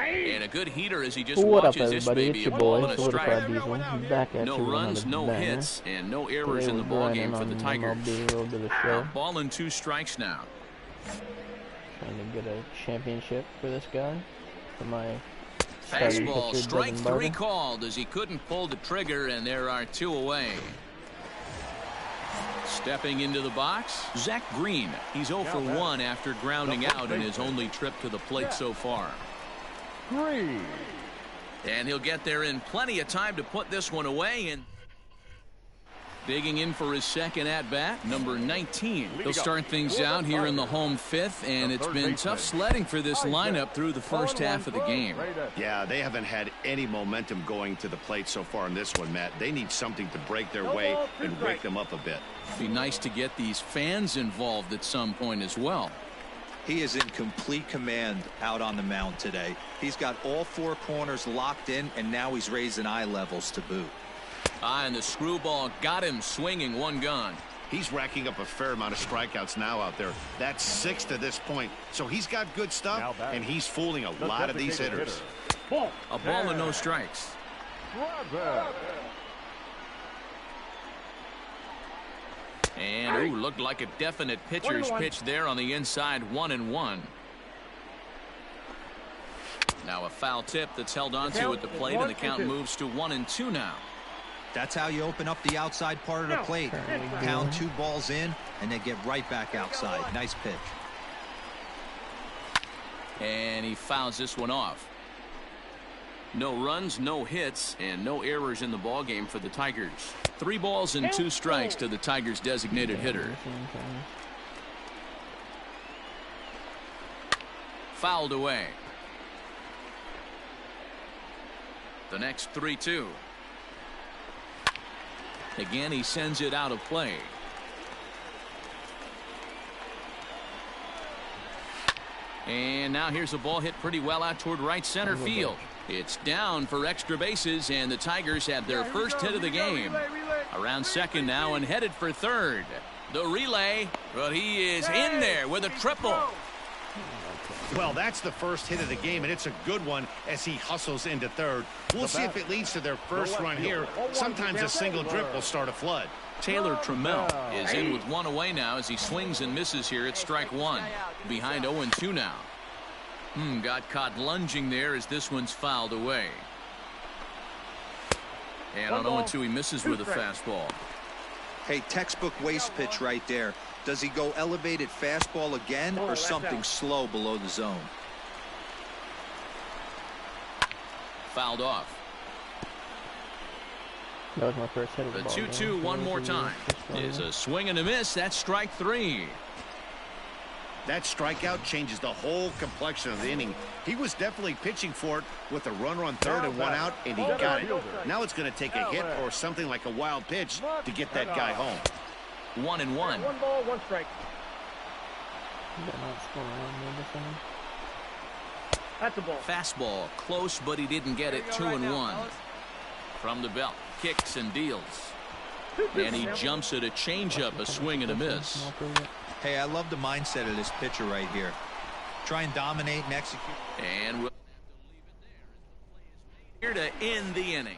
And a good heater as he just What up, watches this everybody? baby It's your a ball boy, and a Certified strike. Diesel. Back at No you with runs, another no banger. hits, and no errors Today in the we're ball grinding game for the on Tigers. MLB, a little bit of show. Ball and 2 strikes now. Trying to get a championship for this guy. For my starting Fastball, pitcher, strike Devin 3 Barton. called as he couldn't pull the trigger, and there are 2 away. Stepping into the box, Zach Green. He's 0 for 1 after grounding out in his only trip to the plate so far. Green. And he'll get there in plenty of time to put this one away. And digging in for his second at-bat, number 19. He'll start things out here in the home 5th, and it's been tough sledding for this lineup through the first half of the game. Yeah, they haven't had any momentum going to the plate so far in this one, Matt. They need something to break their way and wake them up a bit. Be nice to get these fans involved at some point as well. He is in complete command out on the mound today. He's got all 4 corners locked in, and now he's raising eye levels to boot. And the screwball got him swinging, 1 gone. He's racking up a fair amount of strikeouts now out there. That's 6 to this point. So he's got good stuff, and he's fooling a lot of these hitters. A ball and no strikes. And looked like a definite pitcher's pitch there on the inside, 1-1. Now a foul tip that's held onto at the plate, and the count moves to 1-2 now. That's how you open up the outside part of the plate. Pound 2 balls in, and then get right back outside. Nice pitch. And he fouls this one off. No runs, no hits, and no errors in the ball game for the Tigers. 3 balls and 2 strikes to the Tigers' designated hitter. Fouled away. The next 3-2. Again, he sends it out of play. And now here's a ball hit pretty well out toward right center field. It's down for extra bases, and the Tigers have their first hit of the game. Around second now and headed for third. The relay, but he is in there with a triple. Well, that's the first hit of the game, and it's a good one as he hustles into third. We'll see if it leads to their first run here. Sometimes a single drip will start a flood. Taylor Trammell is in with 1 away now as he swings and misses here at strike 1. Behind 0-2 now. Got caught lunging there as this one's fouled away. And on 0-2 he misses with a fastball. Hey, textbook waste pitch right there. Does he go elevated fastball again or something slow below the zone? Fouled off. That was my first hit of the The ball 2-2 one more time is a swing and a miss. That's strike 3. That strikeout changes the whole complexion of the inning. He was definitely pitching for it with a runner on third and 1 out, and he got it. Now it's going to take a hit or something like a wild pitch to get that guy home. 1-1. 1 ball, 1 strike. That's a ball. Fastball close, but he didn't get it. 2-1. From the belt, kicks and deals. And he jumps at a changeup, a swing and a miss. Hey, I love the mindset of this pitcher right here. Try and dominate and execute. And we'll have to leave it there as the play is made here to end the inning.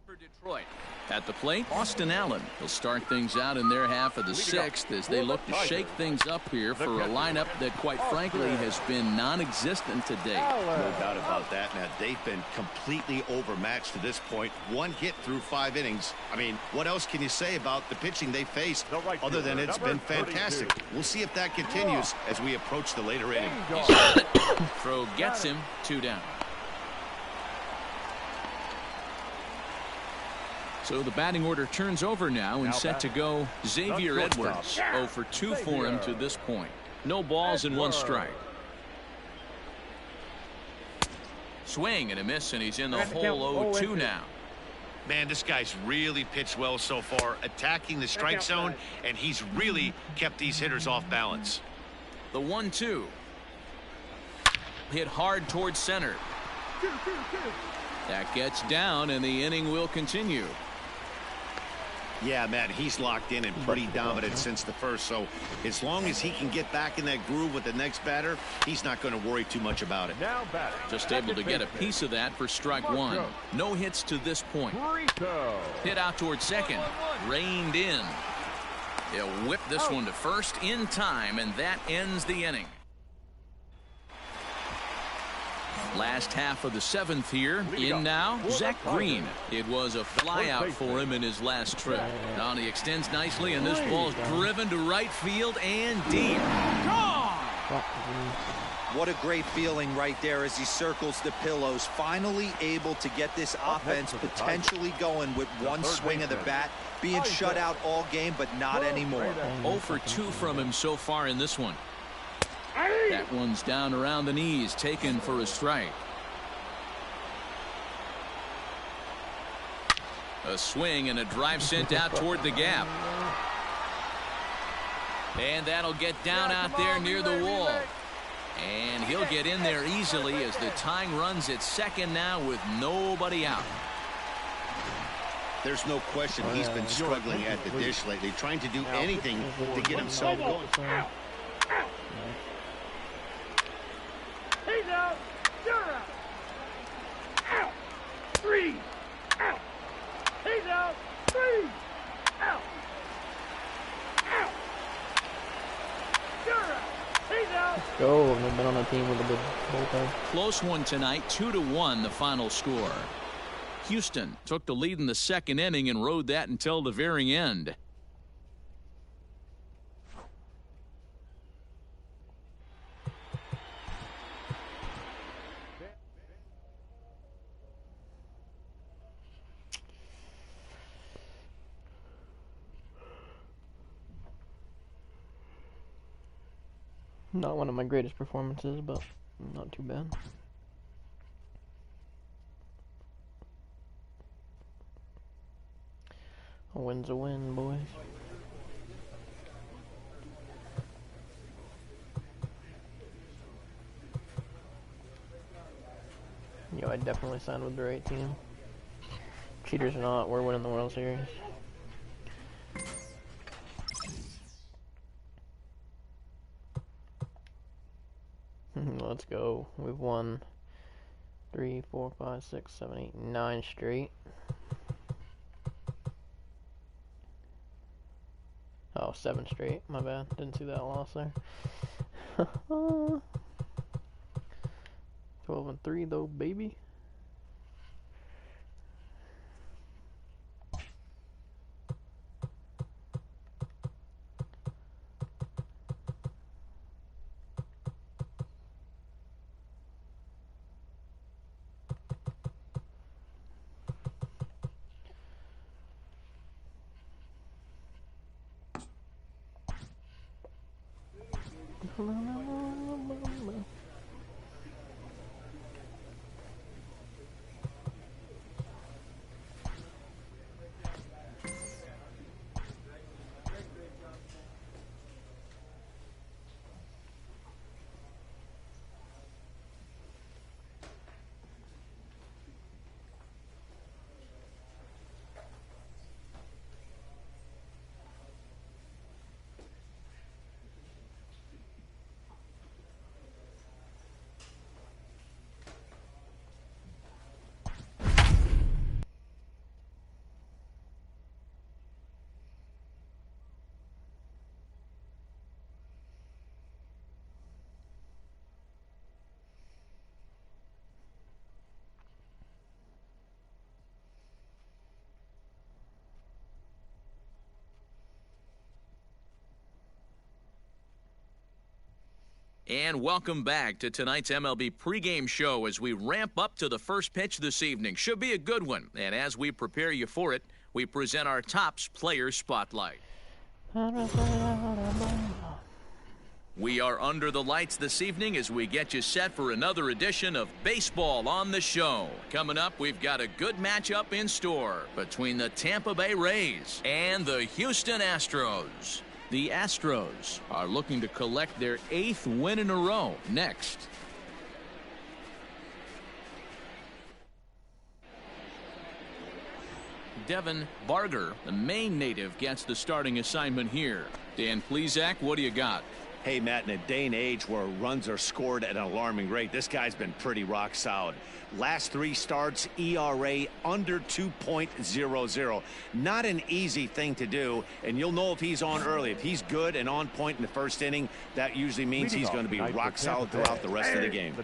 For Detroit. At the plate, Austin Allen will start things out in their half of the 6th as they look to shake things up here for a lineup that, quite frankly, has been non-existent to date. No doubt about that, Matt. They've been completely overmatched to this point. 1 hit through 5 innings. I mean, what else can you say about the pitching they faced other than it's been fantastic? We'll see if that continues as we approach the later inning. Throw gets him, 2 down. So the batting order turns over now and set to go Xavier Edwards. 0 for 2 for him to this point. No balls and 1 strike. Swing and a miss, and he's in the hole 0-2 now. Man, this guy's really pitched well so far, attacking the strike zone, and he's really kept these hitters off balance. The 1-2. Hit hard towards center. That gets down, and the inning will continue. Yeah, man, he's locked in and pretty dominant since the first. So as long as he can get back in that groove with the next batter, he's not going to worry too much about it. Now batting. Just able to get a piece of that for strike one. No hits to this point. Hit out towards second. Reined in. He'll whip this one to first in time, and that ends the inning. Last half of the seventh here. In now, Zach Green. It was a flyout for him in his last trip. Now he extends nicely, and this ball's driven to right field and deep. Gone! What a great feeling right there as he circles the pillows. Finally able to get this offense potentially going with one swing of the bat. Being shut out all game, but not anymore. 0 for 2 from him so far in this one. That one's down around the knees, taken for a strike. A swing and a drive sent out toward the gap. And that'll get down out there near the wall. And he'll get in there easily as the tying runs at second now with nobody out. There's no question he's been struggling at the dish lately, trying to do anything to get himself going. He's out. You're out. Out. 3 out. He's out. 3 out. Out. You're out. He's out. Let's go. I've never been on a team with a good bullpen. Close one tonight, 2-1 the final score. Houston took the lead in the second inning and rode that until the very end. Not one of my greatest performances, but not too bad. A win's a win, boys. Yo, I definitely signed with the right team. Cheaters or not, we're winning the World Series. Let's go. We've won 3, 4, 5, 6, 7, 8, 9 straight. Oh, 7 straight. My bad. Didn't see that loss there. 12-3 though, baby. And welcome back to tonight's MLB pregame show as we ramp up to the first pitch this evening. Should be a good one. And as we prepare you for it, we present our Topps Player Spotlight. We are under the lights this evening as we get you set for another edition of Baseball on the Show. Coming up, we've got a good matchup in store between the Tampa Bay Rays and the Houston Astros. The Astros are looking to collect their 8th win in a row next. Devin Barger, the Maine native, gets the starting assignment here. Dan Plesac, what do you got? Hey, Matt, in a day and age where runs are scored at an alarming rate, this guy's been pretty rock solid. Last 3 starts, ERA under 2.00. Not an easy thing to do, and you'll know if he's on early. If he's good and on point in the first inning, that usually means he's going to be rock solid throughout the rest of the game.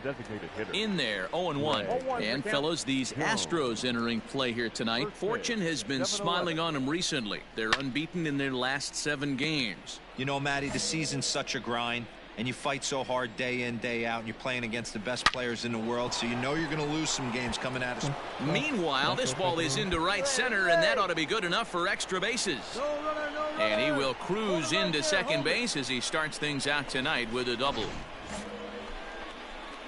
In there, 0-1. And, fellas, these Astros entering play here tonight. Fortune has been smiling on them recently. They're unbeaten in their last 7 games. You know, Matty, the season's such a grind, and you fight so hard day in, day out, and you're playing against the best players in the world, so you know you're going to lose some games coming at us. Meanwhile, this ball is into right center, and that ought to be good enough for extra bases. And he will cruise into second base as he starts things out tonight with a double.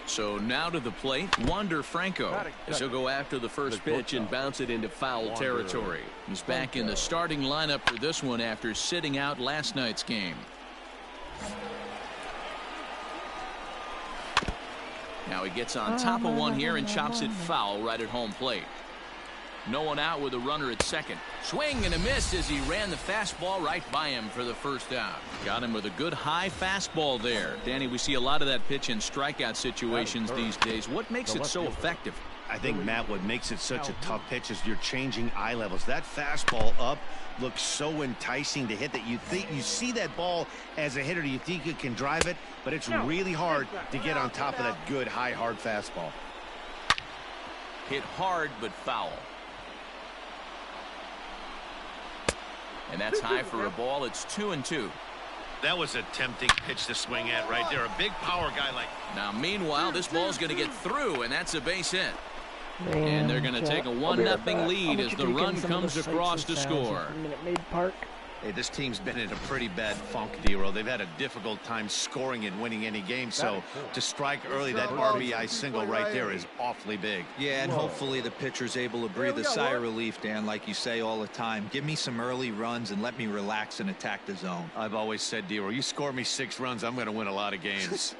So now to the plate, Wander Franco, as he'll go after the first pitch and bounce it into foul territory. He's back in the starting lineup for this one after sitting out last night's game. Now he gets on top of one here and chops it foul right at home plate. No one out with a runner at second. Swing and a miss as he ran the fastball right by him for the first out. Got him with a good high fastball there. Danny, we see a lot of that pitch in strikeout situations these days. What makes it so effective? I think, Matt, what makes it such a tough pitch is you're changing eye levels. That fastball up looks so enticing to hit that you think you see that ball as a hitter. You think you can drive it, but it's really hard to get on top of that good high hard fastball. Hit hard but foul. And that's high for a ball. It's 2-2. That was a tempting pitch to swing at right there. A big power guy like. Now, meanwhile, this ball's going to get through, and that's a base hit. And they're going to take a 1-0 lead as the run comes across to score. Minute Maid Park. Hey, this team's been in a pretty bad funk, D-Roll. They've had a difficult time scoring and winning any game. So to strike early, that RBI single right there is awfully big. Yeah, and hopefully the pitcher's able to breathe a sigh of relief, Dan, like you say all the time. Give me some early runs and let me relax and attack the zone. I've always said, D-Roll, you score me 6 runs, I'm going to win a lot of games.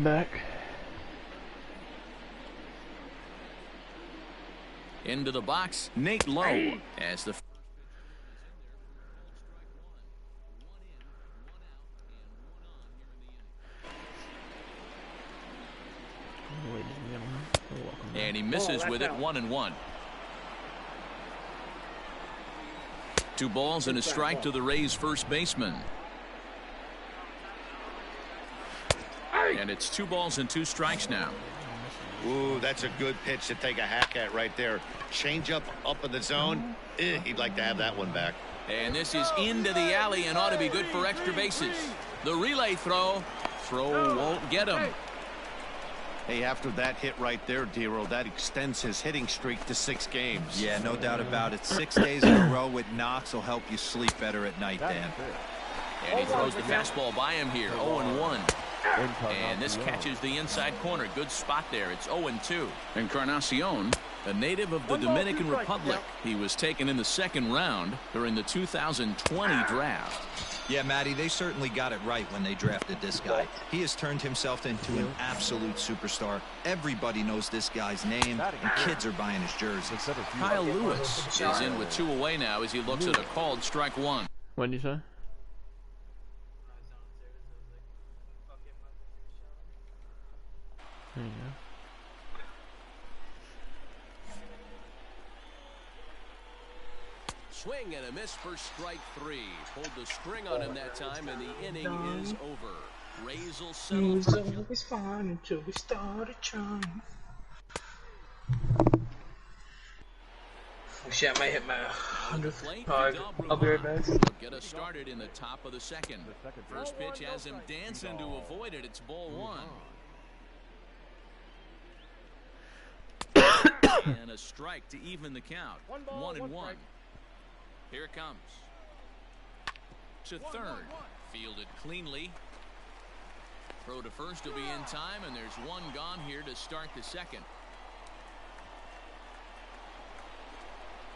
Back. Into the box, Nate Lowe as the Ladies and gentlemen, welcome back. and he misses with it, 1-1. 2 balls and a strike to the Rays first baseman. And it's 2 balls and 2 strikes now. Ooh, that's a good pitch to take a hack at right there. Change up in the zone. He'd like to have that one back. And this is into the alley and ought to be good for extra bases. The relay throw won't get him. Hey, after that hit right there, Dero, that extends his hitting streak to 6 games. Yeah, no doubt about it. 6 days in a row with knocks will help you sleep better at night, Dan. And he throws the fastball by him here, 0-1. And this catches the inside corner. Good spot there. It's 0-2. Encarnacion, a native of the Dominican Republic. He was taken in the 2nd round during the 2020 draft. Yeah, Matty, they certainly got it right when they drafted this guy. He has turned himself into an absolute superstar. Everybody knows this guy's name, and kids are buying his jersey. Kyle Lewis is in with 2 away now as he looks at a called strike 1. What did you say? There you go. Swing and a miss for strike 3. Pulled the string on him that time, and the inning is over. Rays will settle for always fine until we started trying. Oh shit, I might hit my 100th. I'll be right back. Get us started in the top of the 2nd. First pitch has him dancing to avoid it. It's ball 1. And a strike to even the count. 1-1. Here it comes. To 3rd. Fielded cleanly. Throw to first will be in time, and there's 1 gone here to start the 2nd.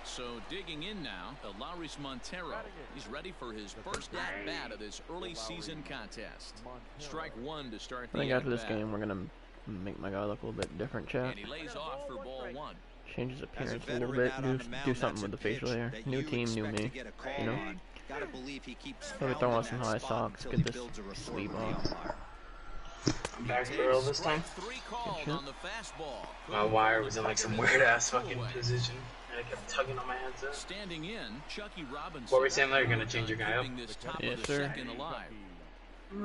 So digging in now, Elaris Montero. He's ready for his first at-bat of this early season contest. Strike 1 to start the I think after this at-bat. game, we're going to make my guy look a little bit different, chat. And he lays off for ball 1. Change his appearance a little bit, do something with the facial hair. New team, new me, you know? Maybe throw on some high socks, get this sleeve off. I'm back barrel this time. 3 called on the fastball. My wire was in like some weird ass fucking position, and I kept tugging on my headset. Standing in, Chucky Robinson. What were we saying there? You're gonna change your guy up? Yes, sir. And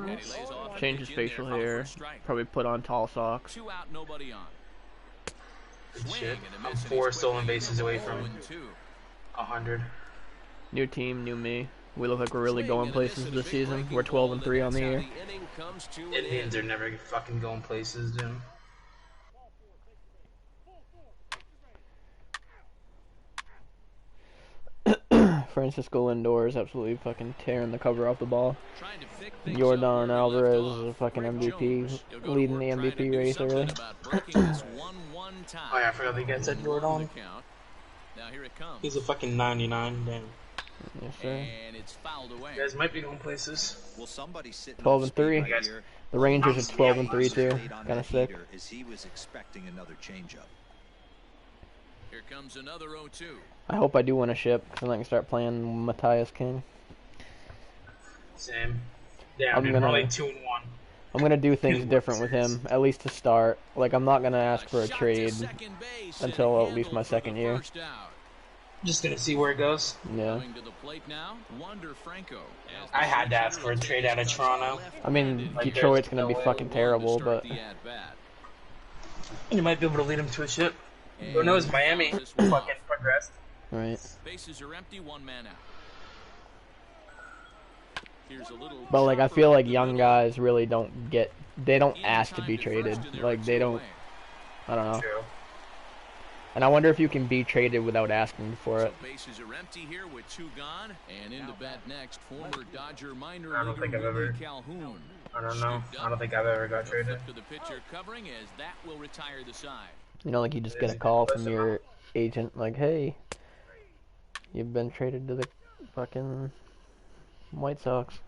he lays off Change his in there facial for hair, strike. probably put on tall socks. 2 out, nobody on. Good Swing shit. and a I'm miss, and 4 he's stolen quickly bases away from 0-2. 100. New team, new me. We look like we're really Swing going and a miss places and a this big season. breaking We're 12 ball, and 3 on the that's how year. the inning comes to an Indians end. are never fucking going places, dude. Francisco Lindor is absolutely fucking tearing the cover off the ball. Trying to pick things up Jordan where he Alvarez left is a off. fucking Greg MVP, Jones, he'll go to leading the work trying to MVP do race something early. about breaking this 1-1 tie. Oh yeah, I forgot the guy said Jordan. Now here it comes. He's a fucking 99, damn. Yes, sir. And it's fouled away. You guys might be going places. Well, somebody sitting 12 on and 3. speed right here. The Rangers are 12 and 3 too. Stayed on Kind of that sick. heater as he was expecting another changeup. Here comes another 0-2. I hope I do win a ship, because then I can start playing Matthias King. Same. Yeah, I'm dude, gonna- we're like 2-1. I'm gonna do things Two different with him, at least to start. Like, I'm not gonna ask for a Shot to trade second base until and at least my handled for the second year. first out. Just gonna see where it goes. Yeah. Coming to the plate now, Wander Franco. As I had to ask for a trade out of Toronto. I mean, Like, Detroit's there's gonna be no way fucking to terrible, start but the at-bat. You might be able to lead him to a ship. Who And knows, Miami this one fucking off. progressed. right. Bases are empty, 1 man out. Here's a little But like, I chopper feel like up the young middle. guys really don't get. They don't In ask to time be first, traded. and there Like, are they 2 don't. away. I don't know. True. And I wonder if you can be traded without asking for So it. bases are empty here with 2 gone. And into bat next, former Dodger minor I don't think leaguer I've ever- Willie Calhoun. I don't know. Scooped I don't up. think I've ever got A traded. flip to the pitcher covering as that will retire the side. You know, like you just get a call from your agent, like, hey, you've been traded to the fucking White Sox.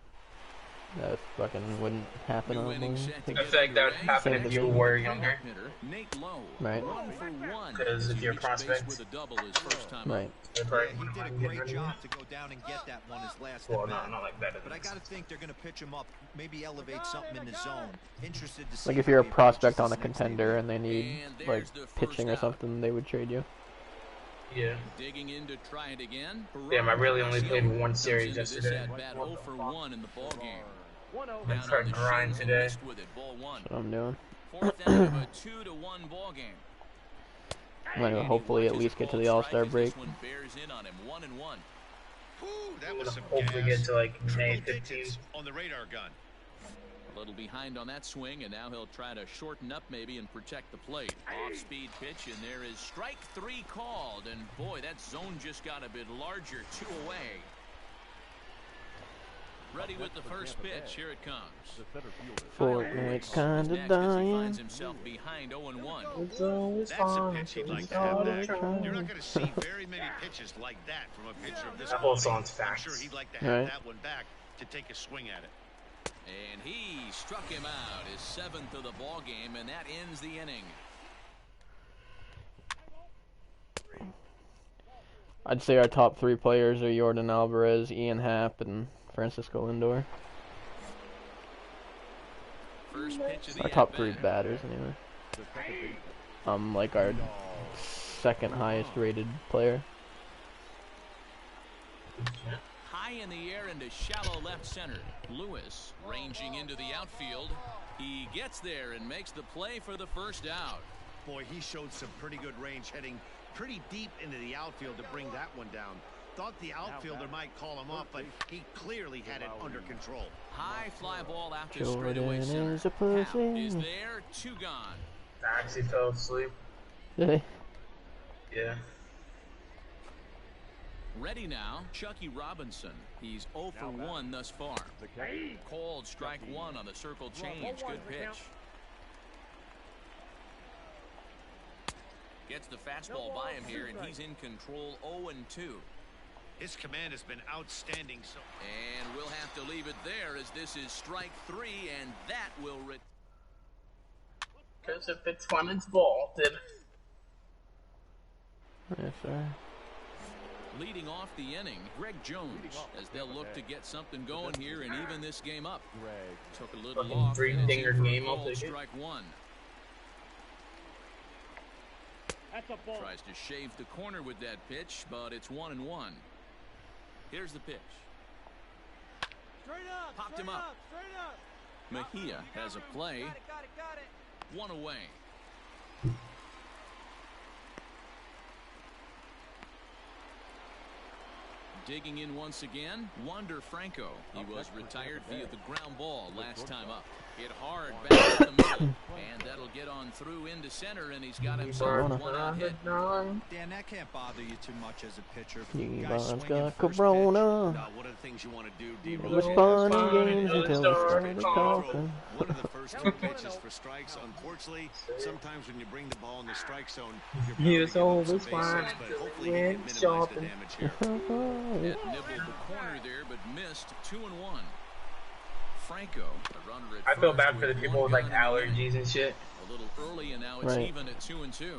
That fucking wouldn't happen on Winning me. set to I get feel like that would underway. happen Save if the you game. were younger. Nate Lowe, Right. 1 for 1. Because if He you're a reached base prospect. with a double his first time Right. They Yeah, probably he wouldn't did a mind getting great rid of him. job to go down and get that one his last Well, at no, bat. not like better But I than got to think they're going to pitch him up, maybe elevate something in the zone. Interested to see Like if how you're a he prospect approaches on a this next contender at-bat. and they need And like there's the pitching or first out. something, they would trade you. Yeah. Digging in to try it again. Damn, I really only played one Comes series into this yesterday. at-bat 0 for 1 in the ball game. 1-0. Let's Down start on the grind shins and today. missed with it, ball 1. That's what I'm doing. Fourth out of a 2-1 ball game. I'm gonna hopefully at least get to the All-Star break. This one bears in on him, 1-1. Whew, that I'm was gonna some hopefully gas. get to like May Triple 15th. digits on the radar gun. A little behind on that swing, and now he'll try to shorten up maybe and protect the plate. Off-speed pitch, and there is strike 3 called. And boy, that zone just got a bit larger, 2 away. Ready with the first pitch. Here it comes. Fortnite's kinda Next as he dying. finds himself behind 0-1. It's always That's a fun. pitch he'd like It's to have all back. trying. You're not going to see very many pitches like that from a pitcher of this That whole quality. song's I'm facts. sure he'd like to have Right. that one back to take a swing at it. And he struck him out, his 7th of the ball game, and that ends the inning. I'd say our top 3 players are Jordan Alvarez, Ian Happ, and Francisco Lindor. First pitch of the Our top 3 at-bat. batters, anyway. Like our second highest rated player. High in the air into shallow left center. Lewis ranging into the outfield. He gets there and makes the play for the first out. Boy, he showed some pretty good range heading pretty deep into the outfield to bring that one down. Thought the outfielder might call him off, but he clearly had it under control. High fly ball out to Jordan straightaway center. is a Happ pussy. is there, 2 gone. I actually fell asleep. Did Yeah. Ready now, Chucky Robinson. He's 0 for 1 thus far. Called strike 1 on the circle change. Good pitch. Gets the fastball by him here, and he's in control 0-2. His command has been outstanding. So And we'll have to leave it there as this is strike 3, and that will Because if it's fun, it's vaulted. Yes, sir. leading off the inning, Greg Jones, as they'll look to get something going here and even this game up. Took a little Fucking off. three and it's dinger in for a game, I'll ball, take it. strike 1. That's a ball. Tries to shave the corner with that pitch, but it's 1-1. Here's the pitch. Straight up. Popped straight him up. Straight up. Mejia has a play. Got it. 1 away. Digging in once again, Wander Franco. He was retired via the ground ball last time up. Hit hard back up the middle, and that'll get on through into center, and he's got himself a one-out hit. Dan, that can't bother you too much as a pitcher. Yvonne's swinging got first Corona. pitch. What are the things you want to do, It D-Rose? was Fun fun and games and until we start started talking. One of the first 2 pitches for strikes. Unfortunately, sometimes when you bring the ball in the strike zone, you're He bound is to give up some always base hits, fine. but hopefully he When can minimize the shopping. damage here. That nibbled the corner there, but missed. 2-1. Franco, a runner at I feel first bad for the with people one with like gun in the inning. allergies and shit. A little early, and now it's Right. even at 2-2.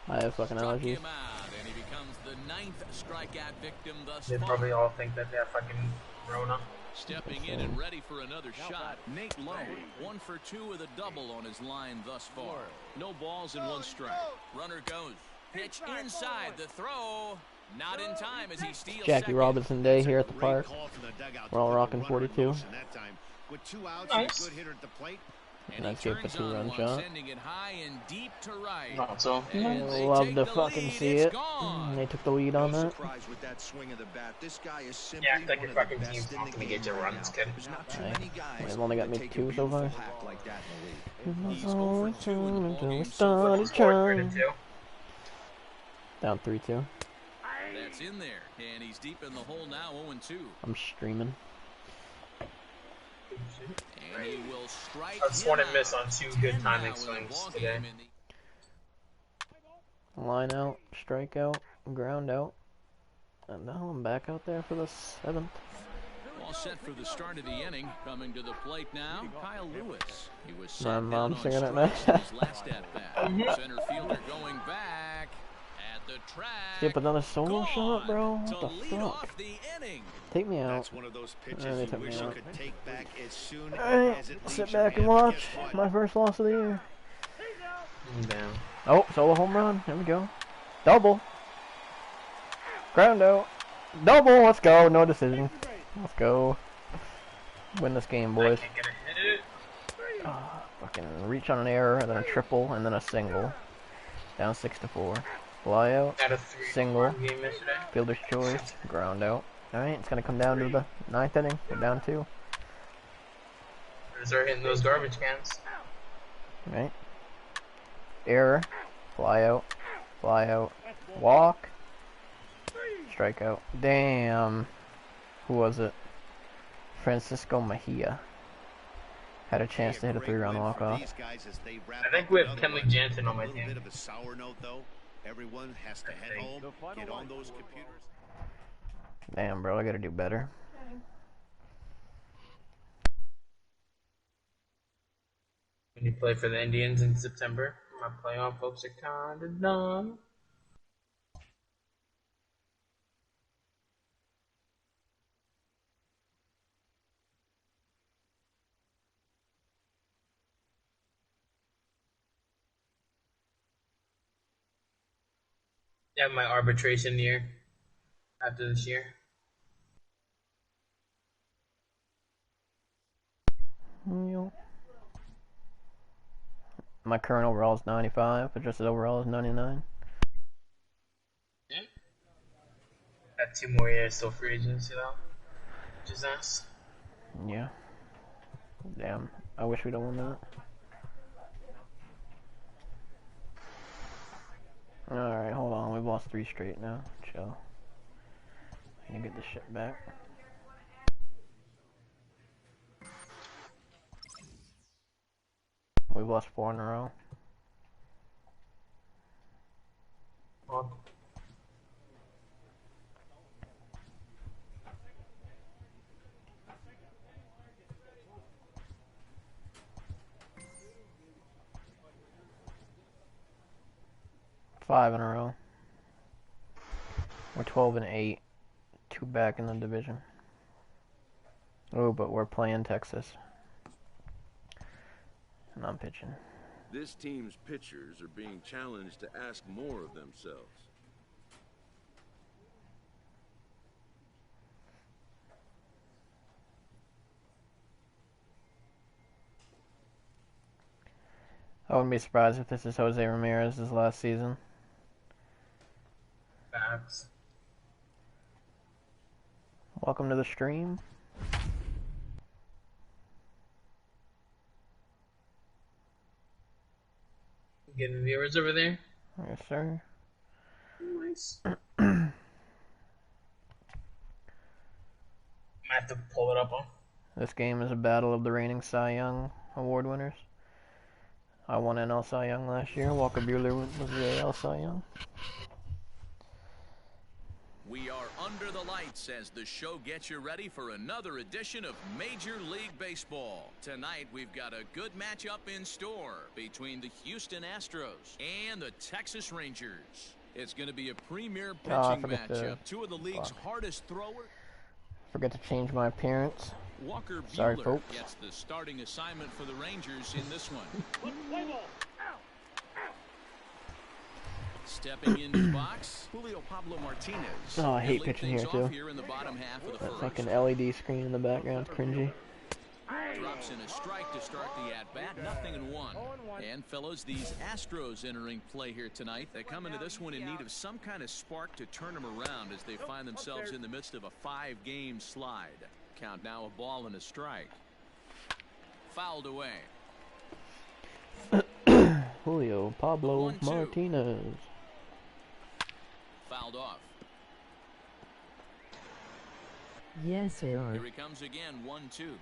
I have fucking Struck allergies. him out, and he becomes the 9th strikeout victim thus They far. probably all think that they have fucking Rona. Stepping in and ready for another shot, Nate Lowe, 1 for 2 with a double on his line thus far. No balls and 1 strike. Runner goes. Pitch inside the throw. Not in time as he steals Jackie second. Robinson Day here at the Great park. call from the dugout We're all to put the rocking runner in 42. motion that time. With 2 outs Nice. and a good hitter at the plate. And That's he good for turns 2-run on one, shot. sending it high and deep to right. Not so. And they Love take to the fucking lead. see It's it. gone. They took the lead on No that. surprise with that swing of the bat. This guy is simply Yeah, act like one your of the fucking best team's in not the gonna game get your right runs, now. kid. There's not too Aye. many guys They've only got that me take a 2 so beautiful far. hack like that in the league. He's 0 for 2 in the Until we ballgame so started far. trying. Too. Down 3-2. That's in there, and he's deep in the hole now, 0-2. I'm streaming. And he will strike I swung him and missed out. on 2 10 good now timing in the swings ballgame today. in the Line out, strike out, ground out. And now I'm back out there for the 7th. Ball all set for the start of the inning. Coming to the plate now, Kyle Lewis. He was My sat down mom's on singing it now. strikes in his last at bat. Center fielder going back at the track. Skip another solo shot, bro. What to the lead fuck? off the inning. Take me out. That's one of those pitches they you took me wish you out. could take back as soon Alright, as it leaves sit your back and hand. But watch guess what? my first loss of the year. Down. Oh, solo home run. There we go. Double. Ground out. Double. Let's go. No decision. Let's go. Win this game, boys. I can't get a hit. Fucking reach on an error, and then a triple, and then a single. Down 6-4. Fly out. Had a 3-1 Single. game yesterday. Fielder's choice. Ground out. Alright, it's gonna come down to the 9th inning. We're down 2. Start hitting those garbage cans. Right. Error. Fly out. Fly out. Walk. Strikeout. Damn. Who was it? Francisco Mejia. Had a chance to hit a 3-run walk-off. I think we have Kenley Jansen on my team. Bit of a sour note though. Everyone has to head home, get on those computers. Damn, bro, I gotta do better. When you play for the Indians in September, my playoff hopes are kinda done. Yeah, my arbitration year after this year. My current overall is 95, adjusted overall is 99. Yeah. Got 2 more years till free agency though. Which is nice. Yeah. Damn, I wish we'd have won that. Alright, hold on, we've lost 3 straight now. Chill. I need to get this shit back. We've lost 4 in a row. Oh. Five in a row. We're 12-8. 2 back in the division. Oh, but we're playing Texas. And I'm pitching. This team's pitchers are being challenged to ask more of themselves. I wouldn't be surprised if this is Jose Ramirez's last season. Facts. Welcome to the stream. Getting viewers over there. Yes, sir. Nice. Might have to pull it up on. This game is a battle of the reigning Cy Young award winners. I won NL Cy Young last year. Walker Buehler was the AL Cy Young. We are under the lights as the show gets you ready for another edition of Major League Baseball. Tonight, we've got a good matchup in store between the Houston Astros and the Texas Rangers. It's going to be a premier pitching matchup. 2 of the league's hardest throwers. Forget to change my appearance. Walker Sorry, Buehler folks. gets the starting assignment for the Rangers in this one. Stepping into the box, Julio Pablo Martinez. Oh, I hate Lead pitching things here, too. off here in the bottom half of the That first. fucking LED screen in the background's cringy. Drops in a strike to start the at-bat, 0-1. And fellows, these Astros entering play here tonight. They come into this one in need of some kind of spark to turn them around as they find themselves in the midst of a 5-game slide. Count now, a ball and a strike. Fouled away. Julio Pablo 1-2. Martinez. Fouled off. Yes, they are. Here he comes again, 1-2.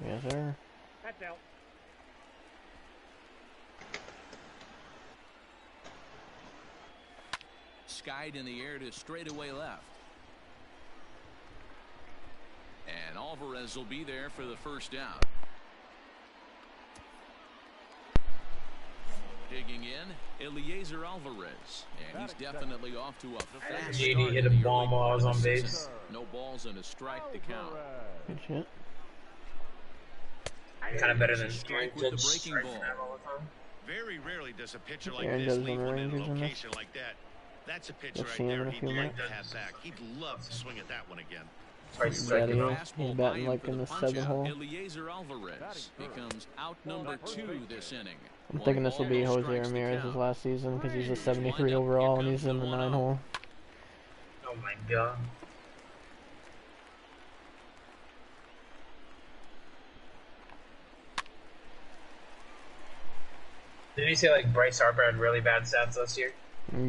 Yes, sir. That's out. Skied in the air to straightaway left. And all Alvarez will be there for the first out. Digging in, Eliezer Alvarez, and he's definitely off to a fast JD start hit in a the bomb early while I part was of on the base. season. No balls and a strike to count. Good shit. Kind of better than Strike Aaron with the Judge breaking striking ball. out all the time. Very rarely does a pitcher like Aaron this Judge leave on the one in a Rangers in this. location like that. That's a pitcher Let's right see him in there a he'd few like minutes. to have back. He'd love to swing at that one again. Twice He's striking batting, out. he's batting like in the punch 7th out. hole. Eliezer Alvarez becomes out number 2 this inning. I'm thinking this will be One ball, no Jose strikes to Ramirez's count. last season because he's a Lined 73 up, overall here and he's comes in the the 9 1-0. hole. Oh my god. Did you say like Bryce Harper had really bad stats last year?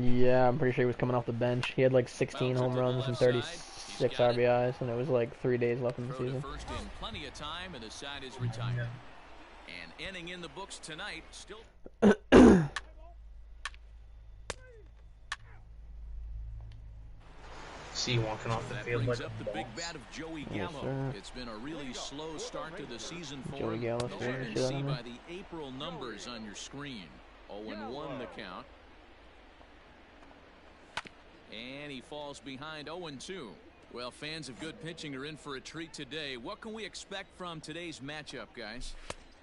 Yeah, I'm pretty sure he was coming off the bench. He had like 16 Bouncer home to the runs and left side. 36 He's got it. RBIs, and it was like 3 days left in the Throw to season. first in plenty of time, and the side is retired. And inning in the books tonight, still. See walking off the That field brings like up a the big boss. bat of Joey Yes, Gallo. sir. It's been a really slow start to the season for Joey him. Gallo As scoring you the can shit out see of me. by the April numbers on your screen. 0-1 the count. And he falls behind 0-2. Well, fans of good pitching are in for a treat today. What can we expect from today's matchup, guys?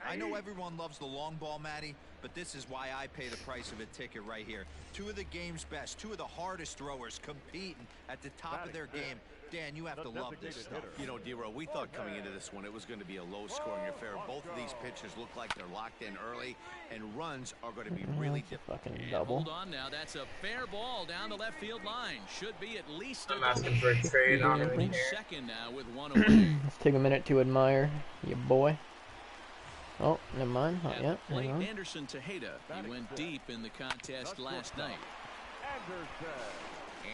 I know everyone loves the long ball, Matty, but this is why I pay the price of a ticket right here. Two of the game's best, two of the hardest throwers competing at the top of their game. Dan, you have to love this stuff. You know, D-Row, we thought coming into this one it was going to be a low-scoring affair. Both of these pitchers look like they're locked in early, and runs are going to be really difficult. Fucking And double. hold on now. That's a fair ball down the left field line. Should be at least a I'm asking for a trade on him Early here. second now with one away. Let's take a minute to admire your boy. Oh, never mind. Not At yet. the plate, Hang on. Anderson Tejeda. He went deep in the contest last night.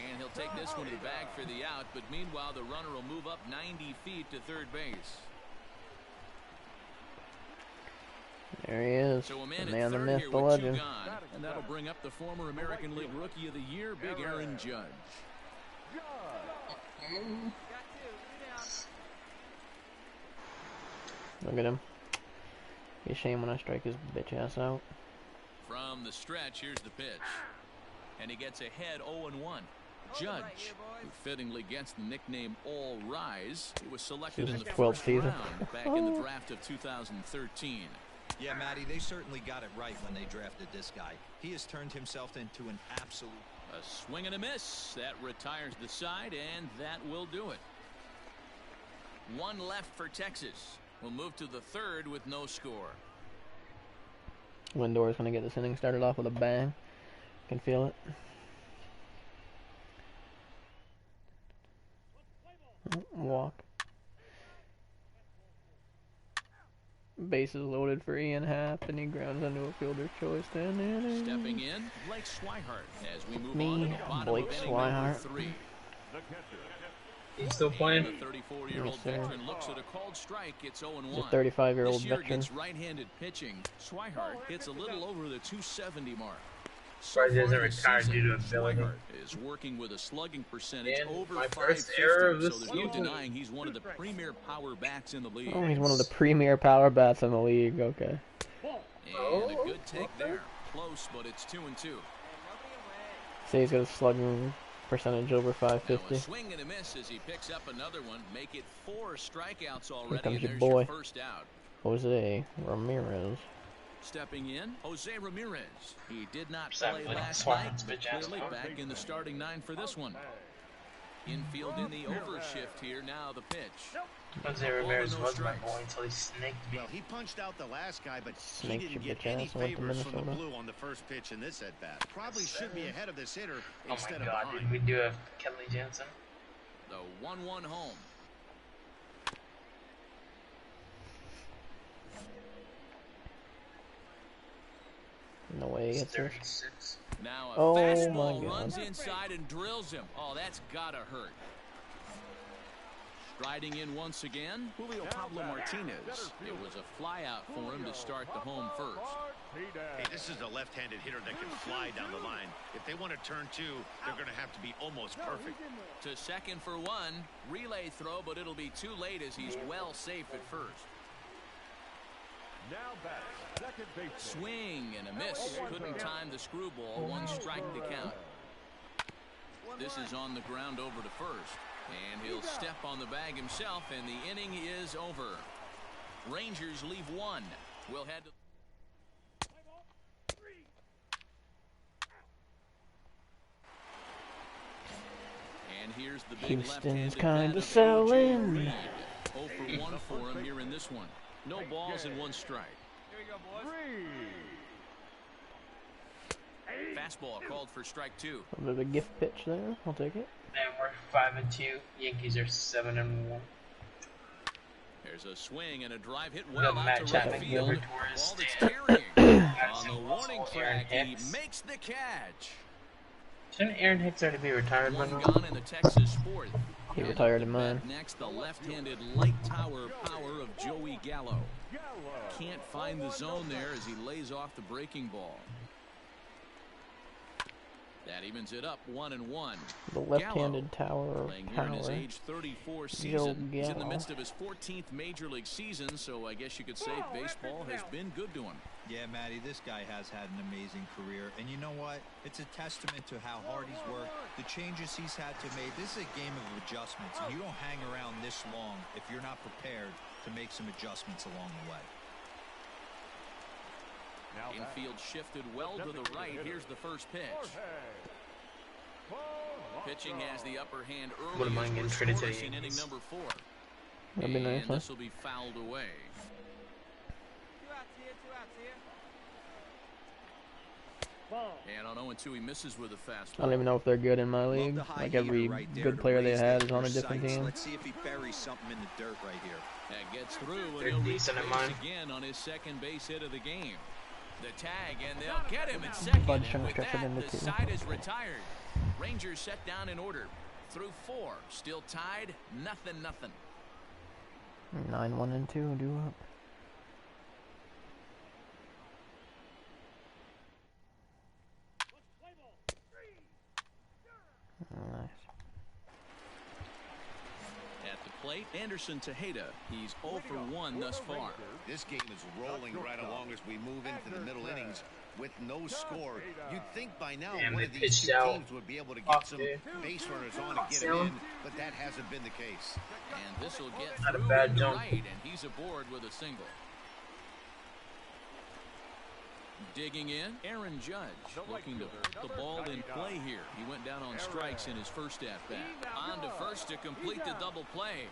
And he'll take this one to the bag for the out, but meanwhile the runner will move up 90 feet to third base. There he is. So a The man man, at the third myth, here the with two legend. gone. And that'll bring up the former American League Rookie of the Year, Big Aaron Judge. Look at him. Be a shame when I strike his bitch ass out. From the stretch, here's the pitch. And he gets ahead 0-1. Judge, who fittingly gets the nickname All Rise, he was selected This in is the 12th first season. round back in the draft of 2013. Yeah, Matty, they certainly got it right when they drafted this guy. He has turned himself into an absolute... A swing and a miss. That retires the side, and that will do it. One left for Texas. We'll move to the third with no score. Lindor's gonna get this inning started off with a bang. Can feel it. Oh, walk. Bases loaded for Ian Happ, and he grounds into a fielder's choice. Stepping in, Blake Swihart as we move on to the bottom Blake of inning number Swihart. 3. He's still playing. The 34-year-old Yes, sir. veteran looks at a called strike. It's 0-1. He's a 35-year-old This year veteran. against right-handed pitching, Swihart hits a little over the 270 mark. Surprised he far doesn't this retire season, due to ability. Swihart is working with a slugging percentage And over my 550, first error of so the there's no season. denying he's one of the premier power bats in the league. Oh, he's one of the premier power bats in the league. Okay. And a good take there. Close, but it's 2-2. See, he's got a slugging percentage over Now a 550. swing and a miss as he picks up another one. Make it 4 strikeouts already, comes and your there's boy. your first out. Jose Ramirez. Stepping in, Jose Ramirez. He did not That play Blake last Swihart's night, but bitch ass clearly out. back in the starting 9 for this one. Infield in the overshift here. Now the pitch. Jose Ramirez was my boy until he snaked me. Well, he punched out the last guy, but Snaked he didn't your get bitch any ass and went to favors from the Minnesota. blue on the first pitch in this at-bat. Probably should be ahead of this hitter Oh instead my of god, behind. dude, we do have Kelly Jansen. The 1-1 home. No way he gets this. 36. Now a Oh my fastball God. runs inside and drills him. Oh, that's gotta hurt. Riding in once again, Julio Pablo Martinez. It was a fly out for him to start the home first. Hey, this is a left-handed hitter that can fly down the line. If they want to turn two, they're going to have to be almost perfect. To second for one. Relay throw, but it'll be too late as he's well safe at first. Now back, second baseman. Swing and a miss. Couldn't time the screwball. One strike to count. This is on the ground over to first. And he'll step on the bag himself, and the inning is over. Rangers leave one. We'll head to... And here's the big Houston's kind of selling. 0 for 1 for him here in this one. No balls and one strike. Here we go, boys. Fastball called for strike 2. A bit of a gift pitch there. I'll take it. And we're 5-2. Yankees are 7-1. There's a swing and a drive hit We well got out Matt to right Chapman, field. Gilbert Torres, Ball that's carrying. On the warning Russell, Aaron track, he Hicks. makes the catch. Shouldn't Aaron Hicks already be retired by One now? gone in the Texas fourth. He retired in mine. Next, the left-handed light tower power of Joey Gallo. Can't find the zone there as he lays off the breaking ball. That evens it up 1-1. The left-handed tower Playing of here in his power. age 34 Joe season. He's in the Gallo. midst of his 14th major league season, so I guess you could say baseball has been good to him. Yeah, Matty, this guy has had an amazing career. And you know what? It's a testament to how hard he's worked, the changes he's had to make. This is a game of adjustments, and you don't hang around this long if you're not prepared to make some adjustments along the way. Infield shifted well to the right. Here's the first pitch. Pitching has the upper hand early. Wouldn't mind getting traded to the in inning Yankees. number 4. That'd be nice, And huh? this will be fouled away. 2 outs here, 2 outs here. And on 0-2, he misses with a I fastball. don't even know if they're good in my Love league. the high Like heater every right there good to player they raise had the is on a hitter different sights. team. Let's see if he buries something in the dirt right here. That gets through, and They're he'll reach decent at base mine. again on his second base hit of the game. The tag, and they'll get him at second. Bud And Shunk with struck it that, into the two. side is retired. Rangers set down in order. Through 4. Still tied. 0-0. 9-1 and 2 due up. Nice. At the plate, Anderson Tejeda. He's 0 for 1 thus far. This game is rolling right along as we move into the middle innings with no score. You'd think by now Damn, one they of these pitched two out. teams would be able to get Off some day. base runners on and get it Still. in, but that hasn't been the case. And this will get Not a through bad into jump. right, and he's aboard with a single. Digging in, Aaron Judge looking to put the ball in play here. He went down on strikes in his first at-bat. On to first to complete the double play.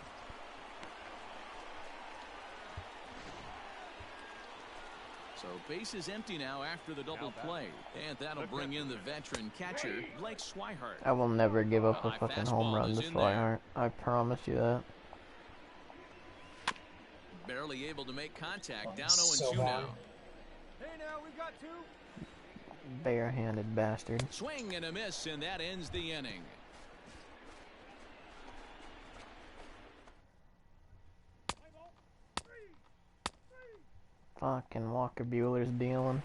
So base is empty now after the double play. And that'll bring in the veteran catcher, Blake Swihart. I will never give up a High fucking home fastball run is to in there. Swihart. I promise you that. Barely able to make contact. Down So 0-2 bad. now. Hey, now we got 2. Bare-handed bastard. Swing and a miss, and that ends the inning. Fucking Walker Bueller's dealing.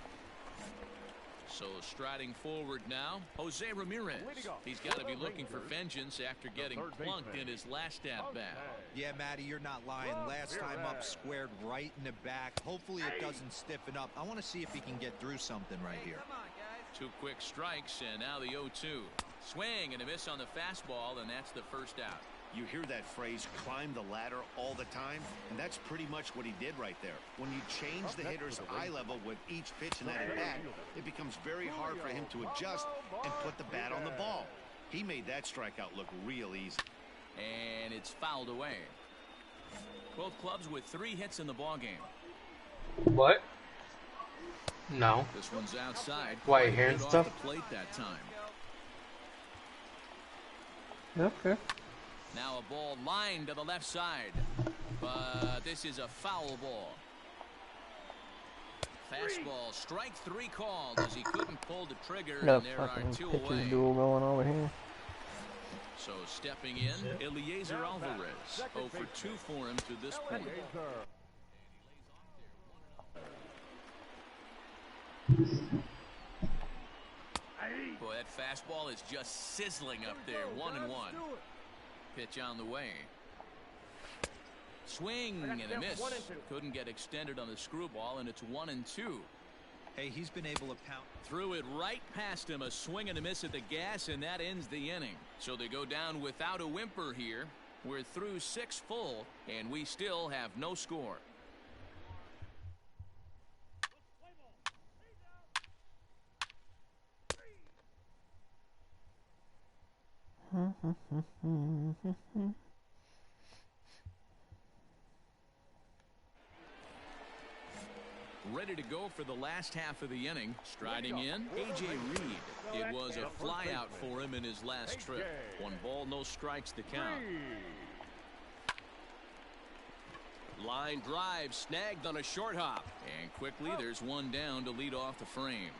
So striding forward now, Jose Ramirez. He's got to be looking for vengeance after getting plunked in his last at-bat. Yeah, Matty, you're not lying. Last time up, squared right in the back. Hopefully it doesn't stiffen up. I want to see if he can get through something right here. Come on, guys. 2 quick strikes, and now the 0-2. Swing and a miss on the fastball, and that's the first out. You hear that phrase, climb the ladder, all the time, and that's pretty much what he did right there. When you change the hitter's eye level with each pitch in that at-bat, it becomes very hard for him to adjust and put the bat on the ball. He made that strikeout look real easy. And it's fouled away. Both clubs with 3 hits in the ballgame. What? No. This one's outside. Why, Quite a hearing bit off stuff? the plate that time. Okay. Now a ball lined to the left side. But this is a foul ball. Fastball, strike 3 called as he couldn't pull the trigger, Got and a there are fucking 2 pitches away. duel going over here. So stepping in, Eliezer Alvarez. 0 for 2 for him to this point. Boy, that fastball is just sizzling up there. 1-1. Pitch on the way. Swing and a miss. Couldn't get extended on the screwball, and it's 1-2. Hey, he's been able to pound. Threw it right past him. A swing and a miss at the gas, and that ends the inning. So they go down without a whimper here. We're through 6 full, and we still have no score. Ready to go for the last half of the inning. Striding in, A.J. Reed. It was a fly out for him in his last trip. 1 ball, no strikes to count. Line drive snagged on a short hop. And quickly there's 1 down to lead off the frame.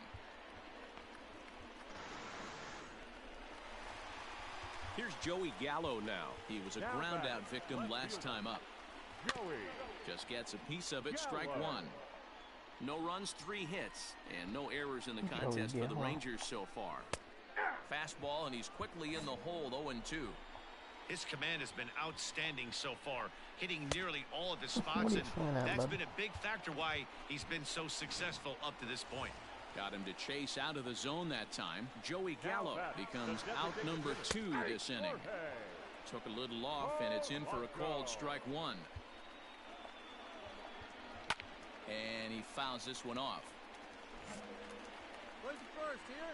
Here's Joey Gallo now. He was a ground out victim last time up. Just gets a piece of it, strike 1. No runs, 3 hits, and no errors in the contest for the Rangers so far. Fastball, and he's quickly in the hole, 0-2. His command has been outstanding so far, hitting nearly all of his spots, and that's been a big factor why he's been so successful up to this point. Got him to chase out of the zone that time. Joey Gallo becomes out number 2 this inning. Took a little off, and it's in for a called strike 1. And he fouls this one off. Where's the first here?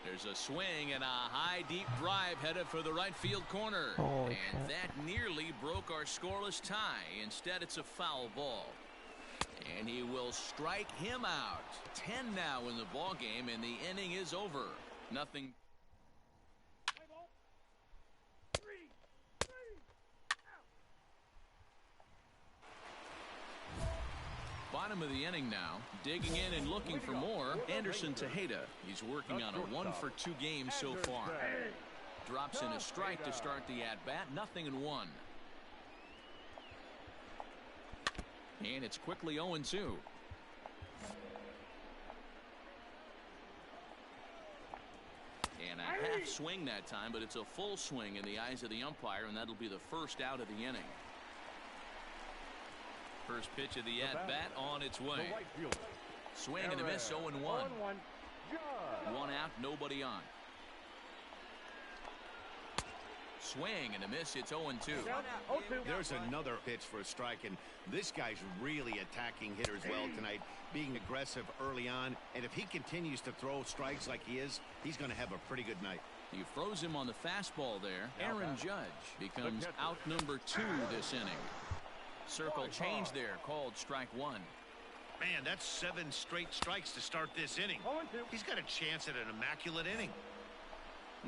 There's a swing and a high deep drive headed for the right field corner. Holy and shit. that nearly broke our scoreless tie. Instead, it's a foul ball. And he will strike him out. 10 now in the ball game, and the inning is over. Nothing. Bottom of the inning now. Digging in and looking for more. Anderson Tejeda. He's working on a 1 for 2 game so far. Drops in a strike to start the at-bat. 0-1. And it's quickly 0-2. And a half swing that time, but it's a full swing in the eyes of the umpire, and that'll be the first out of the inning. First pitch of the at-bat on its way. Swing and a miss, 0-1. 1 out, nobody on. Swing and a miss, it's 0-2. There's another pitch for a strike, and this guy's really attacking hitters well tonight, being aggressive early on, and if he continues to throw strikes like he is, he's going to have a pretty good night. You froze him on the fastball there. Aaron Judge becomes out number 2 this inning. Circle change there, called strike 1. Man, that's 7 straight strikes to start this inning. He's got a chance at an immaculate inning.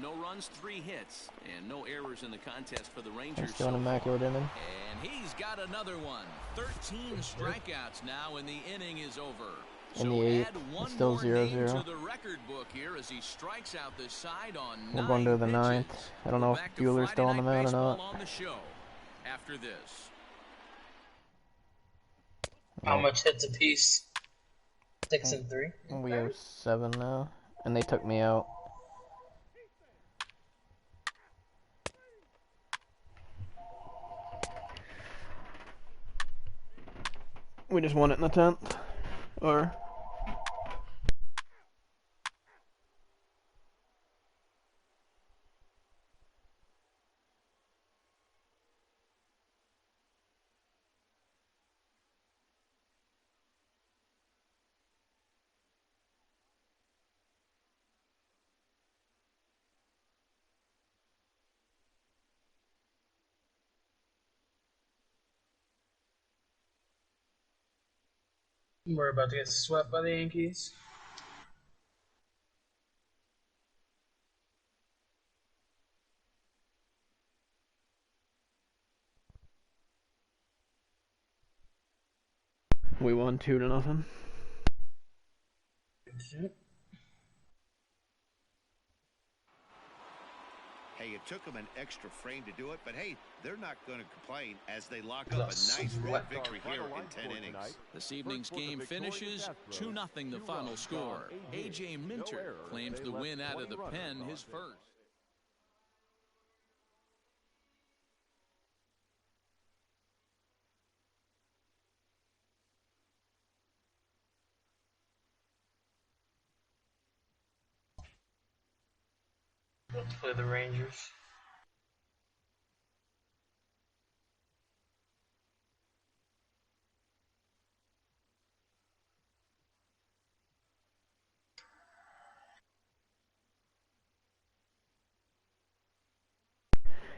No runs, 3 hits, and no errors in the contest for the Rangers. Still an immaculate inning. And he's got another one. 13 strikeouts now, and the inning is over. In the So 8th, add one it's still more 0-0. name to the record book here as he strikes out the side on 9 We're going to the pitches. 9th. I don't know if Back to Bueller's still on the Friday Night mound or Baseball not. on the show after this. How much hits a piece? 6 and 3. We have 7 now, and they took me out. We just won it in the 10th, or We're about to get swept by the Yankees. we won 2-0. Good shit. Hey, it took them an extra frame to do it, but hey, they're not going to complain as they lock up a nice road victory here in 10 innings. This evening's game finishes 2-0 the final score. A.J. Minter claims the win out of the pen, his first. Let's play the Rangers.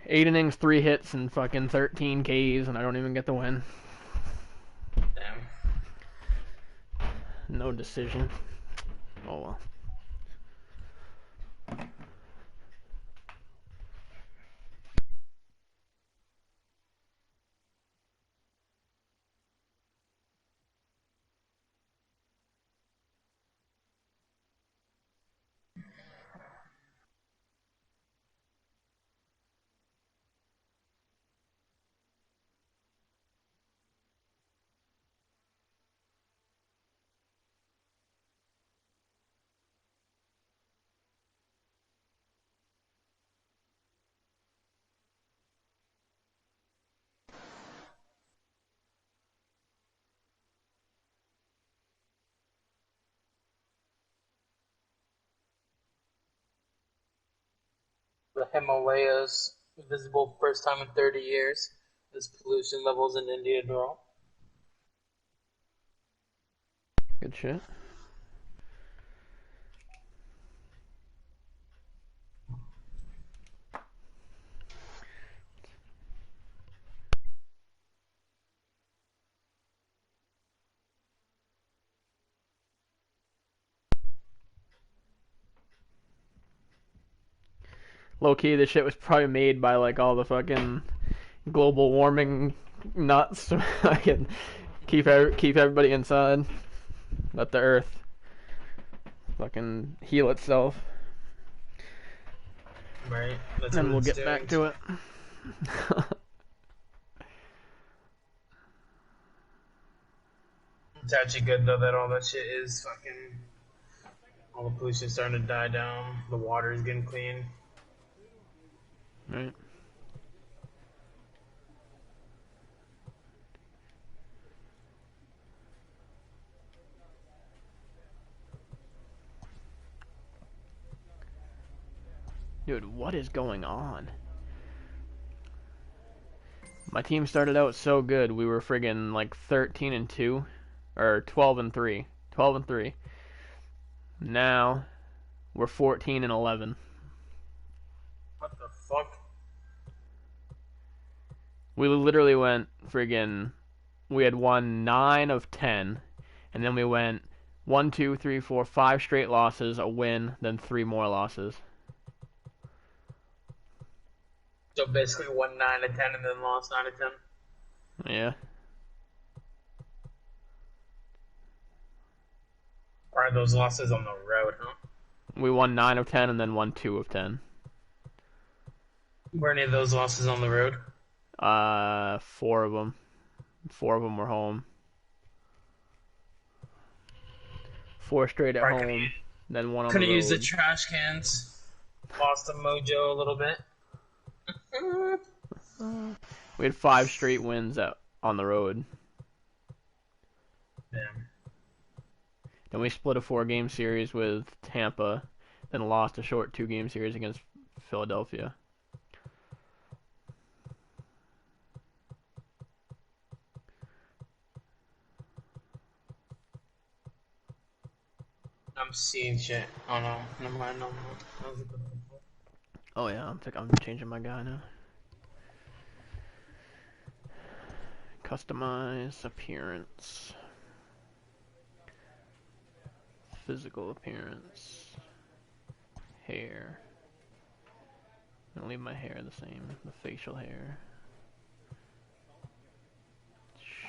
Eight innings, 3 hits, and fucking 13 Ks, and I don't even get the win. Damn. No decision. Oh well. The Himalayas visible first time in 30 years. As pollution levels in India drop. Good shit. Low key, this shit was probably made by like all the fucking global warming nuts. So I can keep everybody inside. Let the earth fucking heal itself. Right. That's Then what we'll it's get doing. back to it. It's actually good though that all that shit is fucking. All the pollution's starting to die down. The water is getting clean. Right. Dude, what is going on? My team started out so good. We were friggin' like 13-2 or 12-3. 12-3. Now we're 14-11. What the fuck? We literally went friggin'. We had won 9 of 10, and then we went 1, 2, 3, 4, 5 straight losses, a win, then 3 more losses. So basically won 9 of 10 and then lost 9 of 10. Yeah. Are those losses on the road, huh? We won 9 of 10 and then won 2 of 10. Were any of those losses on the road? 4 of them. 4 of them were home. 4 straight at home, then 1 on the road. Could've used the trash cans. Lost the mojo a little bit. We had 5 straight wins on the road. Damn. Then we split a 4-game series with Tampa, then lost a short 2-game series against Philadelphia. I'm seeing shit. Oh no, never mind, no more. That was a good one. Oh yeah, I'm changing my guy now. Customize appearance. Physical appearance. Hair. I'm gonna leave my hair the same, the facial hair.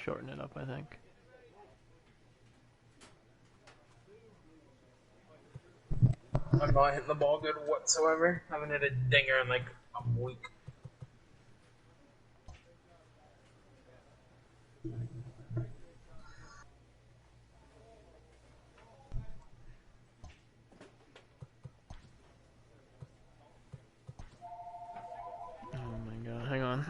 Shorten it up, I think. I'm not hitting the ball good whatsoever. I haven't hit a dinger in like a weak. Oh my god, hang on.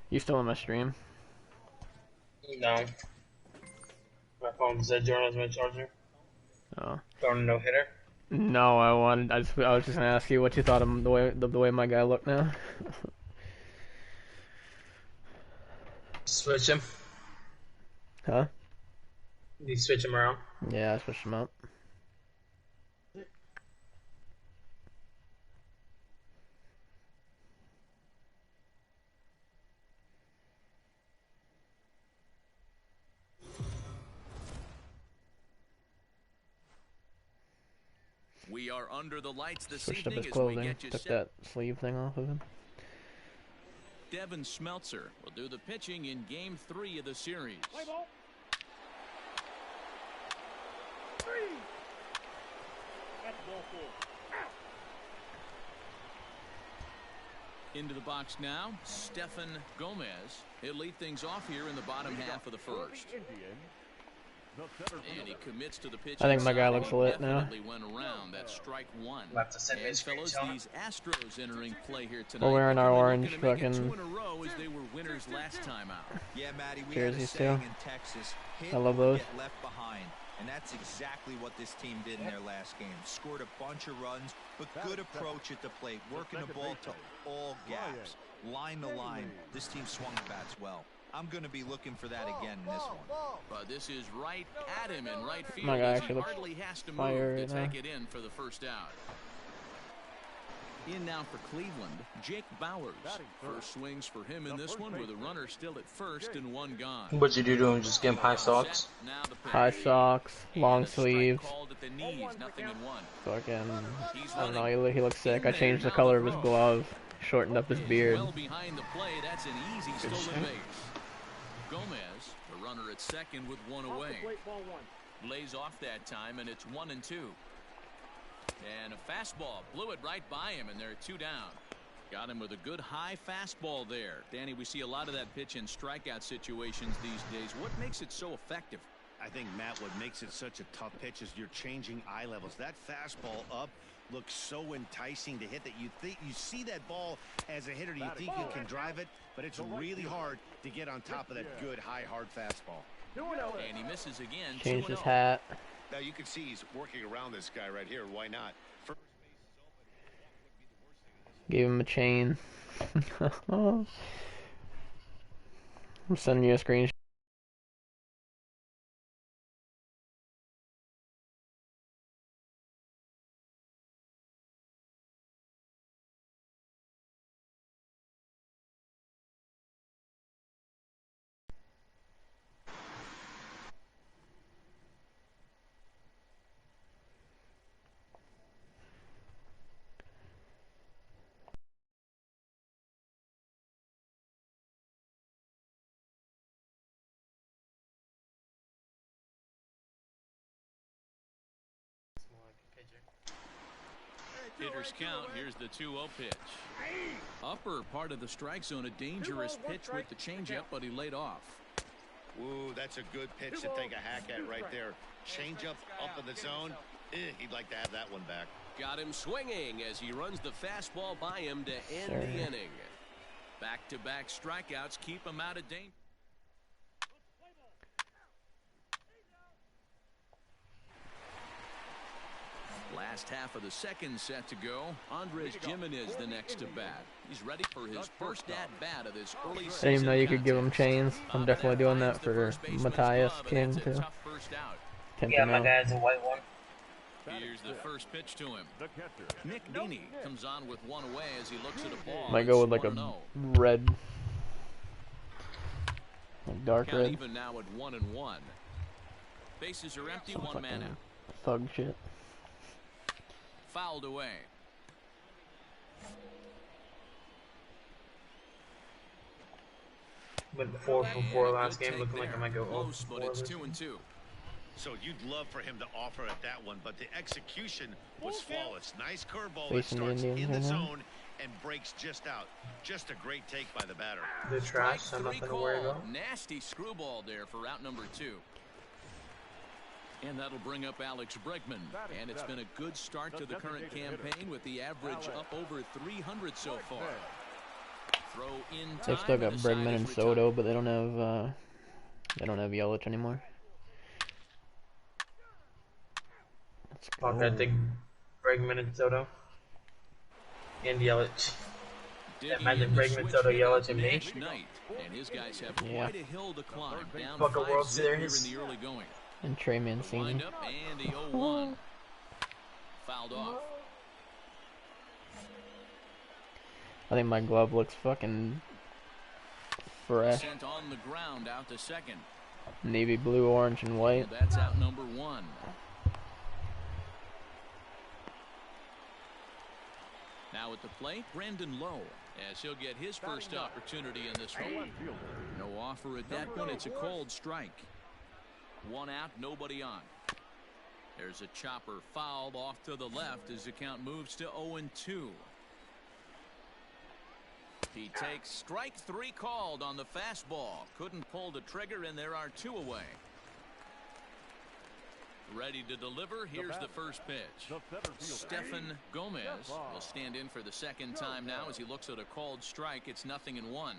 You still on my stream? No. My phone said Jordan was my charger. Oh. Throwing a no hitter. No, I was just gonna ask you what you thought of the way my guy looked now. Switch him. Huh? You switch him around. Yeah, I switched him up. We are under the lights this Switched up evening his as we clothing. get you Took set. that sleeve thing off of him. Devin Smeltzer will do the pitching in Game 3 of the series. Play ball. That's ball 4. Into the box now, Stefan Gomez. He'll lead things off here in the bottom half of the first. And he commits to the pitch. I think my guy looks lit now. Definitely went around that strike one. We'll have to send And his fellas, screens on. these Astros entering play here tonight. We're wearing our They're orange looking to make it fucking 2 in a row as they were winners last time out. Yeah, Matty, we had a jerseys saying too. in Texas, hit I love or those. get left behind. And that's exactly what this team did in their last game. Scored a bunch of runs, but good approach at the plate, working the ball to all gaps. Line to line, this team swung the bats well. I'm going to be looking for that again in this one. But this is right at him in right field. My guy As he actually looks hardly has to fire move right to now. take it in for the first out. In now for Cleveland, Jake Bowers. First swings for him in this one with a runner still at first and one gone. What'd you do to him? Just give him high socks? Now the pitch. High socks, long And a strike sleeves. called at the knees, nothing in one. Fucking, He's I don't know. running. He looks sick. I In there, changed the now color the of his throw. glove, shortened up his beard. Well behind the play, that's an easy stolen base. Gomez, the runner at second with one away. Ball 1. Lays off that time, and it's 1-2. And a fastball blew it right by him, and they're 2 down. Got him with a good high fastball there. Danny, we see a lot of that pitch in strikeout situations these days. What makes it so effective? I think, Matt, what makes it such a tough pitch is you're changing eye levels. That fastball up looks so enticing to hit that you think you see that ball as a hitter, you think you can drive it, but it's really hard to get on top of that good high hard fastball. And he misses again. Changed 2-0. his hat. Now you can see he's working around this guy right here. Why not? Gave him a chain. I'm sending you a screenshot. Hitters count. Here's the 2-0 pitch. Upper part of the strike zone, a dangerous pitch with the changeup, but he laid off. Ooh, that's a good pitch to take a hack at right there. Changeup up in the zone. He'd like to have that one back. Got him swinging as he runs the fastball by him to end Sir. the inning. Back-to-back strikeouts keep him out of danger. Last half of the second set to go. Andres Gimenez the next to bat. He's ready for his first at-bat of this early season. I didn't even know you could give him contest. chains. I'm definitely doing that finds the for first baseman's Matthias glove, and King that's a too. tough first out. Yeah, my dad's a white one. Here's the first pitch to him. Nick Dini comes on with one away as he looks at a ball. Might go with like a 1-0. red, like dark Count red. even now at 1-1. Bases are empty, one man out. Thug shit. Fouled away. Went 4 for 4 And last good game. take Looking like I there. might go 0 Close, for but 4 it's this 2-2. So you'd love for him to offer at that one, but the execution was flawless. Nice curveball that Facing the starts Indians in the right now. zone and breaks just out. Just a great take by the batter. The trash, so Strike nothing three to worry call. about. Nasty screwball there for out number 2. And that'll bring up Alex Bregman. And it's been a good start to the current campaign with the average up over 300 so far. Throw in time. They've still got The side Bregman is and retired. Soto, but they don't have Yelich anymore. Let's go. Fuck, I think Bregman and Soto. And Yelich. Digging Imagine in to Bregman, switch Soto, hitters, Yelich, and me. Nash Knight. And his guys have Yeah. quite a hill to climb. Down Fuck a 5-0 World here in Series. the early going. And Trey The Mancini. windup and the 0-1. Fouled off. I think my glove looks fucking fresh. Sent on the ground out to second. Navy blue, orange, and white. That's out number 1. Now at the plate, Brandon Lowe, as he'll get his first opportunity in this one. No offer at that point. It's a cold strike. 1 out, nobody on. There's a chopper fouled off to the left as the count moves to 0-2. He takes strike 3 called on the fastball. Couldn't pull the trigger, and there are 2 away. Ready to deliver. Here's the first pitch. Stefan Gomez will stand in for the second time now as he looks at a called strike. It's 0-1.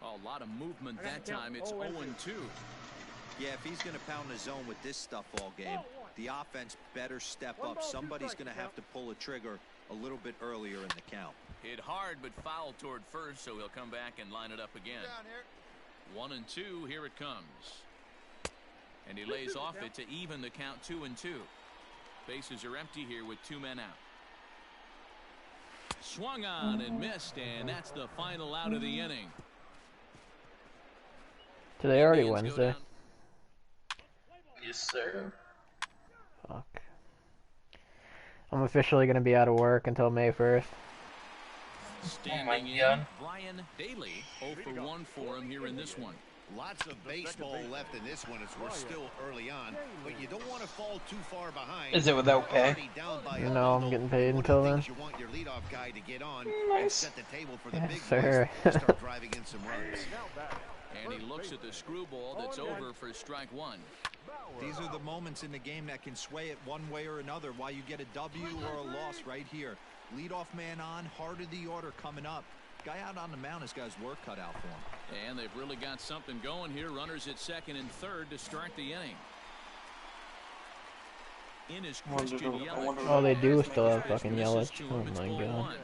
Oh, a lot of movement that time. It's 0-2. Yeah, if he's going to pound the zone with this stuff all game, the offense better step up. Somebody's going to have to pull a trigger a little bit earlier in the count. Hit hard but foul toward first, so he'll come back and line it up again. 1-2. Here it comes. And he lays off it to even the count 2-2. Bases are empty here with 2 men out. Swung on and missed, and that's the final out of the inning. Today already Indians go Wednesday. down. Yes, sir. Fuck. I'm officially gonna be out of work until May 1st. Standing in, God. Brian Daly, 0 for 1 for him here in this one. Lots of baseball left in this one as we're still early on, but you don't want to fall too far behind. Is it without pay? Already down by a No, I'm bundle. getting paid One of until the then. things you want your leadoff guy to get on and Nice. set the table for the Yes, big sir. boys to start driving in some runs. And he looks at the screwball that's over for strike 1. These are the moments in the game that can sway it one way or another, why you get a W or a loss right here. Leadoff man on, heart of the order coming up. Guy out on the mound has got his work cut out for him. And they've really got something going here. Runners at second and third to start the inning. In is Christian Yelich. Oh, they do still have Pitch fucking misses Yelich. to Oh him. It's my ball god. 1.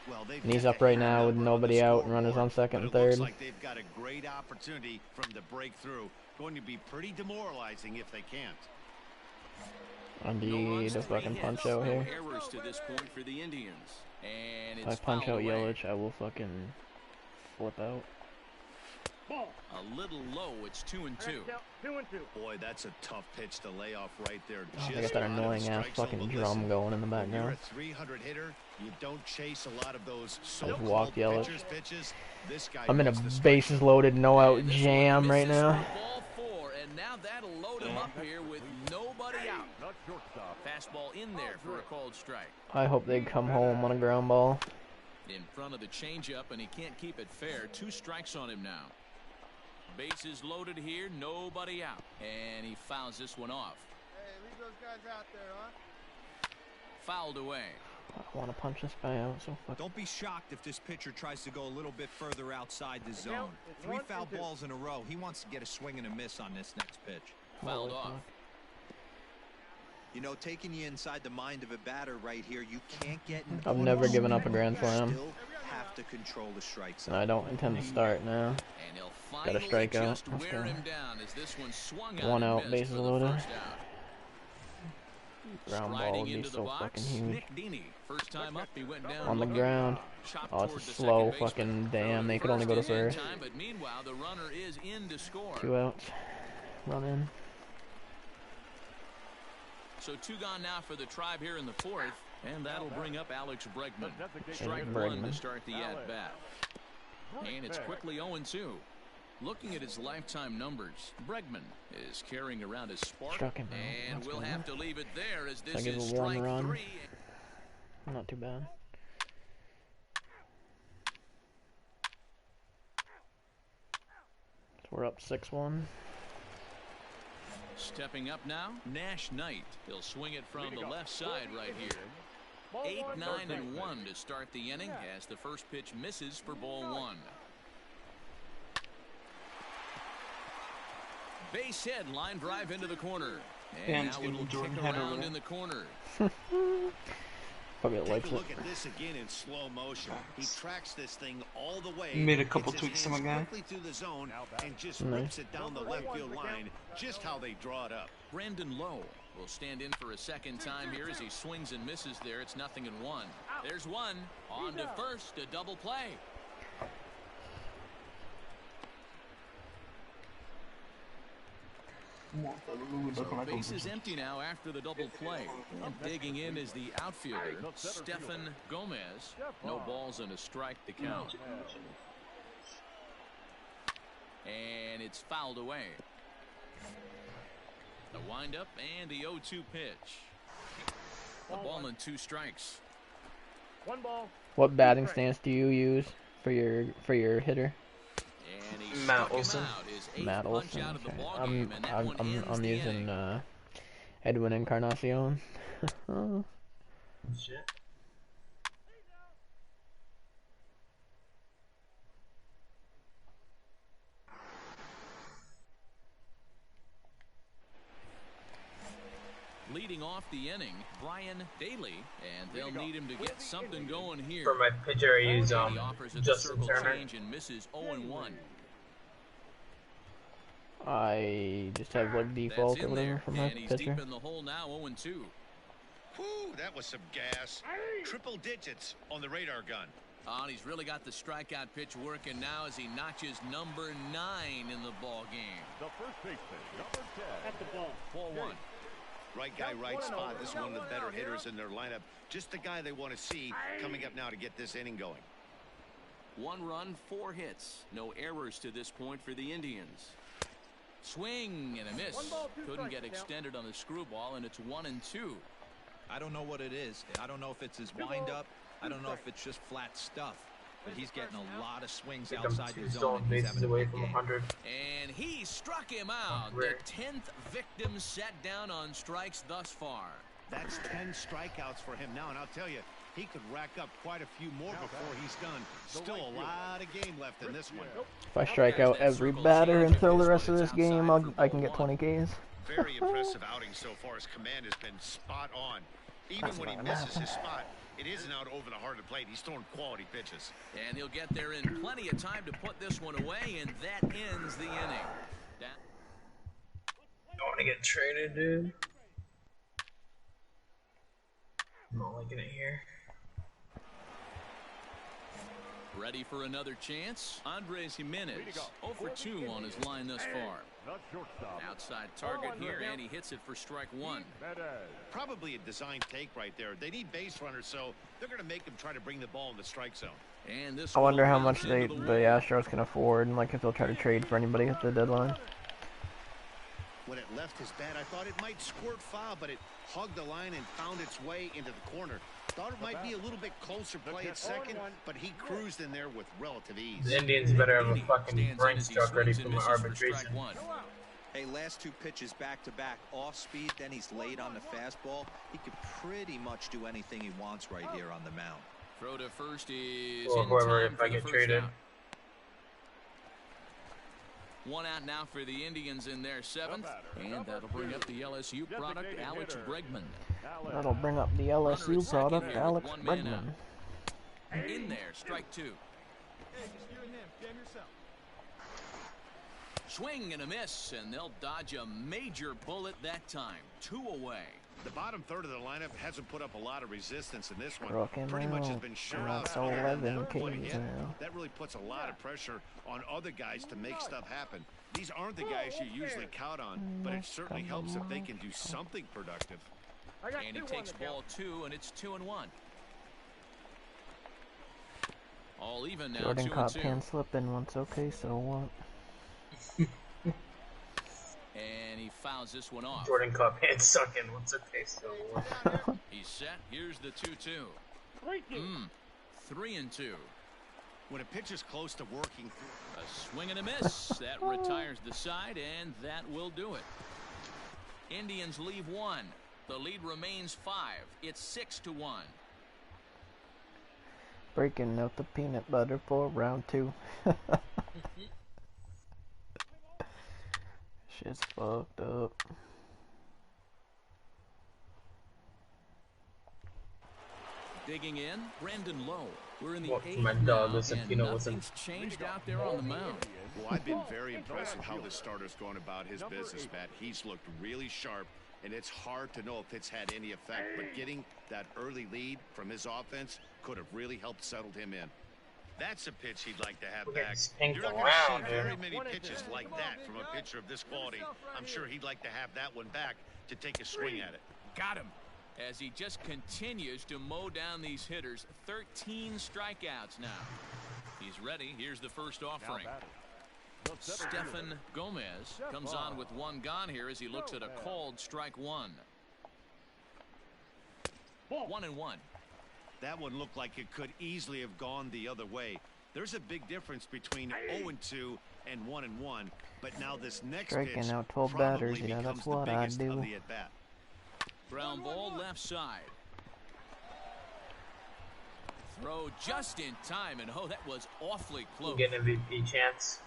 Well, they've And he's got up to right hit now with that number nobody on the out and runners on second and but it looks third. like they've got a great opportunity from the breakthrough. Going to be pretty demoralizing if they can't. I No runs, need a 3 fucking hits, punch out no here. errors to this point for the Indians. And If I it's punch fouled out away. Yelich, I will fucking flip out. A little low. It's 2-2. 2-2. Boy, that's a tough pitch to lay off right there. I Just got that out of annoying ass strike zone, fucking but drum listen, going in the when you're background. a 300 hitter, you don't chase a lot of those walked so-called Yelich. pitches. This guy I'm in a knows the strike bases loaded, no out And this jam one right misses now. for ball 4, and now that'll load him up here with nobody out. Fastball in there for a called strike. I hope they come home on a ground ball. In front of the changeup, and he can't keep it fair. 2 strikes on him now. Bases loaded here, nobody out, and he fouls this one off. Hey, leave those guys out there, huh? Fouled away. I want to punch this guy out so fucking. Don't be shocked if this pitcher tries to go a little bit further outside the zone. It's 3 1 foul and 2. balls in a row. He wants to get a swing and a miss on this next pitch. Fouled Holy off. fuck. You know, taking you inside the mind of a batter right here, you can't get in. I've never given up a grand You slam. still have to control the strike zone. And I don't intend to start now. And he'll Got a finally strikeout. just Let's wear go. him down as this one swung One out out, and missed bases for the loaded. first out. Ground ball Striding would be into the so box, fucking huge. Nick Deeney. First time up, he went down On the looking. ground. Chopped Oh, it's a toward the slow second baseman. fucking damn. Throw They could only go to is in first. time, but meanwhile, the runner is in to score. 2 outs. Run in. So 2 gone now for the Tribe here in the 4th, and that'll bring up Alex Bregman. Strike 1 Bregman. to start the at-bat. And it's quickly 0-2. Looking at his lifetime numbers, Bregman is carrying around his spark, Struck him out. and That's we'll good. have to leave it there as So I this give is a 1 strike run. 3. Not too bad. So we're up 6-1. Stepping up now, Nash Knight. He'll swing it from the left side right here. 8, 9, and 1 to start the inning as the first pitch misses for ball 1. Base hit, line drive into the corner. And now it'll kick around in the corner. Probably Take likes a it. look at this again in slow motion. He tracks this thing all the way. Made a couple gets his tweaks to my hands guy. quickly through the zone and just Nice. rips it down the left field line, just how they draw it up. Brandon Lowe will stand in for a second time here as he swings and misses there. It's 0-1. There's one. On to first, a double play. So base is empty now after the double play. And digging in is the outfielder, Stefan Gomez. No balls and a strike to count. And it's fouled away. The windup and the 0-2 pitch. A ball and 2 strikes. 1 ball. What batting stance do you use for your hitter? And he Matt struck him Olson. out, his 8th Matt punch Olson. out of the Okay. ballgame, and that one ends I'm the using inning. Edwin Encarnacion. Shit. Leading off the inning, Brian Daly, and they'll need him to get something going here. For my pitcher, I use He offers it the Justin circle Turner. change and misses 0-1. I just have like That's default or in whatever there, for my and he's pitcher. deep in the hole now, 0-2. Whew, that was some gas. Triple digits on the radar gun. And he's really got the strikeout pitch working now as he notches number 9 in the ball game. The first baseman, number 10. At the ball. Ball 1. Right guy, right spot. This is one of the better hitters in their lineup. Just the guy they want to see coming up now to get this inning going. 1 run, 4 hits. No errors to this point for the Indians. Swing and a miss. 1 ball, 2 Couldn't get strikes, extended on the screwball, and it's 1-2. I don't know what it is. I don't know if it's his windup. I don't know if it's just flat stuff. But he's getting a lot of swings I'm outside 2 the zone. stolen And he's bases having a away big from game. 100. And he struck him out. The Rick. 10th victim set down on strikes thus far. That's 10 strikeouts for him now, and I'll tell you, he could rack up quite a few more before he's done. Still a lot of game left in this one. If I strike out every batter until the rest of this game, I can get 20 Ks. Very impressive outing so far. His command has been spot on. Even when he misses his spot, it isn't out over the heart of the plate. He's throwing quality pitches. And he'll get there in plenty of time to put this one away, and that ends the inning. I want to get traded, dude. I'm not liking it here. Ready for another chance? Andres Jimenez, 0 for 2 on his line thus far. The shortstop. Outside target here, and he hits it for strike 1. Probably a design take right there. They need base runners, so they're going to make him try to bring the ball in the strike zone. And this I wonder one how much bounces into the wall. Astros can afford, and like if they'll try to trade for anybody at the deadline. When it left his bat, I thought it might squirt foul, but it hugged the line and found its way into the corner. Thought it might be a little bit closer play at second, but he cruised in there with relative ease. The Indians better have a fucking Stands in brain as he struck ready swings for and my misses for arbitration. strike 1. Hey, last 2 pitches back-to-back off speed, then he's laid on the fastball. He could pretty much do anything he wants right here on the mound. Throw to first is Or in whoever, time if for I the get first traded. out. 1 out now for the Indians in their 7th, and that'll bring up the LSU product, Alex Bregman. That'll bring up the Runner at LSU second product, here with Alex 1 man Bregman. out. In there, strike 2. Hey, just you and him. Jam yourself. Swing and a miss, and they'll dodge a major bullet that time. 2 away. The bottom third of the lineup hasn't put up a lot of resistance in this one. Rocking Pretty much has out. been sure That's out. 11 That one Ks hit, now. that really puts a lot of pressure on other guys to make stuff happen. These aren't the guys you usually count on, but it certainly helps if they can do something productive. I got And he 2-1 takes to count. ball 2, and it's 2-1. All even now, Jordan 2-2. caught pan slipping once, okay, so what? And he fouls this one off. Jordan Cup hand sucking. What's okay? So He's set. Here's the 2-2. 3-2. When a pitcher's close to working, A swing and a miss. That retires the side, and that will do it. Indians leave 1. The lead remains 5. It's 6-1. Breaking out the peanut butter for round 2. Shit's fucked up. Digging in, Brandon Lowe. We're in the What, 8th my now, dog, listen, and you know, listen. nothing's changed out there on the mound. Well, I've been very impressed with how this starter's going about his business, Matt. He's looked really sharp, and it's hard to know if it's had any effect. But getting that early lead from his offense could have really helped settle him in. That's a pitch he'd like to have back. You're not going to see very many pitches like that from a pitcher of this quality. I'm sure he'd like to have that one back to take a swing at it. Got him. As he just continues to mow down these hitters. 13 strikeouts now. He's ready. Here's the first offering. Stefan Gomez comes on with one gone here as he looks at a called strike one. 1-1. That one looked like it could easily have gone the other way. There's a big difference between 0-2 and 1-1, but now this next Striking pitch out 12 probably batters, you know, becomes that's the what I biggest do. of the at-bat. Ground ball left side. Throw just in time, and oh, that was awfully close. Get an MVP chance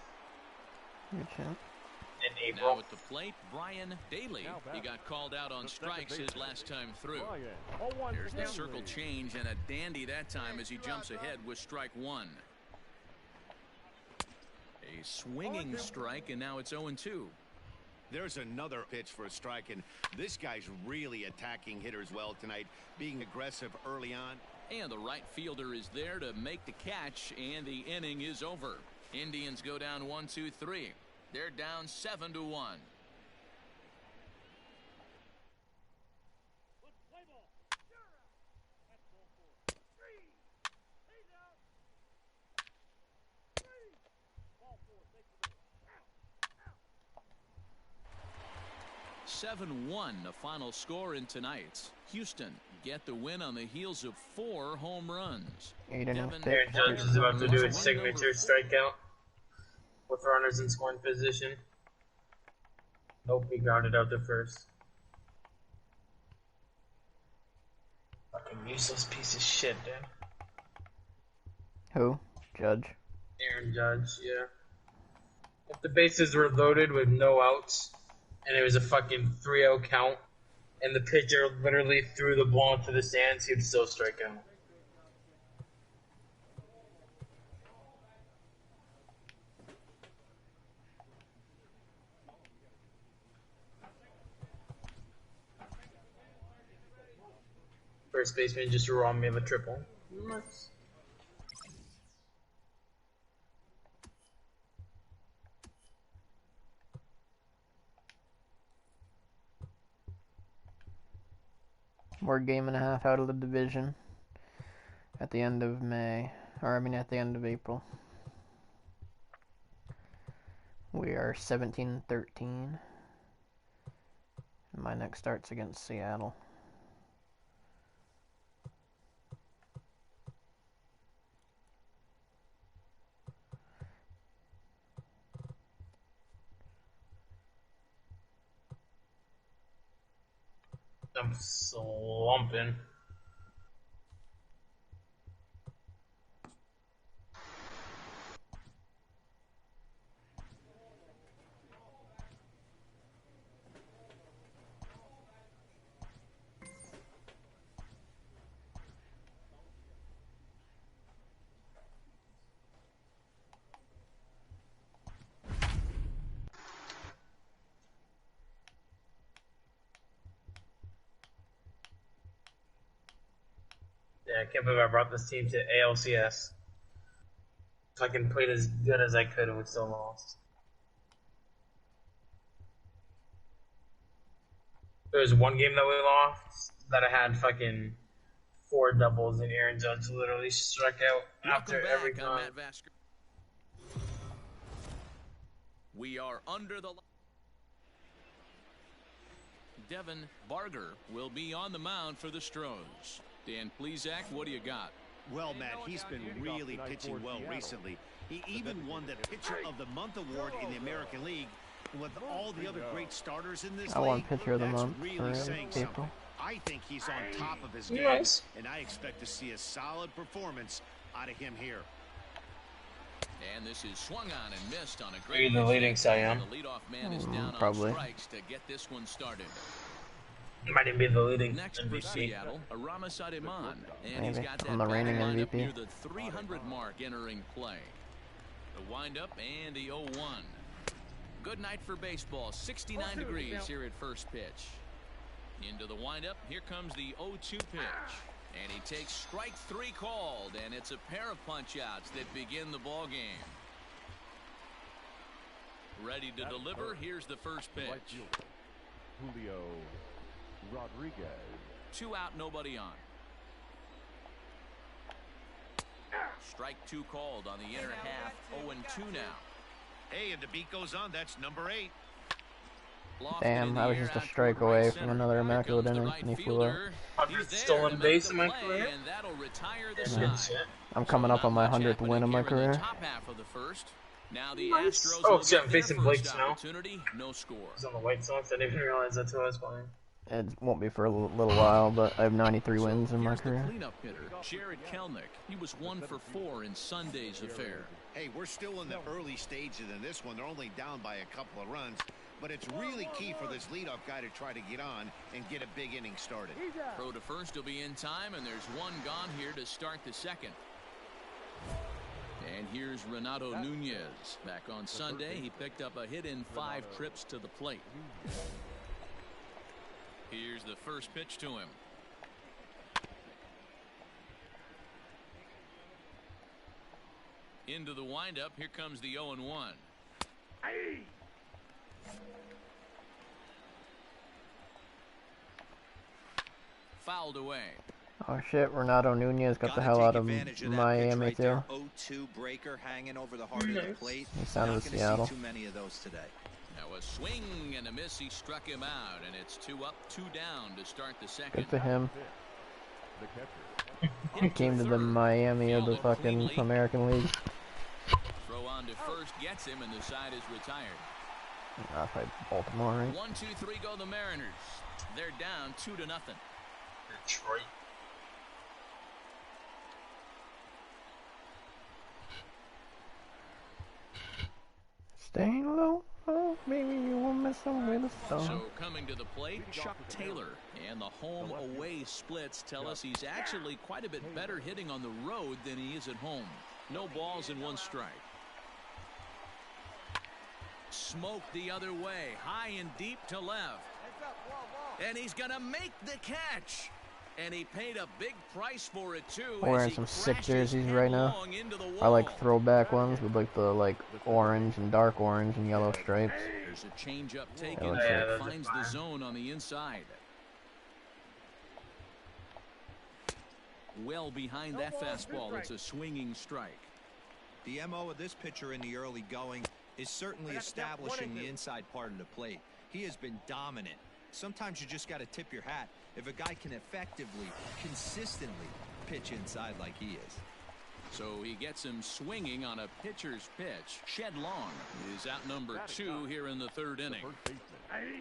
Good shot. in Now April. at the plate, Brian Daly. He got called out on strikes his last time through. There's the circle change, and a dandy that time as he jumps ahead with strike one. A swinging strike, and now it's 0-2. There's another pitch for a strike, and this guy's really attacking hitters well tonight, being aggressive early on. And the right fielder is there to make the catch, and the inning is over. Indians go down 1-2-3. They're down 7-1. The final score in tonight's. Houston get the win on the heels of 4 home runs. Aaron Judge is about to do his signature strikeout with runners in scoring position. Nope, he grounded out to first. Fucking useless piece of shit, dude. Who? Judge? Aaron Judge, yeah. If the bases were loaded with no outs, and it was a fucking 3-0 count, and the pitcher literally threw the ball into the stands, he'd still strike out. First baseman just robbed me of a triple. Nice. We're a game and a half out of the division at the end of May, or I mean at the end of April. We are 17-13. My next start's against Seattle. I'm slumping. Yeah, I can't believe I brought this team to ALCS. If I can play as good as I could, and we still lost. There was one game that we lost that I had fucking 4 doubles, and Aaron Judge literally struck out after every time. Matt Vasker. We are under the... Devin Barger will be on the mound for the Stros. Dan Plesac, what do you got? Well, Matt, he's been really pitching well recently. He even won the Pitcher of the Month award in the American League. With all the other great starters in this I won league, Pitcher of the that's Month really for saying April. something. I think he's on top of his game, Yes. and I expect to see a solid performance out of him here. And this is swung on and missed on a Are you great the leading Cy Young? The leadoff man is down probably. on strikes to get this one started. Might even be the leading Next for MVP. Seattle, Aramis Ademan. And he's Maybe. got that I'm the reigning batting lineup MVP. near the 300 mark entering play. The windup and the 0-1. Good night for baseball. 69 degrees here at first pitch. Into the windup. Here comes the 0-2 pitch. And he takes strike 3 called. And it's a pair of punch-outs that begin the ball game. Ready to deliver. Here's the first pitch. Julio Rodriguez. 2 out, nobody on. Strike 2 called on the inner half. 0-2 now. Hey, and the beat goes on. That's number 8. Damn, I was just a strike away from another immaculate inning, and he flew out. 100th stolen base in my career. And that'll retire the Good side. shit. I'm coming up on my 100th win of my career. Top half of the first. Now the Nice. Astros Oh, will except get their facing first Blake Snow. opportunity. No score. He's on the White Sox. I didn't even realize that's who I was playing. It won't be for a little while, but I have 93 wins in my Here's the career. cleanup hitter, Jared Kelnick. He was 1 for 4 in Sunday's affair. Hey, we're still in the early stages in this one. They're only down by a couple of runs. But it's really key for this leadoff guy to try to get on and get a big inning started. Throw to first will be in time, and there's 1 gone here to start the second. And here's Renato Nunez. Back on Sunday, he picked up a hit in 5 trips to the plate. Here's the first pitch to him. Into the windup. Here comes the 0-1. Fouled away. Oh shit, Renato Nunez got the hell out of Miami right too. there. 0-2 breaker hanging over the heart of the plate. He sounded Not with gonna Seattle. see too many of those today. Now a swing and a miss. He struck him out, and it's 2 up, 2 down to start the second. Good for him. The catcher. He came to the Miami of the fucking American League. Throw on to first gets him, and the side is retired. I played Baltimore, right? 1, 2, 3 go the Mariners. They're down 2-0. Detroit. Staying low, oh baby, you won't mess up with a stone. So coming to the plate, Chuck Taylor. And the home-away splits tell us he's actually quite a bit better hitting on the road than he is at home. No balls and 1 strike. Smoked the other way, high and deep to left. And he's going to make the catch. And he paid a big price for it too. Wearing some sick jerseys right now. I like throwback ones with like the orange and dark orange and yellow stripes. There's a change-up taken. Yeah, Finds the zone on the inside. Well behind that fastball, it's a swinging strike. The MO of this pitcher in the early going is certainly establishing the inside part of the plate. He has been dominant. Sometimes you just got to tip your hat if a guy can effectively, consistently pitch inside like he is. So he gets him swinging on a pitcher's pitch. Shed Long is out number 2 here in the 3rd inning.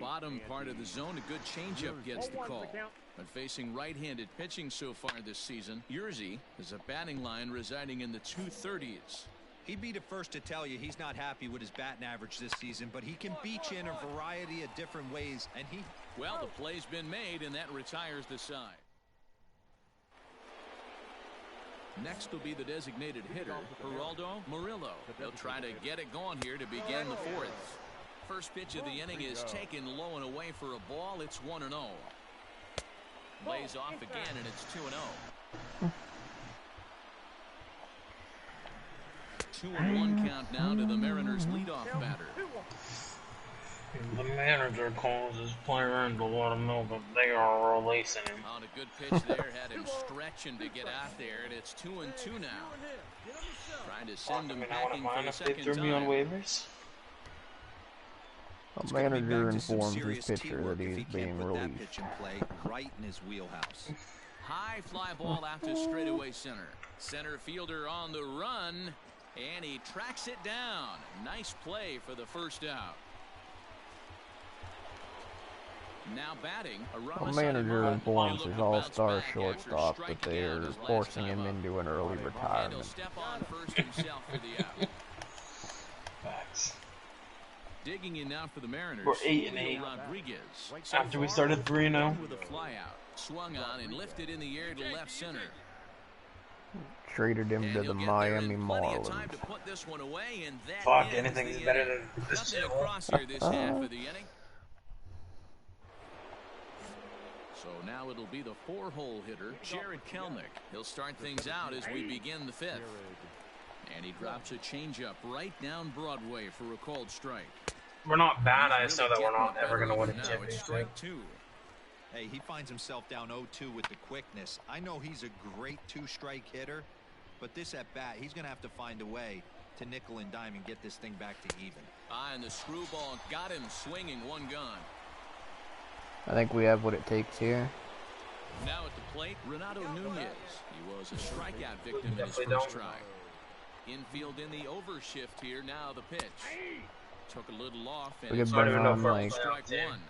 Bottom part of the zone, a good changeup gets the call. But facing right-handed pitching so far this season, Yerzy is a batting line residing in the 230s. He'd be the first to tell you he's not happy with his batting average this season, but he can beat you in a variety of different ways, and he... Well, the play's been made, and that retires the side. Next will be the designated hitter, Geraldo Murillo. They'll try to get it going here to begin the 4th. First pitch of the inning is taken low and away for a ball. It's 1-0. Lays off again, and it's 2-0. 2-1 count now to the Mariners' leadoff batter. The manager calls his player in to let him know that they are releasing him. On a good pitch there, had him stretching to get out there, and it's 2-2 now. Trying to send him packing for the second They threw me on time. waivers. A manager informs his pitcher that he's being released. Pitch and play right in his wheelhouse. High fly ball out to straightaway center. Center fielder on the run, and he tracks it down. Nice play for the first out. Now batting, A manager informs his all-star shortstop that they are forcing him into an early and he'll retirement. step on first himself for the out. Facts. Digging in now for the Mariners. We're 8-8. Rodriguez. After we started 3-0. With a fly out, swung on and lifted in the air to left center. Traded him And to he'll the get there Miami in plenty of time Marlins. to put this one away, and that Fuck, ends anything's the better inning. than this Nothing shit. across here this half of the inning. So now it'll be the 4-hole hitter, Jared Kelnick. He'll start things out as we begin the 5th. And he drops a changeup right down Broadway for a called strike. We're not bad. I He's just know really that we're not getting ever going to win a better now. It's championship. strike 2. Hey, he finds himself down 0-2 with the quickness. I know he's a great 2-strike hitter, but this at bat, he's going to have to find a way to nickel and dime and get this thing back to even. And the screwball got him swinging, one gone. I think we have what it takes here. Now at the plate, Renato Nunez. He was a strikeout victim in his Definitely first don't. try. Infield in the overshift here. Now the pitch. Took a little off and We could it's bring even know on, for a like, strike playoff, one.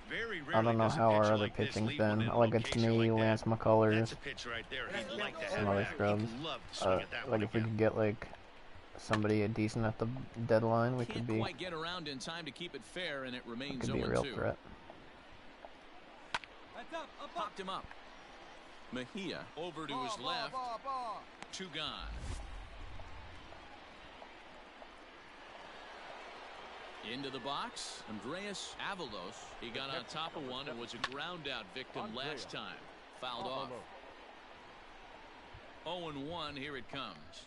Very I don't rarely know does a how our pitcher other like this pitching's leave one been. in a Like, it's location me, like that. Lance McCullers, That's a pitch right there. He'd like to have some other that. scrubs. He'd love to swing at that Like, one if we again. could get, like, somebody decent at the deadline, we Can't could quite get around in time to keep it fair, and it remains be a real 0-2. threat. Popped him up. Mejia over to his left. 2 gone. Into the box, Andreas Avalos. He got on top of one and was a ground out victim last time. Fouled off. 0-1, here it comes.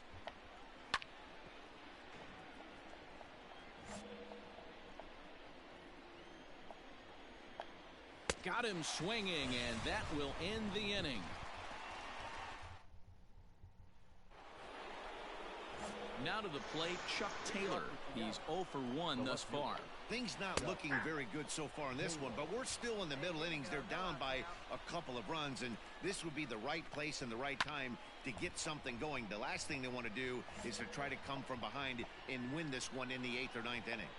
Got him swinging, and that will end the inning. Now to the plate, Chuck Taylor. He's 0 for 1 thus far. Things not looking very good so far in this one, but we're still in the middle innings. They're down by a couple of runs, and this would be the right place and the right time to get something going. The last thing they want to do is to try to come from behind and win this one in the 8th or 9th inning.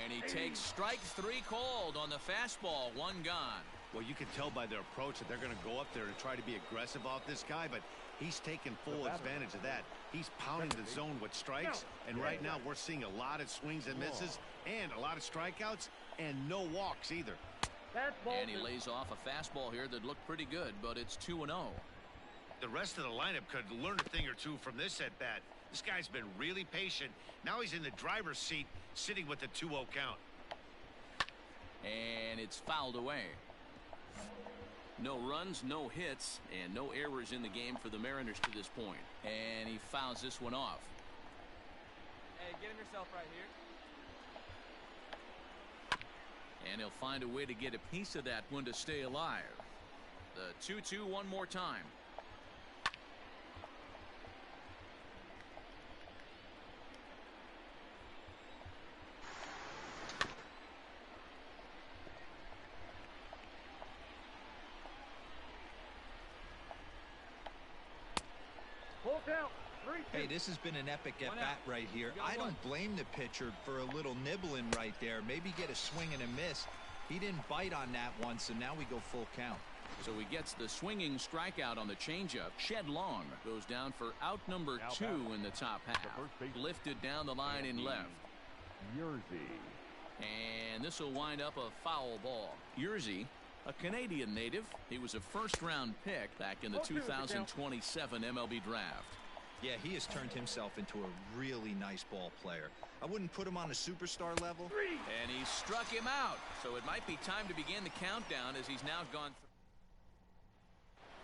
And he takes strike 3 called on the fastball, 1 gone. Well, you can tell by their approach that they're going to go up there and try to be aggressive off this guy, but he's taking full advantage of that. He's pounding the zone with strikes, and right now we're seeing a lot of swings and misses and a lot of strikeouts and no walks either. And he lays off a fastball here that looked pretty good, but it's 2-0. The rest of the lineup could learn a thing or two from this at bat. This guy's been really patient. Now he's in the driver's seat, sitting with the 2-0 count. And it's fouled away. No runs, no hits, and no errors in the game for the Mariners to this point. And he fouls this one off. Hey, get him yourself right here. And he'll find a way to get a piece of that one to stay alive. The 2-2 one more time. Hey, this has been an epic at-bat right here. I don't blame the pitcher for a little nibbling right there. Maybe get a swing and a miss. He didn't bite on that one, so now we go full count. So he gets the swinging strikeout on the changeup. Shed Long goes down for out number 2 in the top half. Lifted down the line in left. And this will wind up a foul ball. Yerzy, a Canadian native. He was a first-round pick back in the 2027 MLB draft. Yeah, he has turned himself into a really nice ball player. I wouldn't put him on a superstar level. And he struck him out. So it might be time to begin the countdown as he's now gone.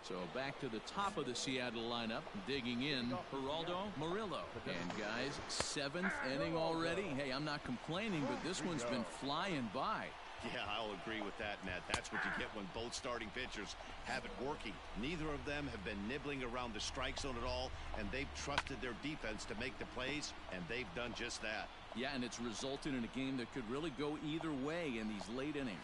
So back to the top of the Seattle lineup, digging in, Geraldo Murillo. And guys, 7th inning already. Hey, I'm not complaining, but this one's been flying by. Yeah, I'll agree with that, Nat. That's what you get when both starting pitchers have it working. Neither of them have been nibbling around the strike zone at all, and they've trusted their defense to make the plays, and they've done just that. Yeah, and it's resulted in a game that could really go either way in these late innings.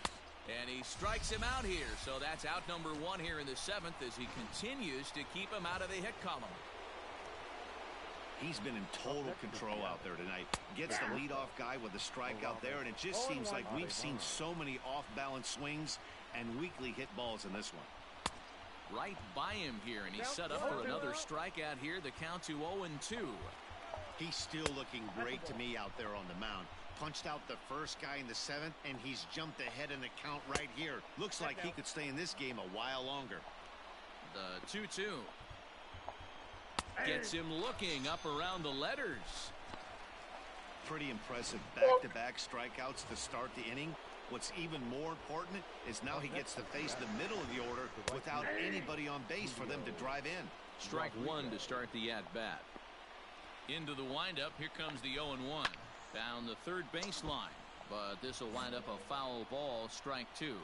And he strikes him out here, so that's out number 1 here in the 7th as he continues to keep him out of the hit column. He's been in total control out there tonight. Gets the leadoff guy with a strikeout there, and it just seems like we've seen so many off-balance swings and weakly hit balls in this one. Right by him here, and he's set up for another strikeout here. The count to 0-2. He's still looking great to me out there on the mound. Punched out the first guy in the 7th, and he's jumped ahead in the count right here. Looks like he could stay in this game a while longer. The 2-2. Gets him looking up around the letters. Pretty impressive back-to-back strikeouts to start the inning. What's even more important is now he gets to face the middle of the order without anybody on base for them to drive in. Strike one to start the at-bat. Into the windup. Here comes the 0-1. Down the third baseline. But this will wind up a foul ball. Strike two.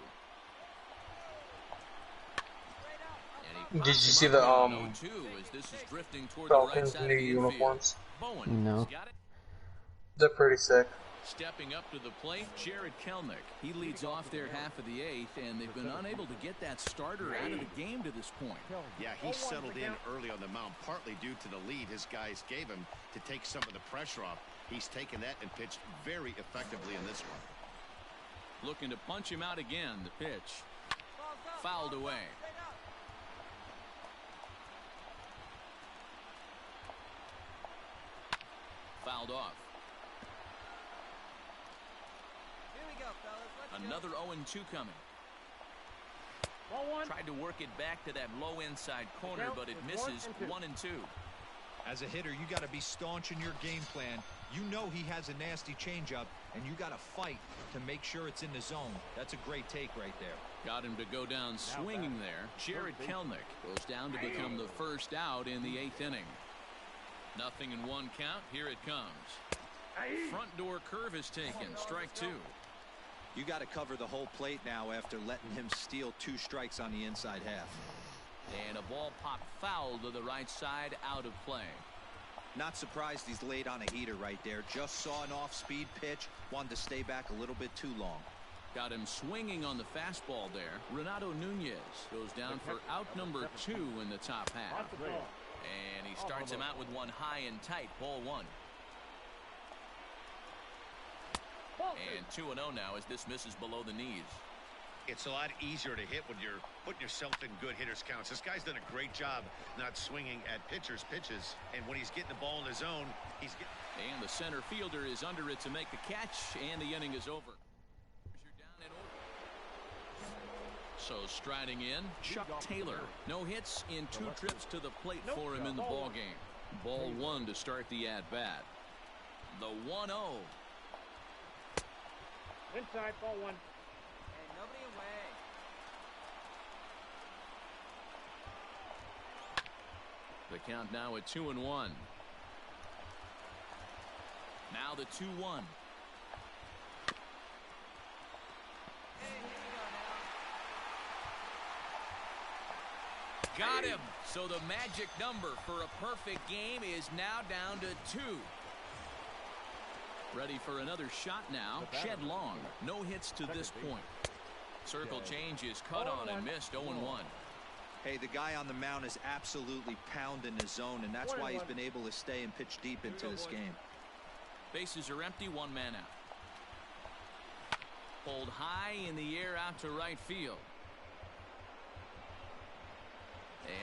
Did you see the as this is drifting toward the right Falcons' side new of the uniforms? Bowen No. got it. They're pretty sick. Stepping up to the plate, Jared Kelnick. He leads off their half of the 8th, and they've been unable to get that starter out of the game to this point. Yeah, he settled in early on the mound, partly due to the lead his guys gave him to take some of the pressure off. He's taken that and pitched very effectively in this one. Looking to punch him out again. The pitch fouled away. Fouled off. Here we go, fellas. Let's Another go. 0-2 coming. Tried to work it back to that low inside corner, but it misses. 1-2. As a hitter, you got to be staunch in your game plan. You know he has a nasty changeup, and you got to fight to make sure it's in the zone. That's a great take right there. Got him to go down swinging there. Jared Kelnick goes down to become the first out in the 8th inning. Nothing in one count. Here it comes. Front door curve is taken. Strike two. You got to cover the whole plate now after letting him steal 2 strikes on the inside half. And a ball popped foul to the right side, out of play. Not surprised he's laid on a heater right there. Just saw an off-speed pitch. Wanted to stay back a little bit too long. Got him swinging on the fastball there. Renato Nunez goes down for out number 2 in the top half. And he starts him out with one high and tight. Ball 1. And 2-0 now as this misses below the knees. It's a lot easier to hit when you're putting yourself in good hitters counts. This guy's done a great job not swinging at pitchers' pitches. And when he's getting the ball in his zone, he's getting... And the center fielder is under it to make the catch, and the inning is over. So striding in, Chuck Taylor. No hits in 2 trips to the plate for him in the ball game. Ball 1 to start the at-bat. The 1-0. Inside, ball 1. Hey, nobody away. The count now at 2-1. Now the 2-1. Got him. So the magic number for a perfect game is now down to 2. Ready for another shot now. Shed Long. No hits to this point. Circle change is cut on and missed. 0-1. Hey, the guy on the mound is absolutely pounding his zone, and that's why he's been able to stay and pitch deep into this game. Bases are empty. 1 man out. Pulled high in the air out to right field.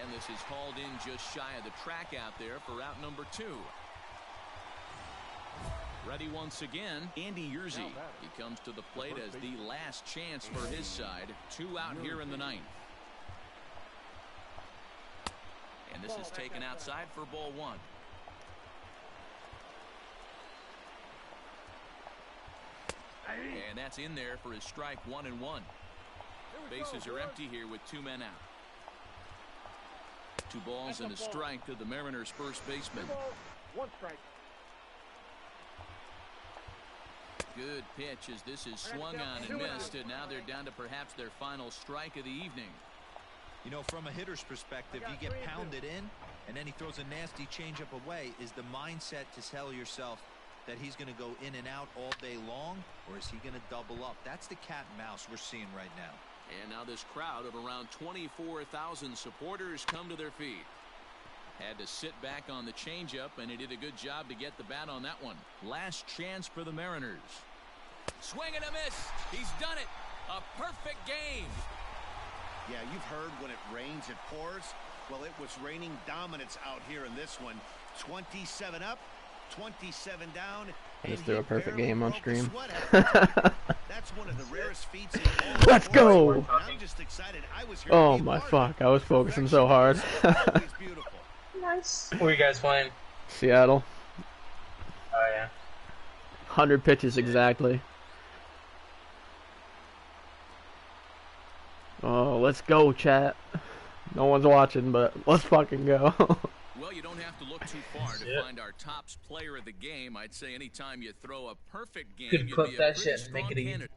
And this is hauled in just shy of the track out there for out number 2. Ready once again, Andy Yerzy. He comes to the plate as the last chance for his side. 2 out here in the 9th. And this is taken outside for ball 1. And that's in there for his strike. 1-1. Bases are empty here with 2 men out. 2 balls and a strike to the Mariners' first baseman. 1 strike. Good pitch as this is swung on and missed, and now they're down to perhaps their final strike of the evening. You know, from a hitter's perspective, you get pounded in, and then he throws a nasty changeup away. Is the mindset to tell yourself that he's going to go in and out all day long, or is he going to double up? That's the cat and mouse we're seeing right now. And now this crowd of around 24,000 supporters come to their feet. Had to sit back on the changeup, and he did a good job to get the bat on that one. Last chance for the Mariners. Swing and a miss. He's done it. A perfect game. Yeah, you've heard when it rains, it pours. Well, it was raining dominance out here in this one. 27 up, 27 down. I just threw a perfect game on stream. That's one of the rarest feats in all Let's go! I'm just excited. I was here Oh my fuck, I was focusing so hard. Nice. Who are you guys playing? Seattle. Oh, yeah. 100 pitches exactly. Oh, let's go, chat. No one's watching, but let's fucking go. Well, you don't have to look too far to find our tops player of the game. I'd say anytime you throw a perfect game, Could you'd clip be a that pretty shit and make strong it easy. candidate.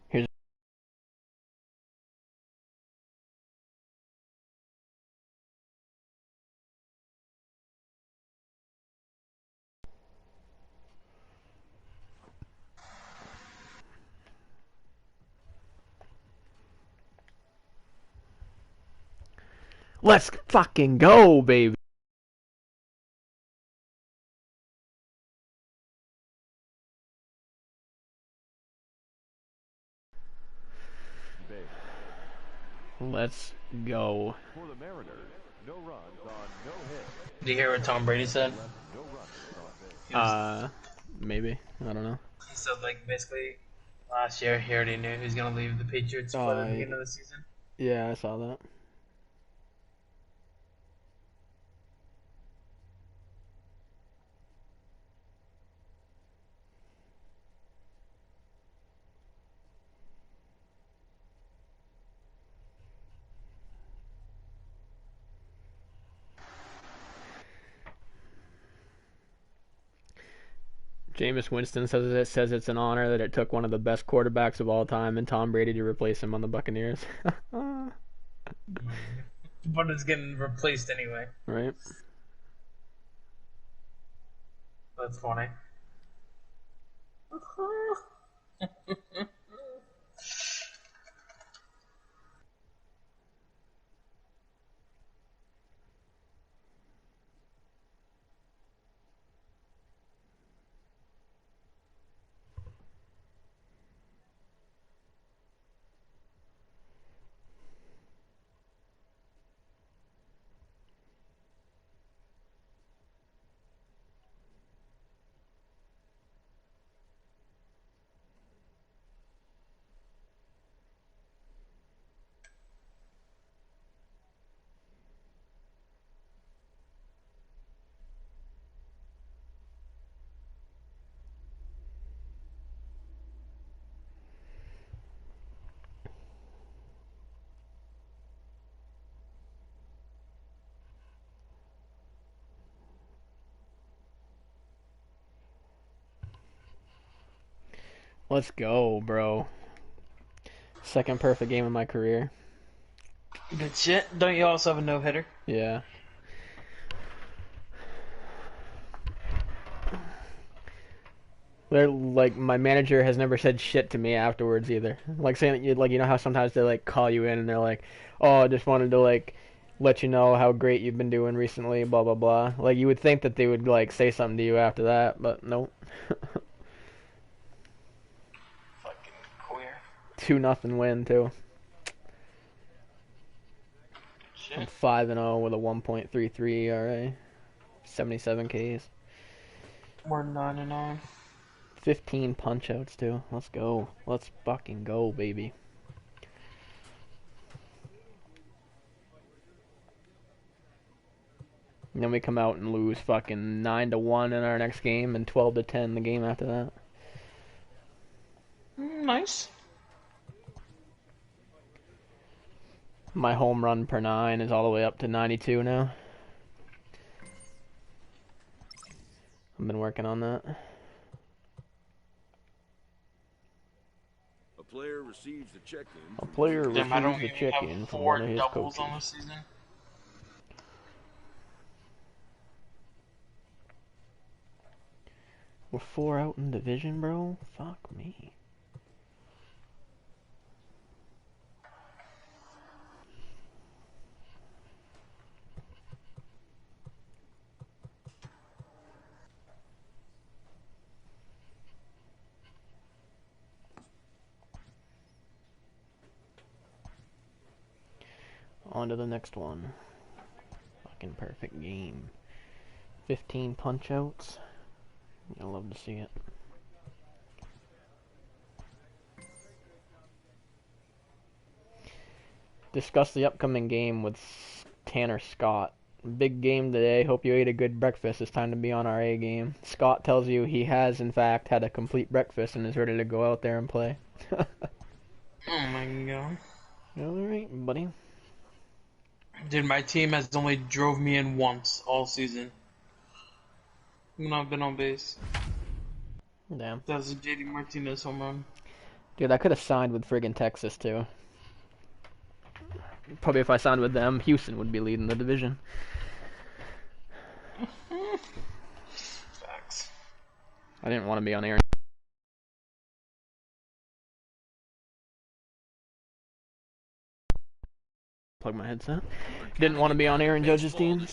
Here's let's fucking go, baby. Let's go. For the Mariners, no runs on no hits. Did you hear what Tom Brady said? No runs on base. Maybe. I don't know. He said, like, basically, last year he already knew he was going to leave the Patriots for the beginning of the season. Yeah, I saw that. Jameis Winston says it's an honor that it took one of the best quarterbacks of all time and Tom Brady to replace him on the Buccaneers. But it's getting replaced anyway. Right. That's funny. Let's go, bro. Second perfect game of my career. Good shit. Don't you also have a no-hitter? Yeah. They're like, my manager has never said shit to me afterwards either. Like saying that you know how sometimes they like call you in and they're like, "Oh, I just wanted to like let you know how great you've been doing recently, blah blah blah." Like you would think that they would like say something to you after that, but nope. Fucking queer. 2-0 win too. Shit. I'm 5-0 with a 1.33 ERA, 77 Ks. We're 9-9. 15 punch outs too. Let's go. Let's fucking go, baby. And then we come out and lose fucking 9-1 in our next game and 12-10 the game after that. Nice. My home run per 9 is all the way up to 92 now. I've been working on that. A player receives the check-in. A player Damn, I don't receives a even check-in have from 4 one of his doubles coaches. on the season. We're 4 out in division, bro? Fuck me. On to the next one. Fucking perfect game. 15 punch outs. I love to see it. Discuss the upcoming game with Tanner Scott. Big game today. Hope you ate a good breakfast. It's time to be on our A game. Scott tells you he has, in fact, had a complete breakfast and is ready to go out there and play. Oh my god. Alright, buddy. Dude, my team has only drove me in once all season. When I've been on base. Damn. That was a JD Martinez home run. Dude, I could have signed with friggin' Texas, too. Probably if I signed with them, Houston would be leading the division. Facts. I didn't want to be on air. Plug my headset. Didn't want to be on Aaron Judge's team,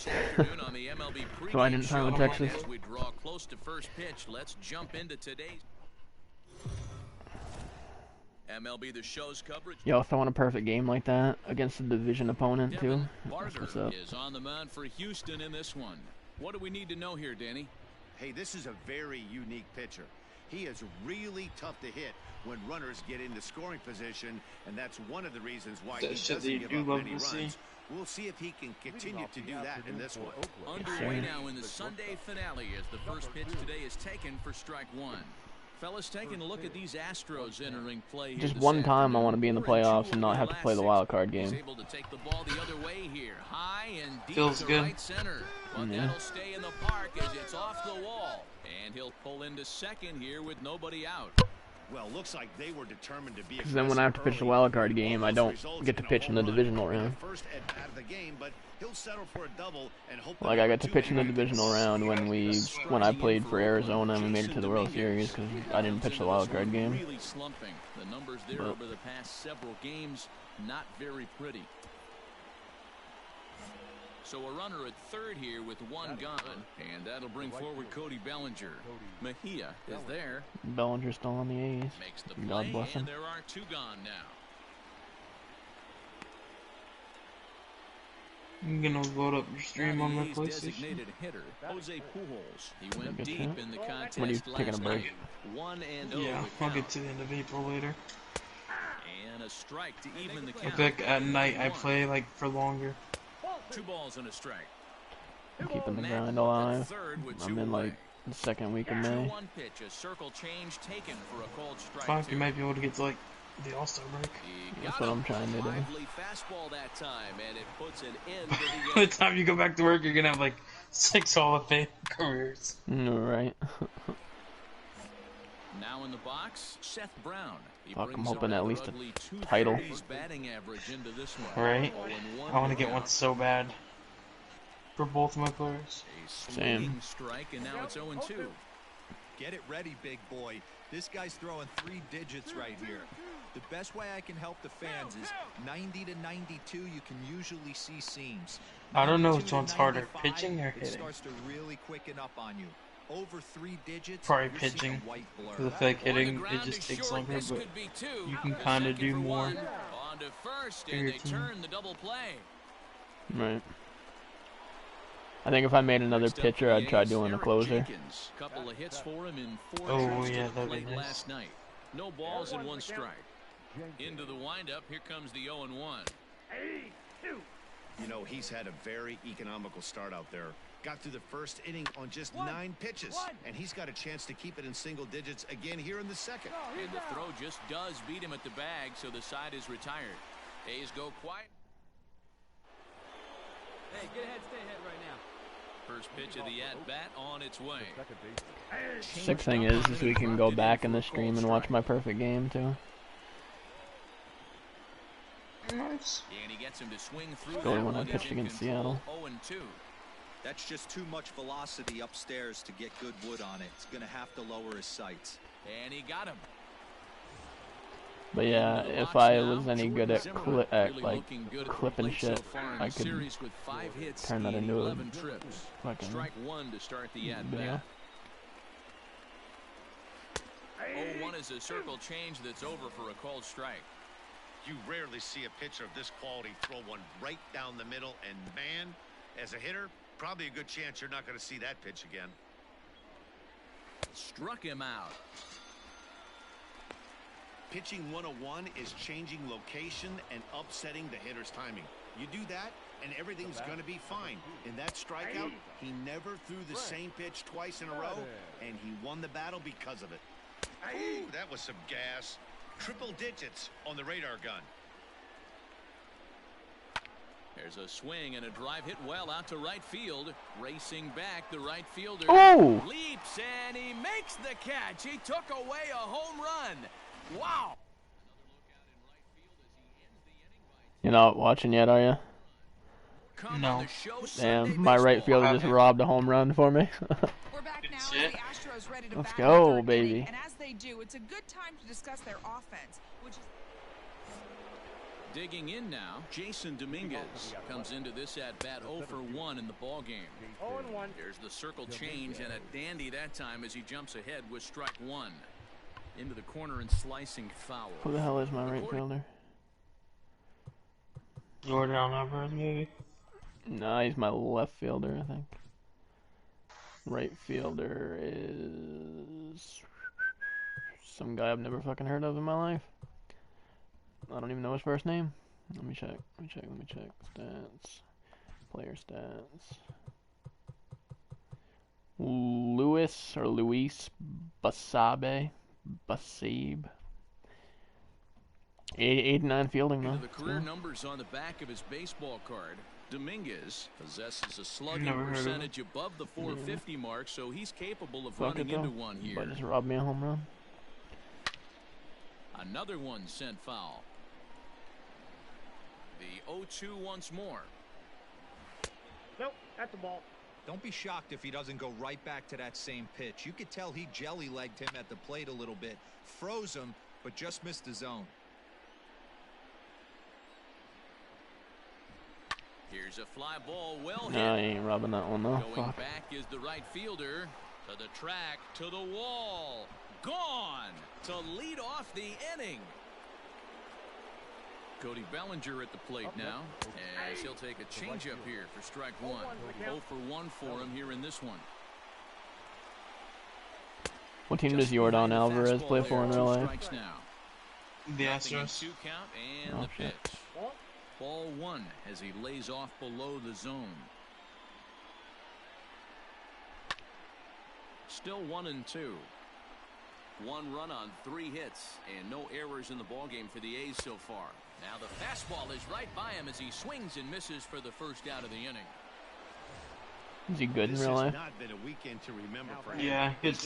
so I didn't sign with Texas. As we draw close to first pitch, let's jump into today's MLB The Show's coverage. Yo, if I want a perfect game like that against a division opponent too, that's what's up. Is on the mound for Houston in this one. What do we need to know here, Danny? Hey, this is a very unique pitcher. He is really tough to hit when runners get into scoring position, and that's one of the reasons why he doesn't give up many runs. We'll see if he can continue to do that in this one. Underway now in the Sunday finale as the first pitch today is taken for strike one. Fellas, taking a look at these Astros entering play here. Just one time I want to be in the playoffs and not have to play the wild card game. Able to take the ball the other way here, high and deep Feels to good. right center. But that'll stay in the park as it's off the wall, and he'll pull into second here with nobody out. Well, looks like they were determined to be. Because then when I have to pitch the wild card game, I don't get to pitch in the divisional round. Like I got to pitch in the divisional round when I played for Arizona and we made it to the World Series because I didn't pitch the wild card game. Really slumping. The numbers there over the past several games, not very pretty. So a runner at third here with one gone, and that'll bring forward Cody Bellinger. Mejia is there. Bellinger's still on the A's. Makes the God play, bless him. and there are two gone now. I'm gonna load up your stream on my A's PlayStation. Designated hitter Jose Pujols. He went Good deep shot. in the contest When are you taking a last break? night. 1-0 Yeah, the I'll get count. to the end of April later. And a strike to even the I count. think at night I play like for longer. 2 balls and a strike. I'm keeping the Matt grind at alive. third with I'm 2 in away. like the second week of May. 2-1 pitch, a circle change taken for a cold strike. Fuck, you might be able to get to like the All-Star break. He That's got what him. I'm trying to do. Lively fastball that time, and it puts an end to the By the time you go back to work, you're gonna have like 6 Hall of Fame careers. Right. Now in the box, Seth Brown. He Fuck, I'm brings hoping up at least a ugly title. 230s batting average into this one. Right? 0-1 I want to to get one count. so bad for both of my players. A Same. swinging strike, and now it's 0-2. Get it ready, big boy. This guy's throwing 3 digits right here. The best way I can help the fans is 90 to 92. You can usually see seams. I don't know 92 which to one's harder, 95, pitching or It hitting. starts to really quicken up on you. Over 3 digits. Probably you're seeing pitching. a white blur. Because I feel like On the hitting, ground it just to takes short, longer, this but could be 2. you can The kind of second do for more. one. On to first, for and your they team. turn the double play. Right. I think if I made another Next up pitcher, for I'd the try A's, doing a Eric closer. Jenkins. Couple of hits for him in 4 Oh, trips yeah, to the that'd be plate nice. last night. No balls and 1 strike. Into the windup, here comes the 0-1. You know, he's had a very economical start out there. Got through the first inning on just 9 pitches, and he's got a chance to keep it in single digits again here in the second. And the throw just does beat him at the bag, so the side is retired. A's go quiet. Hey, get ahead, stay ahead right now. First pitch of the at-bat on its way. Sick thing is we can go back in the stream and watch my perfect game too. Nice. And he gets him to swing through Really that when I one. pitched In against control, Seattle. 0-2. That's just too much velocity upstairs to get good wood on it. It's going to have to lower his sights. And he got him. But yeah, if I was any good at like clipping shit, I could with 5 hits turn that in into a 11 trips. fucking Strike 1 to start the at video. bat. 0-1 is a circle change that's over for a called strike. You rarely see a pitcher of this quality throw one right down the middle, and man, as a hitter, probably a good chance you're not going to see that pitch again. Struck him out. Pitching 101 is changing location and upsetting the hitter's timing. You do that, and everything's going to be fine. In that strikeout, he never threw the same pitch twice in a row, and he won the battle because of it. Ooh, that was some gas. Triple digits on the radar gun. There's a swing and a drive hit well out to right field. Racing back, the right fielder leaps, and he makes the catch. He took away a home run. Wow. You're not watching yet, are you? No. Damn, my right fielder just robbed a home run for me. We're back now as the Astros ready to Let's battle go, the third baby. inning, and as they do, it's a good time to discuss their offense, which is... Digging in now, Jason Dominguez comes into this at-bat 0 for 1 in the ballgame. 0-1. There's the circle change, and a dandy that time as he jumps ahead with strike one. Into the corner and slicing foul. Who the hell is my right fielder? Jordan Alvarez, maybe? Nah, he's my left fielder, I think. Right fielder is some guy I've never fucking heard of in my life. I don't even know his first name. Let me check. Stats. Player stats. Luis Basabe. 89 fielding though. The career numbers on the back of his baseball card. Dominguez possesses a slugging percentage above the 450 mark, so he's capable of running into one here. But just robbed me a home run. Another one sent foul. The 0-2 once more. Nope, that's the ball. Don't be shocked if he doesn't go right back to that same pitch. You could tell he jelly-legged him at the plate a little bit. Froze him, but just missed the zone. Here's a fly ball, well hit. Nah, I ain't robbing that one though. Going back is the right fielder. To the track, to the wall. Gone to lead off the inning. Cody Bellinger at the plate now, as he'll take a changeup here for strike one. 0 for 1 for him here in this one. What team does Jordan Alvarez play for in real life? The Astros. 2 count and the pitch. Ball 1 as he lays off below the zone. Still 1-2. 1 run on 3 hits and no errors in the ballgame for the A's so far. Now the fastball is right by him as he swings and misses for the first out of the inning. Is he good in real life? This has not been a weekend to remember for him. Yeah, his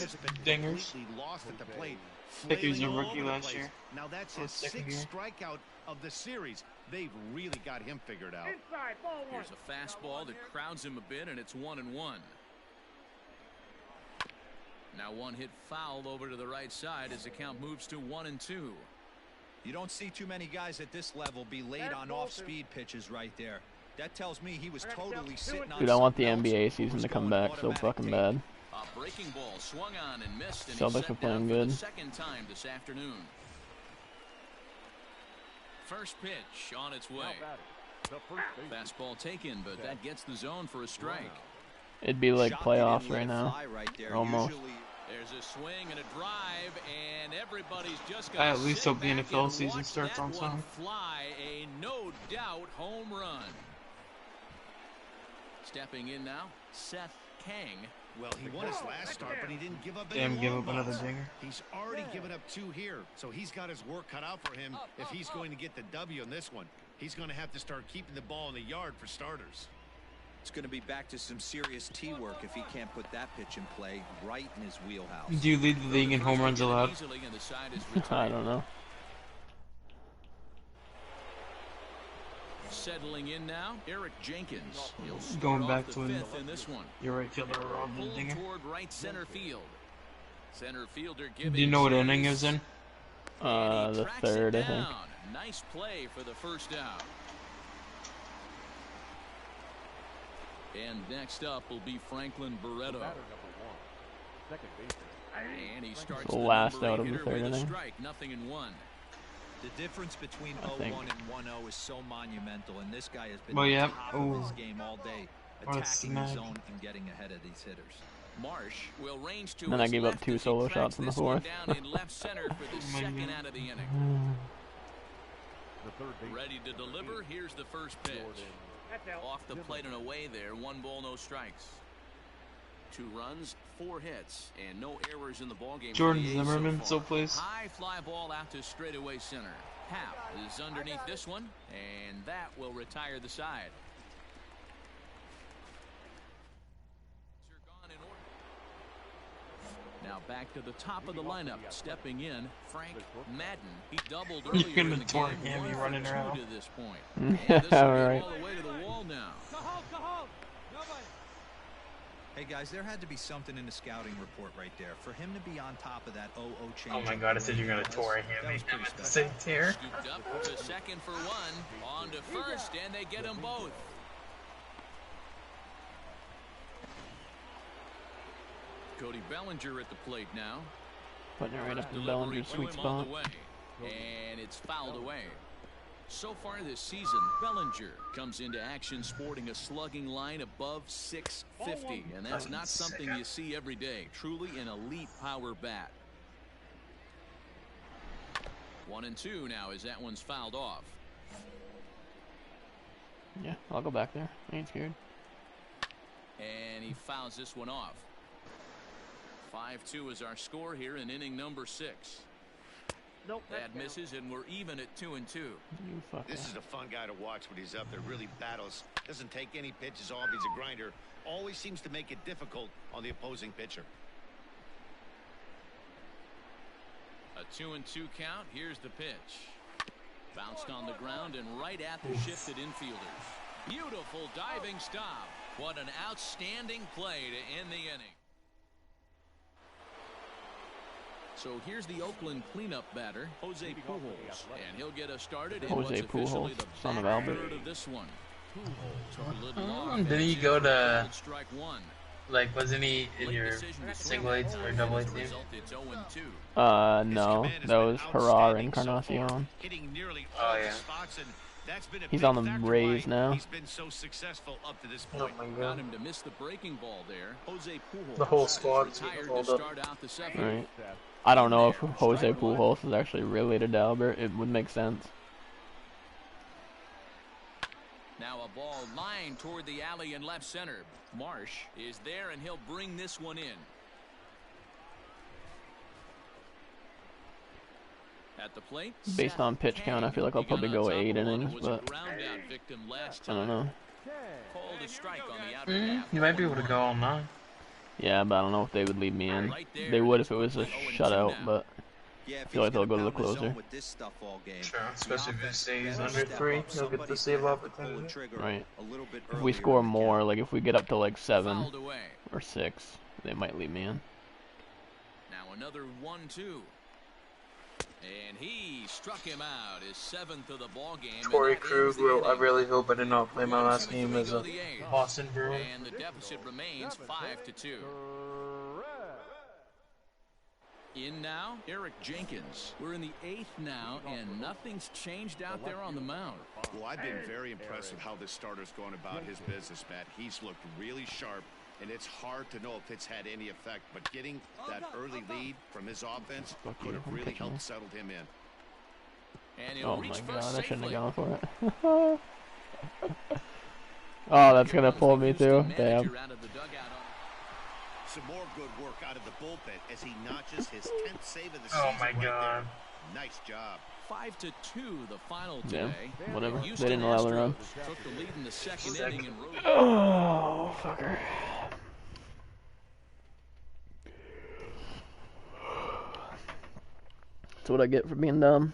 dingers. Lost at the plate. I think he was a rookie last year. Now that's his 6th strikeout of the series. They've really got him figured out. Inside, ball 1. Here's a fastball that crowds him a bit, and it's 1-1. Now one hit foul over to the right side as the count moves to 1-2. You don't see too many guys at this level be late on off-speed pitches right there. That tells me he was totally sitting on. Dude, I want the NBA season to come back so fucking bad. A breaking ball swung on and missed, and Celtics are playing good. For the 2nd time this afternoon. First pitch on its way. Fastball taken, but that gets the zone for a strike. It'd be like playoffs right now. Almost. There's a swing and a drive, and everybody's just I going at least hope the NFL season starts on time. Fly a no doubt home run. Stepping in now, Seth Kang. Well, he won his last start, but he didn't give up any. Damn, give up another dinger. He's already given up 2 here, so he's got his work cut out for him if he's going to get the W in this one. He's going to have to start keeping the ball in the yard for starters. It's going to be back to some serious tee work if he can't put that pitch in play right in his wheelhouse. Do you lead the league in home runs allowed? I don't know. Settling in now, Eric Jenkins. Going back to in this one. Your right fielder robbed the dinger. Toward right center field. Center fielder Do you know what inning is is in? The 3rd, I think. Nice play for the first out. And next up will be Franklin Barreto. And he starts the last out of the hitter 3rd with a inning. strike, 0-1. The difference between I 0-1 think. and 1-0 is so monumental, and this guy has been Well, on yeah. top of his game all day, What a attacking the snag. zone and getting ahead of these hitters. Marsh will range to And then I his gave up left 2 as he solo tracks shots in the this one 4th. down in left center for the second out of the inning. The third base. Ready to deliver. Here's the first pitch. That's out. Off the plate and away there. 1 ball, no strikes. 2 runs, 4 hits, and no errors in the ballgame. Jordan Zimmerman, so so please. high fly ball out to straightaway center. Hap is underneath this one, and that will retire the side. Now back to the top of the lineup. Stepping in, Frank Madden. He doubled earlier You're gonna in the torn game. him, 1 you for running 2 around. to this point. And this will be Alright. all the way to the wall now. Go home, go home. Nobody. Hey guys, there had to be something in the scouting report right there. For him to be on top of that 0-0 change. Oh my god, I said you're gonna tour him. That was pretty At the special. same tier. Scooped up to second for 1. On to first, and they get them both. Cody Bellinger at the plate now. Putting it right up in Delivery Bellinger's to sweet him on spot. the way. And it's fouled away. So far this season, Bellinger comes into action sporting a slugging line above 650, and that's not something you see every day. Truly an elite power bat. 1-2 now as that one's fouled off. Yeah, I'll go back there. I ain't scared. And he fouls this one off. 5-2 is our score here in inning number 6. Nope. That misses, and we're even at 2-2. You fucker. This is a fun guy to watch when he's up there. Really battles. Doesn't take any pitches off. He's a grinder. Always seems to make it difficult on the opposing pitcher. A 2-2 count. Here's the pitch. Bounced on the ground and right at the shifted infielders. Beautiful diving stop. What an outstanding play to end the inning. So here's the Oakland cleanup batter, Jose Pujols, and he'll get us started in Jose what's officially Pujols, the son of back Albert. third of this one. Took a little offense Did he in go for to, called strike 1. like, wasn't he in Late your decision to swing single A that or ball, double A and as a team? result, it's 0-2. No, that was Herrera Encarnacion. Hitting nearly Oh, all yeah. the spots, and that's been a He's big on the factor Rays why now. He's been so successful up to this Oh point. my Got god. him to miss the breaking ball there. Jose Pujols The whole is squad's retired to hold up. start out the 7th. Right. I don't know if Jose Pujols is actually related to Albert. It would make sense. Now a ball lined toward the alley in left center. Marsh is there, and he'll bring this one in. At the plate, Based on pitch count, I feel like I'll probably go 8 innings, but I don't know. Called a strike on the outer half. You might be able to go all 9. Yeah, but I don't know if they would leave me in. They would if it was a shutout, but Yeah, I feel like they'll go to the pound zone closer. with this stuff all game, Sure, especially if it stays the under offense 3, step up. you'll get the Somebody's save gonna have to pull the opportunity. trigger Right. a little bit If we earlier score in the more, count. like if we get up to like 7 Fouled away. or 6, they might leave me in. Now another 1-2. And he struck him out, his 7th of the ball game. Torrey Krug, I really hope I did not play my last game as a Boston Bruin. And the deficit remains 5-2. In now, Eric Jenkins. We're in the 8th now, and nothing's changed out there on the mound. Well, I've been very impressed with how this starter's going about his business, Matt. He's looked really sharp, and it's hard to know if it's had any effect. But getting that early lead from his offense could have really helped settle him in. And he'll Oh reach my first god, I shouldn't safely. have gone for it. Oh, that's gonna pull me too. Damn. Manager out of the dugout. Some more good work out of the bullpen as he notches his 10th save of the Oh season my right god. there. Nice job. 5-2, the final Yeah, today. whatever. They Houston didn't allow the run. Astros took the lead in the second inning and rode. Oh, fucker. That's what I get for being dumb.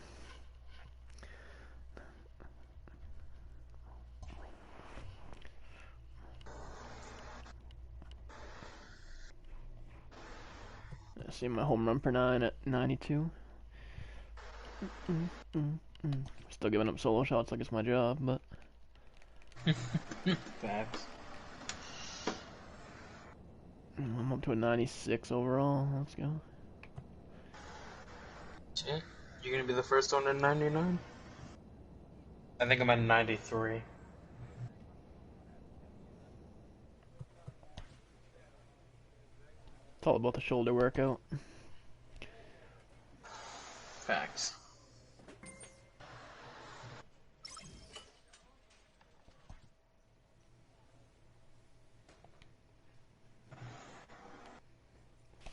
I see my home run per 9 at 92. Still giving up solo shots like it's my job, but Facts. I'm up to a 96 overall. Let's go. Yeah. You're gonna be the first one in 99? I think I'm at 93. It's all about the shoulder workout. Facts.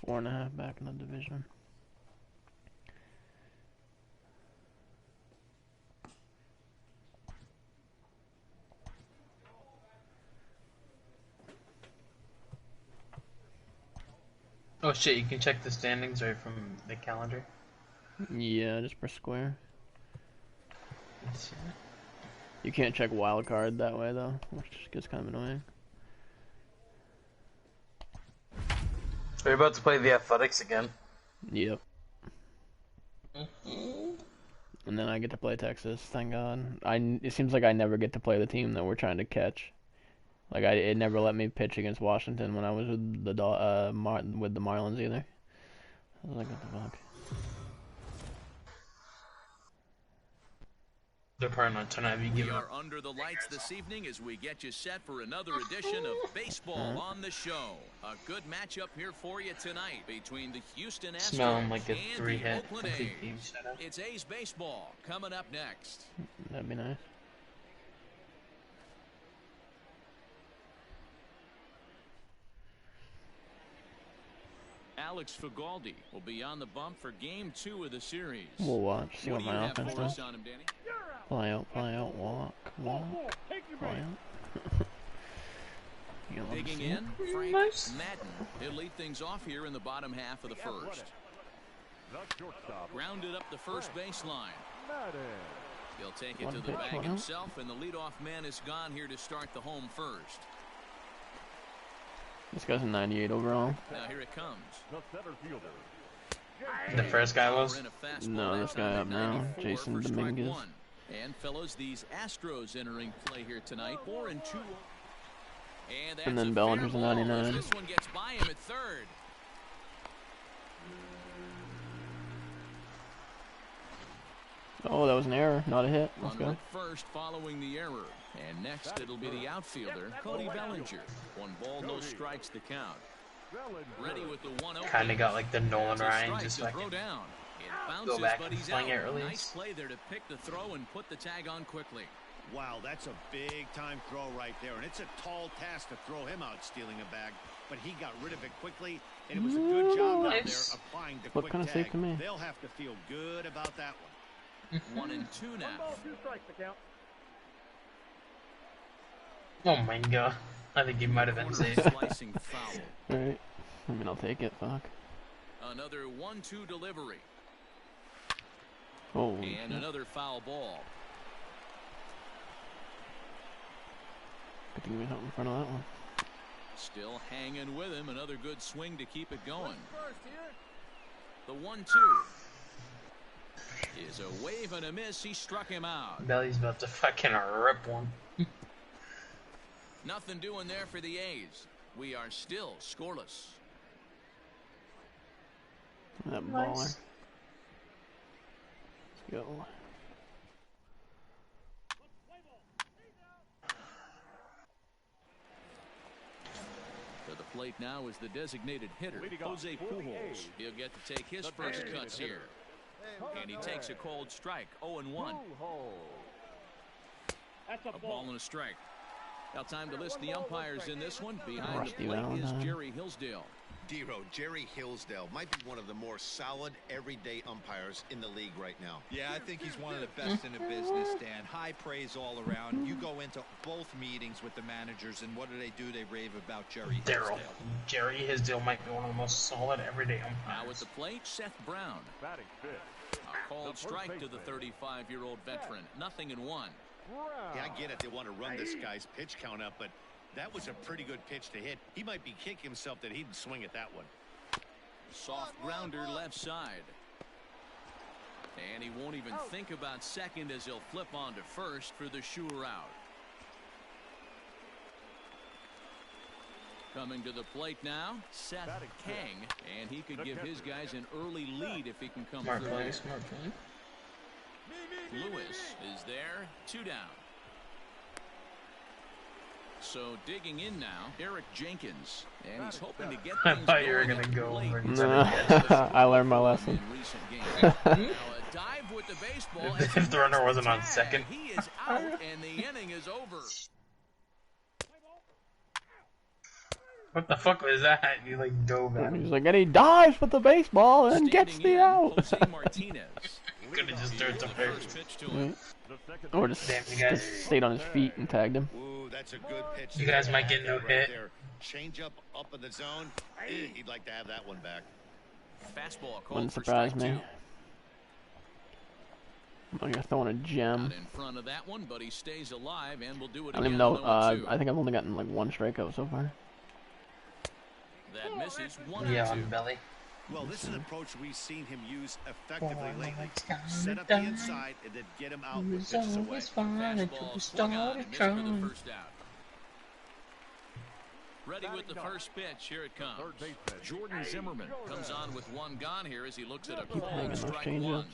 Four and a half back in the division. Oh shit, you can check the standings right from the calendar. Yeah, just per square. You can't check wild card that way though, which gets kind of annoying. We're about to play the Athletics again. Yep. And then I get to play Texas, thank God. It seems like I never get to play the team that we're trying to catch. Like it never let me pitch against Washington when I was with the Marlins either. I was like, what the fuck? They're probably not trying to have you give We up. are under the lights this evening as we get you set for another edition of Baseball on the Show. A good matchup here for you tonight between the Houston Astros Smelling like a and the 3-hit Oakland complete A's. game setup. It's A's Baseball coming up next. That'd be nice. Alex Figaldi will be on the bump for Game 2 of the series. We'll watch, see what do you my have offense for us does. on him, Danny? Fly out, walk, fly out. You know, Digging see it? in, Frank Nice. Madden. He'll lead things off here in the bottom half of the first. Grounded up the first baseline. He'll take it One to the pitch, bag one out. himself, and the leadoff man is gone here to start the home first. This guy's a 98 overall. Now here it comes. The first guy was? No, this guy up now, Jason Dominguez. And fellas, these Astros entering play here tonight, 4-2. that's And then a Bellinger's fair a ball as 99. This one gets by him at third. Oh, that was an error, not a hit. Let's Runner go. at first following the error. And next it'll be the outfielder, Cody Bellinger. 1 ball, no strikes to count. Ready with the 1-0. Kinda got like the Nolan That's a Ryan, strike just to like throw down. It go bounces, back but and he's fling out. it release. Nice play there to pick the throw and put the tag on quickly. Wow, that's a big-time throw right there, and it's a tall task to throw him out stealing a bag, but he got rid of it quickly, and it was a good job down there Nice. applying the What quick kind of tag. save to me? They'll have to feel good about that one. 1-2 now. Oh my god. I think he might have been Corner safe. slicing foul. Alright. I mean, I'll take it, fuck. Another 1-2 delivery. Oh, And another foul ball. good thing we hit in front of that one. Still hanging with him. Another good swing to keep it going. The 1-2 is a wave and a miss. He struck him out. Belly's about to fucking rip one. Nothing doing there for the A's. We are still scoreless. That baller. Nice. Let's go. To the plate now is the designated hitter, Jose Pujols. He'll get to take his first cuts here. And he takes a cold strike, 0-1. A ball and a strike. Now time to list the umpires in this one. Behind Rusty the plate is Valentine. Jerry Hillsdale. D-Row, Jerry Hillsdale might be one of the more solid everyday umpires in the league right now. Yeah, I think he's one of the best in the business, Dan. High praise all around. You go into both meetings with the managers, and what do? They rave about Jerry Daryl. Hillsdale. Jerry Hisdale might be one of the most solid everyday Now at umpires. the plate, Seth Brown. A called strike to the 35-year-old veteran. 0-1. Yeah, I get it. They want to run this guy's pitch count up, but that was a pretty good pitch to hit. He might be kicking himself that he didn't swing at that one. Soft grounder left side. And he won't even think about second as he'll flip on to first for the sure out. Coming to the plate now, Seth Kang, and he could give his guys an early lead if he can come Smart through. play, smart play. Lewis is there, 2 down. So digging in now, Eric Jenkins, and he's hoping to get I things thought you were going gonna go late over in and Nah, I learned my lesson. in recent games. Now a dive with the baseball. If the runner wasn't on second. He is out, and the inning is over. What the fuck was that? You like dove at He's him. like, and he dives with the baseball and gets Standing the in, out. Jose Martinez. Could have just threw it to First first. pitch to him. Or just, Damn, you guys. just stayed on his feet and tagged him. Ooh, that's a good pitch. You guys might get no Right hit. there. Change up in the zone. He'd like to have that one back. Fastball called Wouldn't for surprise strike me. 2. I'm gonna throwing a gem. Out in front of that one, but he stays alive and will do it I don't again. even know. 0-2. I think I've only gotten like 1 strikeout so far. That misses 1-2. Yeah, on belly. Well, this is an approach we've seen him use effectively lately. Set up the inside and then get him out with pitches away. Fastball swung on and missed for the first out. Ready with the first pitch. Here it comes. Jordan Zimmerman comes on with 1 gone here as he looks at a Keep called hanging those strike change 1. ups.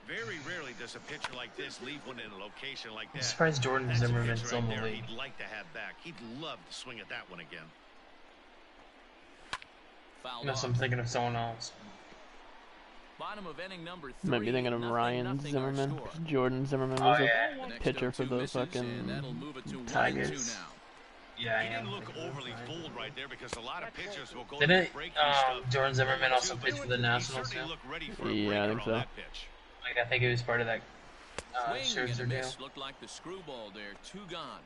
Very rarely does a pitcher like this leave one in a location like that. I'm surprised Jordan That's a Zimmerman's pitch still in right the there league. he'd like to have back. He'd love to swing at that one again. Fouled Unless off. I'm thinking of someone else. Bottom of inning number 3. Might be thinking of 0-0 Ryan our Zimmerman. score. 'Cause Jordan Zimmerman Oh, was yeah. The next pitcher 0-2 for the misses, fucking and that'll move it to 1-2 Tigers. now. Yeah, I He am. didn't look overly fooled right there because a lot of pitchers will go Didn't to break and stuff. Jordan Zimmerman also But pitch for the he Nationals certainly too? looked ready for a Yeah, I breaker think on so. that pitch. Like, I think it was part of that Swing and a Scherzer miss. deal. Looked like the screwball there. 2 gone.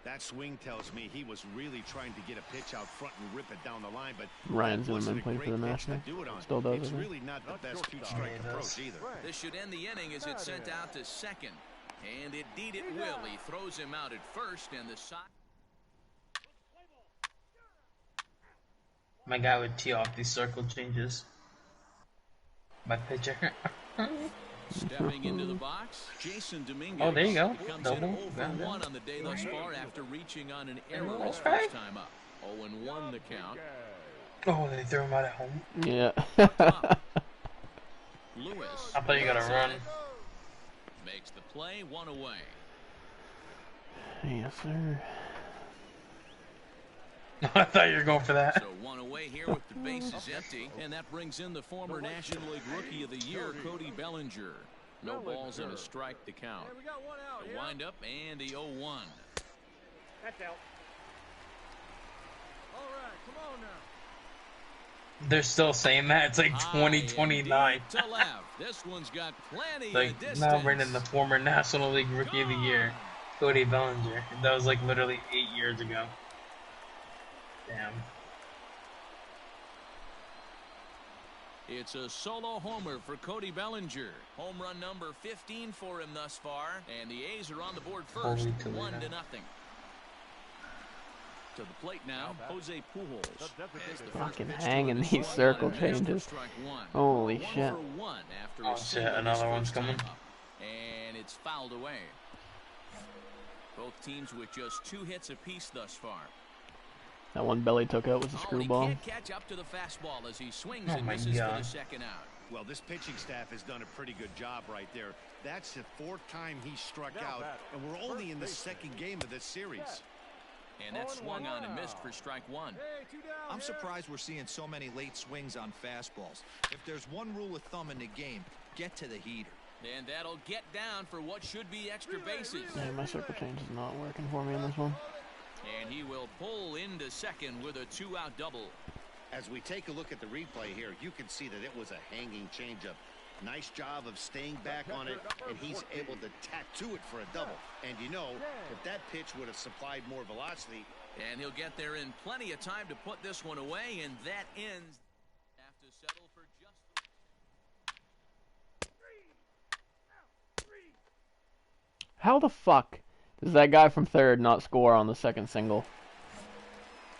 That swing tells me he was really trying to get a pitch out front and rip it down the line, but Ryan that wasn't Zimmerman a played for great the pitch to Nationals. do it on. Still does, It's I think. really not the best two-strike Yeah, he does. approach either. This should end the inning as it's sent out to second. And indeed it will. He throws him out at first, and the side. My guy would tee off these circle changes. My pitcher. Stepping into the box, Jason Dominguez. Oh, there you go. He comes Double. in 0 for Got 1 that. on the day thus far after reaching on an error his Okay. first time up. 0-1 the count. Oh, they threw him out at home. Yeah. Lewis. I thought you gotta run. Makes the play, 1 away. Yes, sir. I thought you were going for that. So 1 away here with the bases empty, and that brings in the former National League Rookie of the Year, Cody Bellinger. No balls and a strike to count. Hey, we got 1 out. The wind up and the 0-1. That's out. All right, come on now. They're still saying that. It's like High 2029. and deep to left. This one's got plenty Like, of distance. now bringing the former National League Rookie of the Year, Cody Bellinger. That was like literally 8 years ago. Damn. It's a solo homer for Cody Bellinger. Home run number 15 for him thus far, and the A's are on the board first, Holy Toledo. 1-0. To the plate now, Jose Pujols. As the first Fucking pitch hanging to him is these swung circle on and missed for changes. strike 1. Holy 1 shit. for 1 after Oh, a shit, single his another one's first time coming. up. And it's fouled away. Both teams with just 2 hits apiece thus far. That one Belly took out was a Oh, he screwball. can't catch up to the fastball as he swings Oh and my misses for God. the second out. Well, this pitching staff has done a pretty good job right there. That's the 4th time he struck out, and we're only in the 2nd game of this series. And that swung on and missed for strike 1. Hey, 2 down. I'm here. surprised we're seeing so many late swings on fastballs. If there's one rule of thumb in the game, get to the heater. And that'll get down for what should be extra bases. Yeah, my circle change is not working for me on this one. And he will pull into second with a 2-out double. As we take a look at the replay here, you can see that it was a hanging changeup. Nice job of staying back on it, and he's able to tattoo it for a double. And you know, if that pitch would have supplied more velocity. And he'll get there in plenty of time to put this one away, and that ends. Have to settle for just. How the fuck does that guy from third not score on the second single?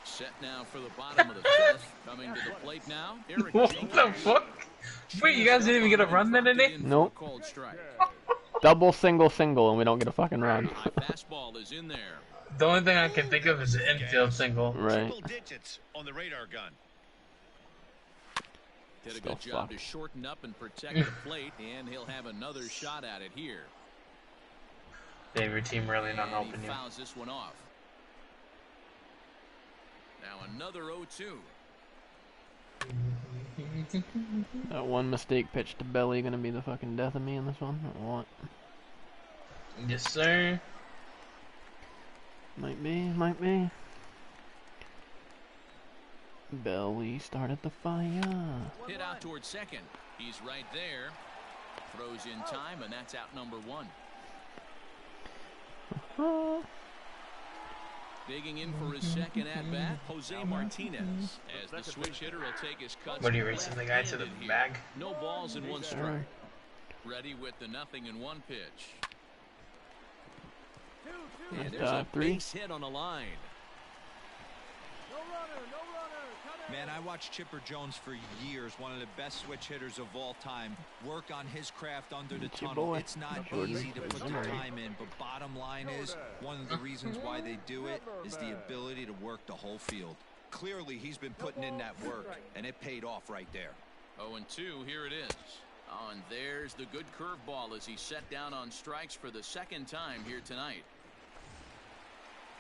Set now for the bottom of the 5th. Coming to the plate now, Eric What Jenkins. the fuck? Wait, you guys didn't even get a run that inning? Nope. Called strike. Double, single, single, and we don't get a fucking run. High fastball is in there. The only thing I can think of is an infield single. Right. Triple digits on the radar gun. Did a good job to shorten up and protect the plate, and he'll have another shot at it here. Favorite team really not And helping he you. fouls this one off. Now another 0-2. That one mistake pitch to Belly gonna be the fucking death of me in this one. Or what? Yes, sir. Might be, might be. Belly started the fire. Hit out towards second. He's right there. Throws in time, and that's out number 1. Digging in for his second at-bat, Jose Martinez. As the switch hitter will take his cuts. What are you racing the guy to the bag? No balls and 1 strike. Ready with the 0-1 pitch. And there's a base hit on the line. No runner, no runner. Cut it. Man, I watched Chipper Jones for years, one of the best switch hitters of all time. Work on his craft under the tunnel. It's not easy to put the time in, but bottom line is, one of the reasons why they do it is the ability to work the whole field. Clearly, he's been putting in that work, and it paid off right there. 0-2, here it is. Oh, and there's the good curveball as he set down on strikes for the second time here tonight.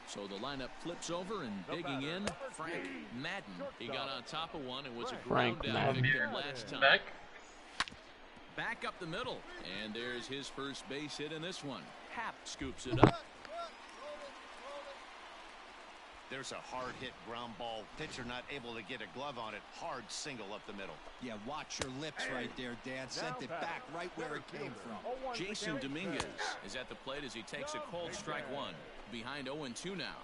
So the lineup flips over and digging in, Frank Madden. He got on top of one and was a ground down victim last time. Back up the middle, and there's his first base hit in this one. Happ scoops it up. There's a hard hit ground ball. Pitcher not able to get a glove on it. Hard single up the middle. Yeah, watch your lips right there, Dan. Sent it back right where it came from. Jason Dominguez is at the plate as he takes a cold strike 1. Behind 0-2 now.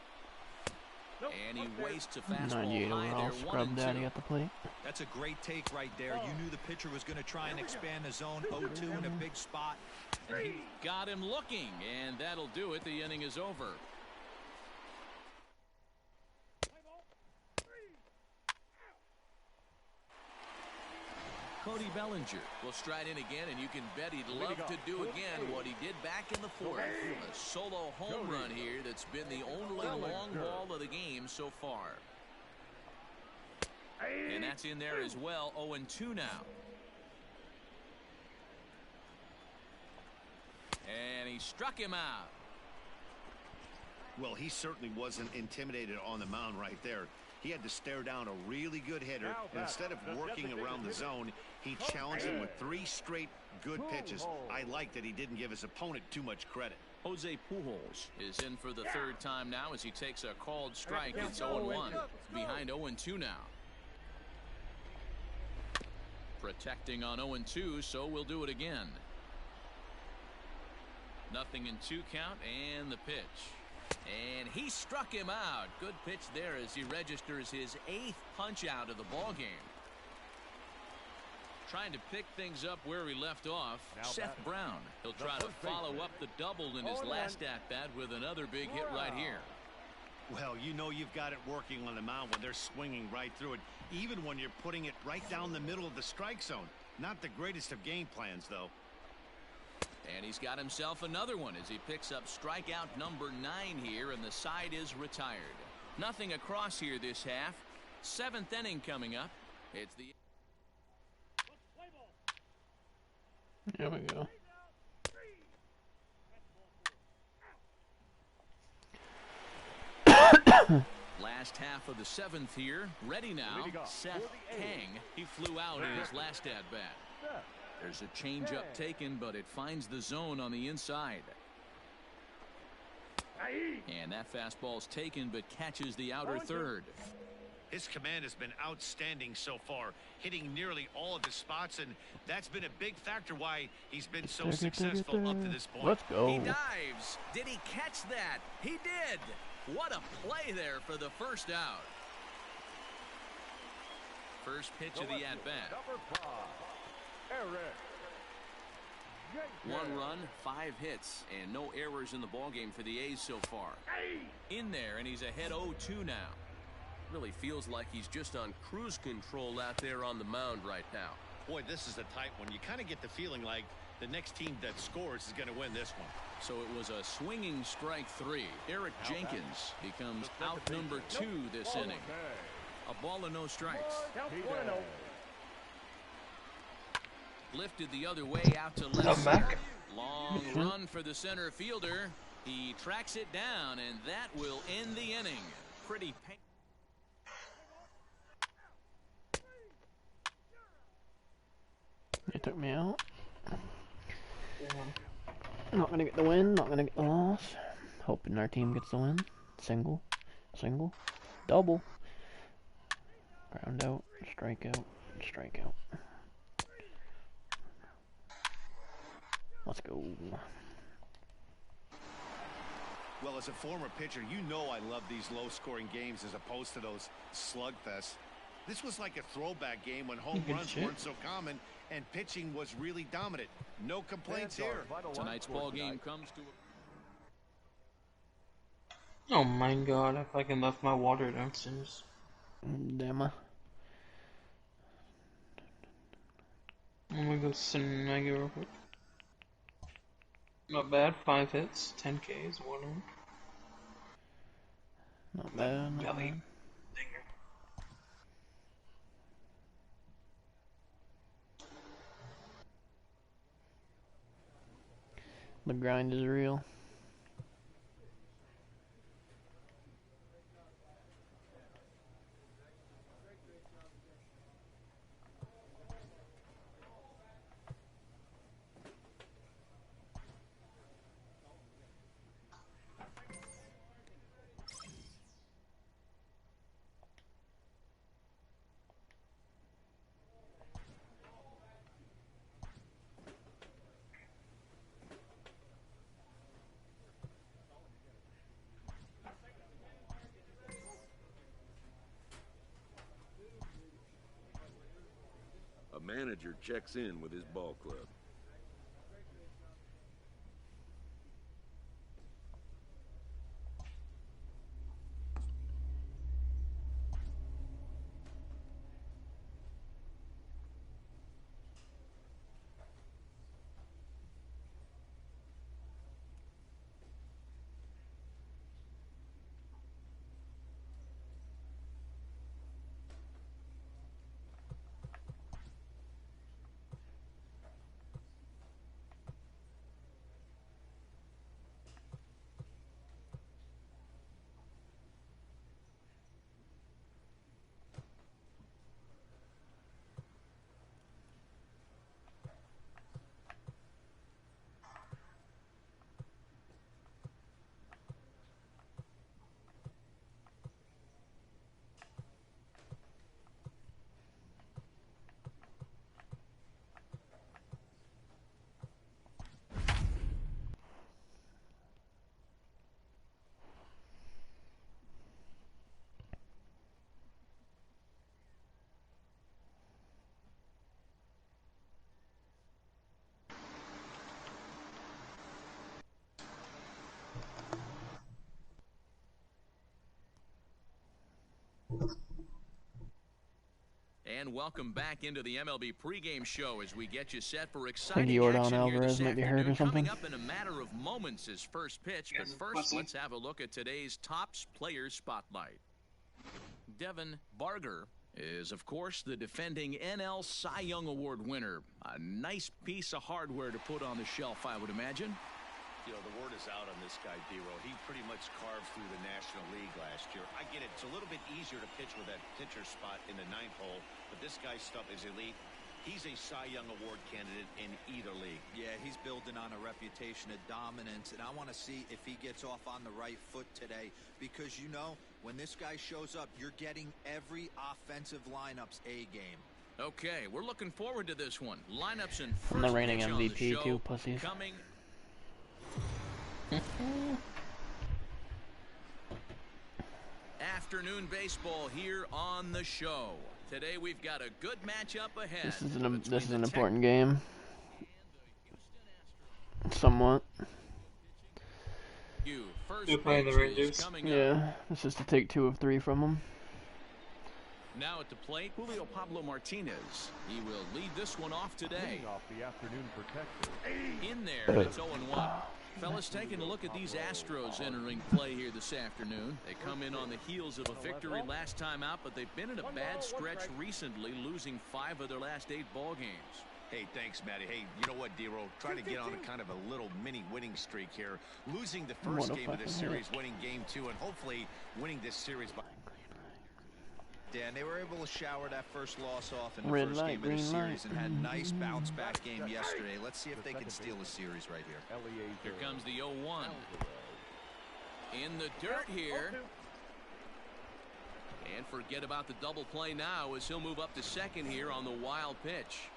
And he wastes a fastball 98 high overall, there, scrub daddy at the plate. That's a great take right there. You knew the pitcher was going to try and expand the zone. 0-2 in a big spot. And he got him looking, and that'll do it. The inning is over. Cody Bellinger will stride in again, and you can bet he'd love to do again what he did back in the 4th. A solo home run here that's been the only long ball of the game so far. And that's in there as well. 0-2 now. And he struck him out. Well, he certainly wasn't intimidated on the mound right there. He had to stare down a really good hitter, and instead of working around the zone, he challenged him with 3 straight good pitches. I like that he didn't give his opponent too much credit. Jose Pujols is in for the 3rd time now as he takes a called strike. It's 0-1. Behind 0-2 now. Protecting on 0-2, so we'll do it again. 0-2 count, and the pitch. And he struck him out. Good pitch there as he registers his 8th punch out of the ball game. Trying to pick things up where he left off. Seth Brown. He'll try to follow up the double in his last at-bat with another big hit right here. Well, you know you've got it working on the mound when they're swinging right through it, even when you're putting it right down the middle of the strike zone. Not the greatest of game plans, though. And he's got himself another one as he picks up strikeout number 9 here, and the side is retired. Nothing across here this half. 7th inning coming up. It's the... There we go. Last half of the 7th here. Ready now. Seth Kang. He flew out in his last at-bat. There's a changeup taken, but it finds the zone on the inside. And that fastball's taken, but catches the outer third. His command has been outstanding so far, hitting nearly all of his spots, and that's been a big factor why he's been so successful up to this point. Let's go. He dives. Did he catch that? He did. What a play there for the first out. First pitch of the at-bat. 1 run, 5 hits, and no errors in the ballgame for the A's so far. In there, and he's ahead 0-2 now. Really feels like he's just on cruise control out there on the mound right now. Boy, this is a tight one. You kind of get the feeling like the next team that scores is going to win this one. So it was a swinging strike 3. Eric Jenkins becomes out number 2 this inning. A ball and no strikes. Lifted the other way out to left center. Long run for the center fielder. He tracks it down, and that will end the inning. Pretty painful. He took me out. Not gonna get the win, not gonna get the loss. Hoping our team gets the win. Single, single, double. Ground out, strikeout, strikeout. Let's go. Well, as a former pitcher, you know I love these low-scoring games as opposed to those slugfests. This was like a throwback game when home runs weren't so common and pitching was really dominant. No complaints here. Tonight's ball game comes to a... Oh my god, I fucking left my water downstairs. Damn. I'm gonna go snag it real quick. Not bad, 5 hits, 10 Ks, 1 in. Not bad, not Belly. bad. The grind is real. A manager checks in with his ball club. And welcome back into the MLB pregame show as we get you set for I think exciting Jordan action here Alvarez this might be hurt afternoon. or something. Coming up in a matter of moments is first pitch, but first let's have a look at today's Topps Players Spotlight. Devin Barger is, of course, the defending NL Cy Young Award winner. A nice piece of hardware to put on the shelf, I would imagine. You know, the word is out on this guy, D-Row. He pretty much carved through the National League last year. I get it. It's a little bit easier to pitch with that pitcher spot in the 9th hole, but this guy's stuff is elite. He's a Cy Young Award candidate in either league. Yeah, he's building on a reputation of dominance, and I want to see if he gets off on the right foot today because, you know, when this guy shows up, you're getting every offensive lineup's A game. Okay, we're looking forward to this one. Lineups in first I'm the reigning pitch on the MVP show too, pussies. coming. Afternoon baseball here on the show. Today we've got a good matchup ahead. This is an important game. Somewhat. They're playing the Rangers. Yeah, this is to take 2 of 3 from them. Now at the plate, Julio Pablo Martinez. He will lead this one off today. Off the afternoon protector. In there, it's 0-1. Fellas, taking a look at these Astros entering play here this afternoon. They come in on the heels of a victory last time out, but they've been in a bad stretch recently, losing 5 of their last 8 ball games. Hey, thanks, Matty. Hey, you know what, D-Roll? Trying to get on a kind of a little mini winning streak here. Losing the first game of this series, winning game 2, and hopefully winning this series by... Dan, they were able to shower that first loss off in the first game of the series and had a nice bounce-back game yesterday. Let's see if they can steal a series right here. Here comes the 0-1. In the dirt here. And forget about the double play now as he'll move up to second here on the wild pitch.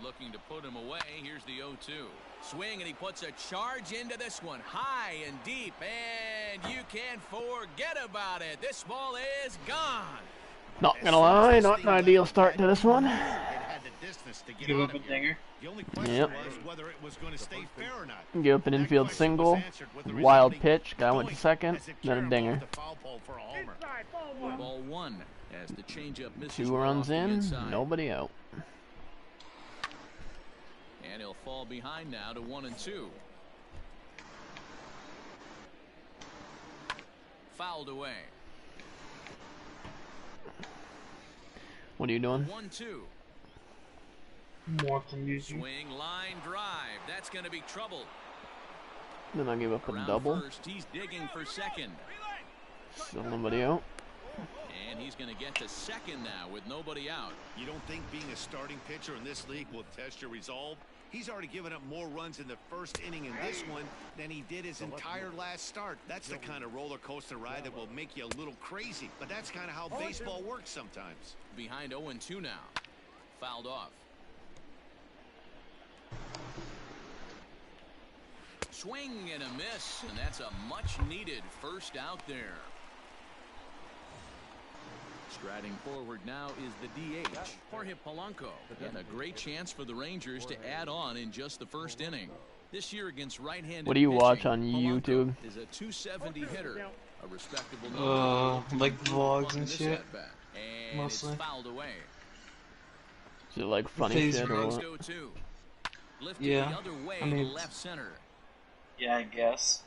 Looking to put him away. Here's the 0-2. Swing, and he puts a charge into this one. High and deep, and you can't forget about it. This ball is gone. Not gonna lie, not an ideal start to this one. Give up a dinger. Yep. Whether it was going to stay fair or not. Give up an infield single, wild pitch, guy went to second, then a dinger. Ball 1 as the changeup misses. 2 runs in, nobody out. And he'll fall behind now to 1-2. Fouled away. What are you doing? 1-2. More from you. Swing, line drive. That's going to be trouble. Then I give up a Around double. First, he's digging for second. Still nobody out. And he's going to get to second now with nobody out. You don't think being a starting pitcher in this league will test your resolve? He's already given up more runs in the first inning in this one than he did his entire last start. That's the kind of roller coaster ride that will make you a little crazy. But that's kind of how baseball works sometimes. Behind 0-2 now. Fouled off. Swing and a miss, and that's a much-needed first out there. Striding forward now is the DH, Jorge Polanco, and a great chance for the Rangers to add on in just the first inning. This year against right-handed What do you pitching, watch on Polanco YouTube? is a 270 hitter, a respectable like vlogs and shit. And Mostly. it's fouled away. Is it like funny shit or what? Yeah, The other way I mean, to left center. Yeah, I guess.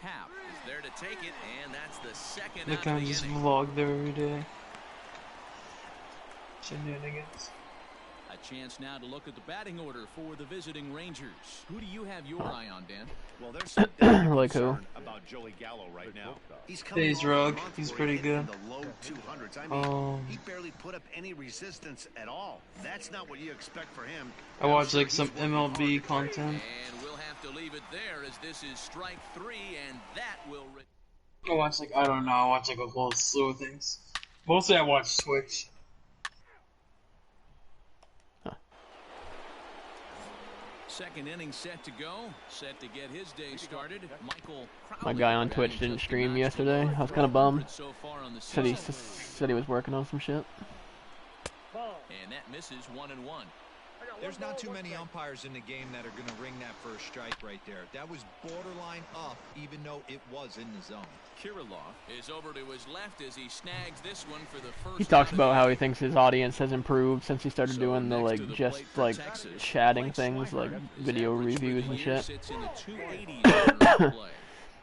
Hap is there to take it, and that's the second They out kind of of the just inning. vlog there every day. Shenanigans. A chance now to look at the batting order for the visiting Rangers. Who do you have your eye on, Dan? Well, there's some definite Like who? concern about Joey Gallo right now. He's coming Days off a Rug, month he's where pretty he hit in good. the low 200s. I mean, he barely put up any resistance at all. That's not what you expect for him. I watch like some MLB content. And we'll have to leave it there as this is strike 3, and that will... I watch like, I don't know, I watch like a whole slew of things. Mostly I watch Switch. Second inning set to go. Set to get his day started. Michael My guy on Twitch didn't stream yesterday. I was kind of bummed. Said he was working on some shit. And that misses 1-1. There's not too many umpires in the game that are going to ring that first strike right there. That was borderline up, even though it was in the zone. Kirilov is over to his left as he snags this one for the first. He talks about how he thinks his audience has improved since he started doing the like just like chatting things like video reviews and shit.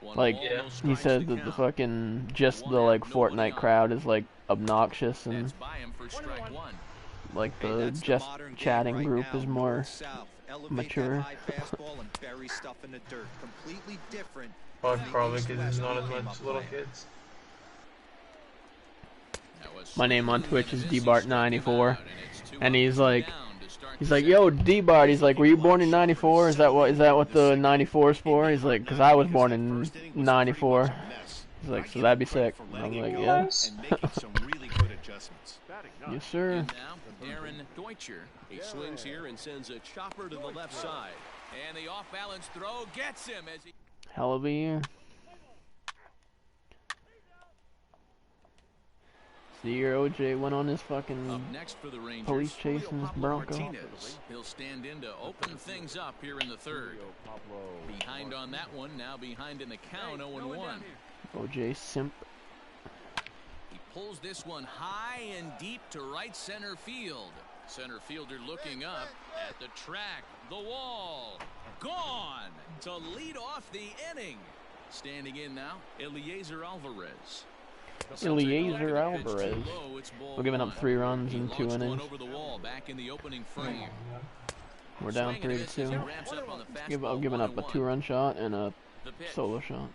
Like he says that the fucking just the like Fortnite crowd is like obnoxious and like the just chatting group is more mature. Probably because there's not as much little kids. My name on Twitch is dbart94, and he's like, yo, dbart. He's like, were you born in '94? Is that what the '94 is for? He's like, because I was born in '94. He's like, so that'd be sick. And I'm like, yeah. Yes, sir. Darren Deutscher. He swings here and sends a chopper to the left side, and the off-balance throw gets him as he. Hell of a year. It's the year OJ went on his fucking Up next for the Rangers, police chase in his Bronco. Martinez. He'll stand in to open things up here in the third. Behind on that one, now behind in the count, 0-1. OJ simp. He pulls this one high and deep to right center field. Center fielder looking up at the track, the wall, gone to lead off the inning. Standing in now, Eliezer Alvarez. Eliezer Alvarez. We're giving up 3 runs in 2 innings. Over the wall back in the opening frame. We're down 3-2. I'm giving up a 2-run shot and a solo shot.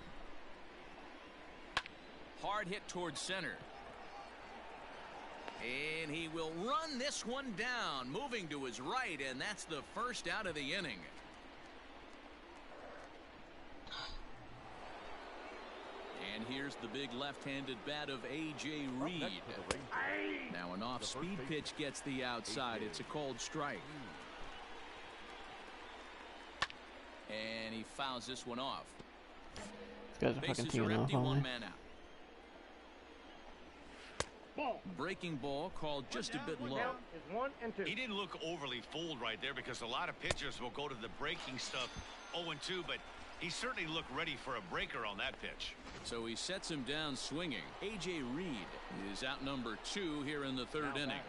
Hard hit towards center. And he will run this one down, moving to his right, and that's the first out of the inning. And here's the big left-handed bat of A.J. Reed. Now an off-speed pitch gets the outside. It's a called strike. And he fouls this one off. This guy's a fucking teeing off on me. Breaking ball called just a bit low. He didn't look overly fooled right there because a lot of pitchers will go to the breaking stuff 0-2, but he certainly looked ready for a breaker on that pitch. So he sets him down swinging. A.J. Reed is out number 2 here in the 3rd inning.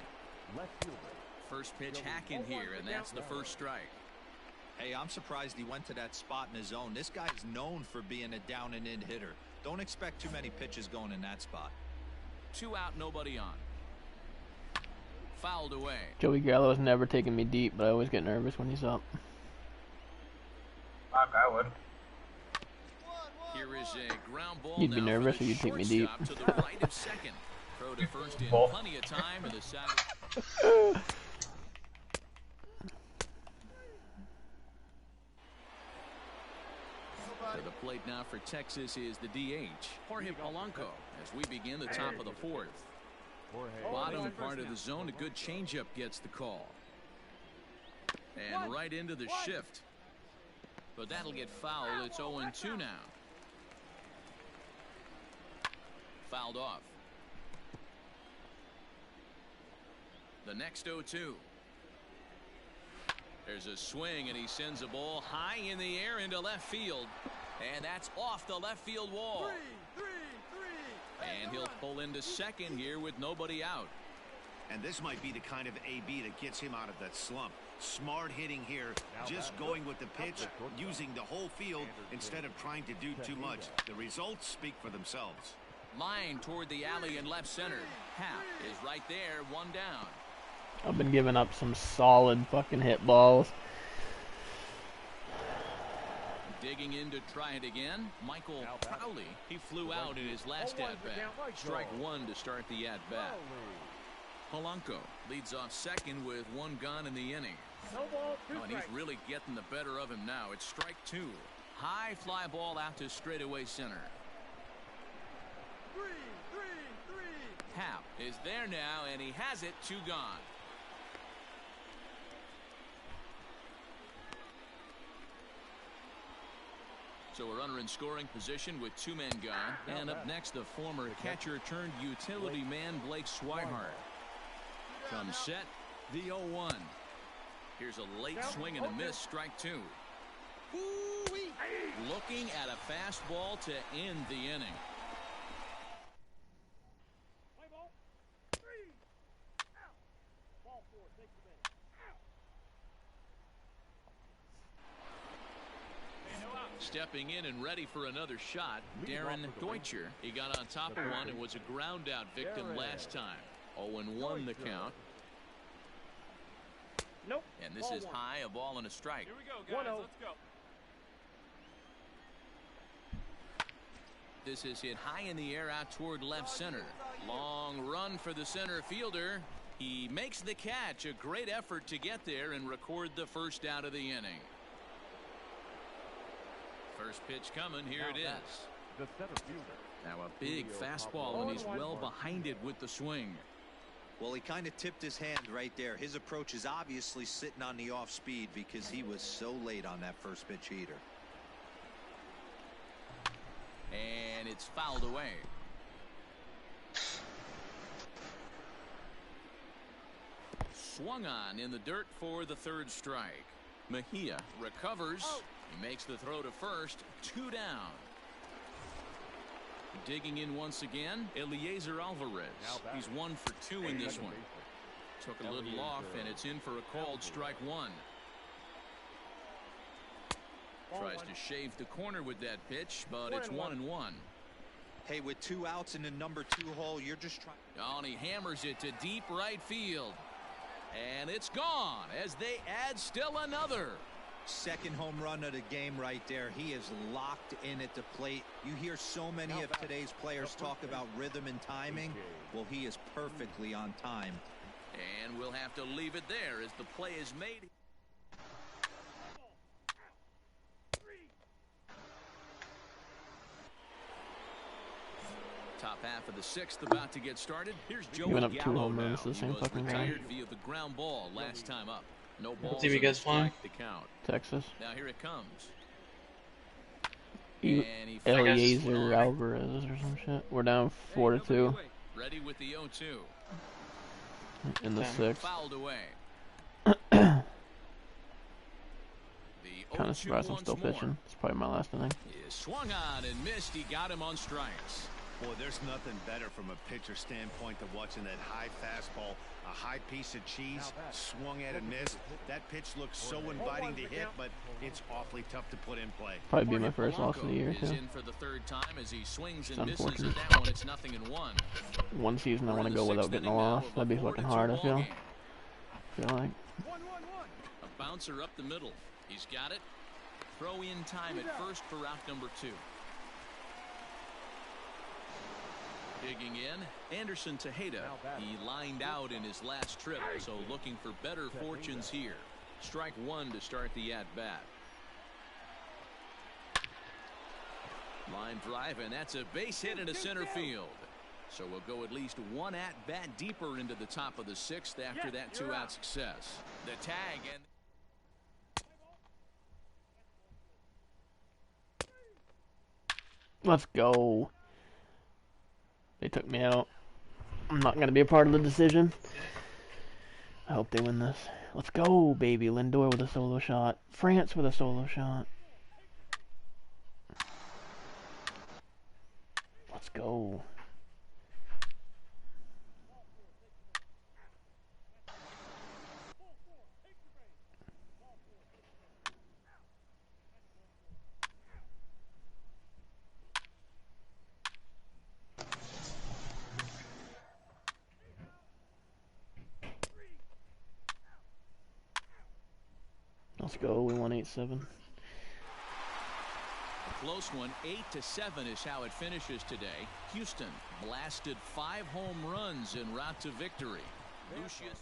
First pitch hacking here, and that's the first strike. Hey, I'm surprised he went to that spot in his zone. This guy's known for being a down and in hitter. Don't expect too many pitches going in that spot. 2 out, nobody on. Fouled away. Joey Gallo has never taken me deep, but I always get nervous when he's up. Fuck, I would. Here is a ground ball. You'd be nervous or you'd take me deep. To the right of second. Throw to first in plenty of time, and the side. To the plate now for Texas is the DH, Jorge Polanco, as we begin the top of the 4th. Bottom part of the zone, a good changeup gets the call. And right into the shift. But that'll get fouled. It's 0-2 now. Fouled off. The next 0-2. There's a swing, and he sends a ball high in the air into left field. And that's off the left field wall. And he'll pull into second here with nobody out. And this might be the kind of AB that gets him out of that slump. Smart hitting here, just going with the pitch, using the whole field instead of trying to do too much. The results speak for themselves. Line toward the alley in left center. Hap is right there, 1 down. I've been giving up some solid fucking hit balls. Digging in to try it again, Michael Crowley. He flew out in his last at-bat. Strike 1 to start the at-bat. Polanco leads off second with 1 gone in the inning. Oh, and he's really getting the better of him now. It's strike 2. High fly ball out to straightaway center. Hap is there now, and he has it. 2 gone. So a runner in scoring position with 2 men gone. And up next, the former catcher turned utility man Blake Swihart. Comes set, the 0-1. Here's a late swing and a miss, strike 2. Looking at a fastball to end the inning. Stepping in and ready for another shot, Darren Deutscher. He got on top of one and was a ground out victim last time. 0-1 the count. Nope. And this is high, a ball and a strike. Here we go, guys. Let's go. This is hit high in the air out toward left center. Long run for the center fielder. He makes the catch. A great effort to get there and record the first out of the inning. First pitch coming. Here it is. The center fielder. Now a big fastball, and he's well behind it with the swing. Well, he kind of tipped his hand right there. His approach is obviously sitting on the off speed because he was so late on that first pitch heater. And it's fouled away. Swung on in the dirt for the 3rd strike. Mejia recovers. He makes the throw to first. 2 down. Digging in once again, Eliezer Alvarez. He's 1 for 2 in this one. Took a little off, and it's in for a called strike 1. Tries to shave the corner with that pitch, but it's 1-1. Hey, with 2 outs in the number 2 hole, you're just trying. Oh, and he hammers it to deep right field. And it's gone as they add still another. Second home run of the game right there. He is locked in at the plate. You hear so many of today's players talk about rhythm and timing. Well, he is perfectly on time. And we'll have to leave it there as the play is made. Top half of the 6th about to get started. Here's Joey went up 2 Gallo home now. runs the He same was fucking retired game. via the ground ball last time up. No balls team you guys playing? to count. Texas. Now here it comes. And he Eliezer Alvarez or some shit. We're down 4-2 ready with the 0-2. in the 6th. Fouled away. Kind of surprised I'm still pitching. It's probably my last inning. He swung on and missed. He got him on strikes. Boy, there's nothing better from a pitcher standpoint than watching that high fastball, a high piece of cheese, swung at and missed. That pitch looks so inviting to hit, but it's awfully tough to put in play. Probably be my first loss of the year, is too. in for the 3rd time as he swings and It's misses unfortunate. at that one. It's 0-1. One season I want to go without getting a loss. That'd be fucking hard, I feel like. A bouncer up the middle. He's got it. Throw in time at first for route number 2. Digging in, Anderson Tejeda. He lined out in his last trip, so looking for better fortunes here. Strike 1 to start the at-bat. Line drive, and that's a base hit into center field. So we'll go at least 1 at-bat deeper into the top of the 6th after that 2-out success. The tag and... Let's go. They took me out. I'm not going to be a part of the decision. I hope they win this. Let's go, baby. Lindor with a solo shot. France with a solo shot. Let's go. Let's go. We won 8-7. Close one. 8-7 is how it finishes today. Houston blasted 5 home runs en route to victory. Lucius.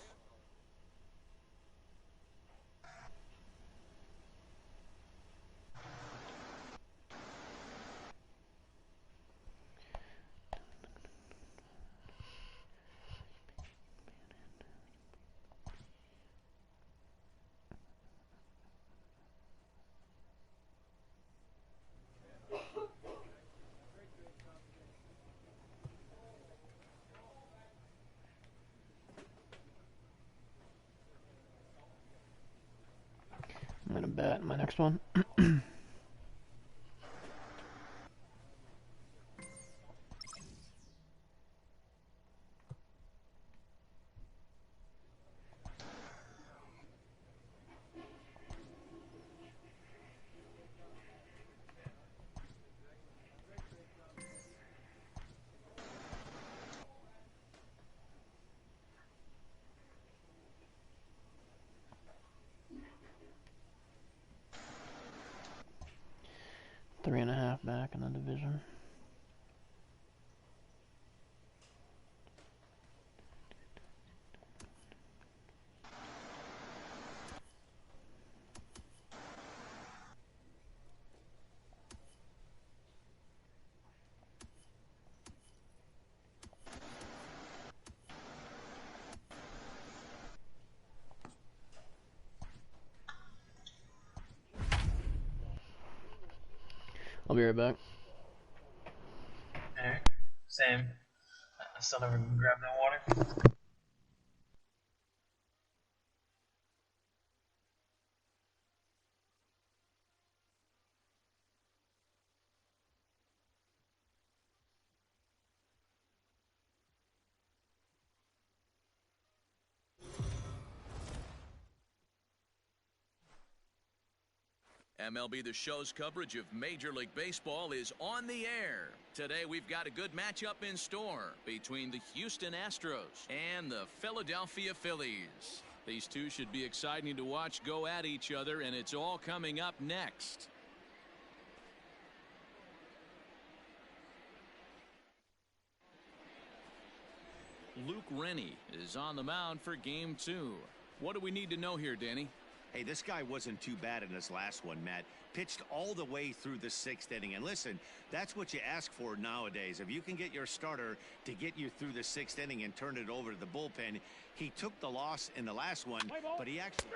I'm gonna bat in my next one. Three and a half back in the division. I'll be right back. Alright, same. I still never grabbed that water. MLB The Show's coverage of Major League Baseball is on the air. Today we've got a good matchup in store between the Houston Astros and the Philadelphia Phillies. These two should be exciting to watch go at each other, and it's all coming up next. Luke Rennie is on the mound for Game 2. What do we need to know here, Danny? Hey, this guy wasn't too bad in this last one, Matt. Pitched all the way through the 6th inning. And listen, that's what you ask for nowadays. If you can get your starter to get you through the 6th inning and turn it over to the bullpen. He took the loss in the last one, but he actually...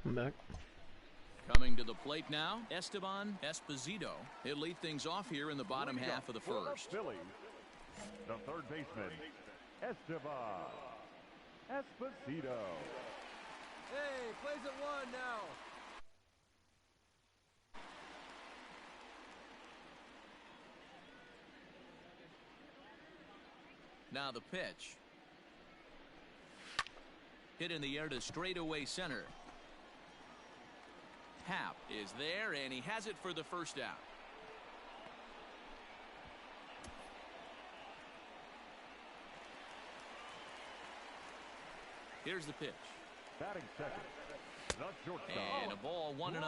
I'm back. Coming to the plate now, Esteban Esposito. He'll lead things off here in the bottom half of the first. Phillies, the third baseman, Esteban Esposito. Hey, plays at 1 now. Now the pitch. Hit in the air to straightaway center. Happ is there, and he has it for the first out. Here's the pitch. Batting second, the shortstop. And a ball 1-0.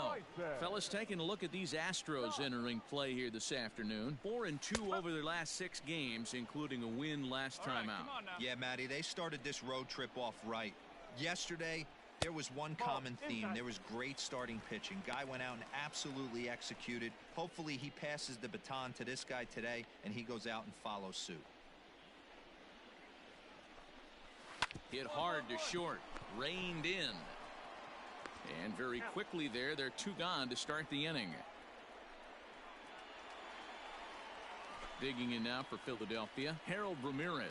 Fellas, taking a look at these Astros entering play here this afternoon. 4-2 over their last 6 games, including a win last time out. Yeah, Matty, they started this road trip off right. Yesterday, There was one common theme. There was great starting pitching. Guy went out and absolutely executed. Hopefully he passes the baton to this guy today and he goes out and follows suit. Hit hard to short, reined in. And very quickly there, they're 2 gone to start the inning. Digging in now for Philadelphia, Harold Ramirez.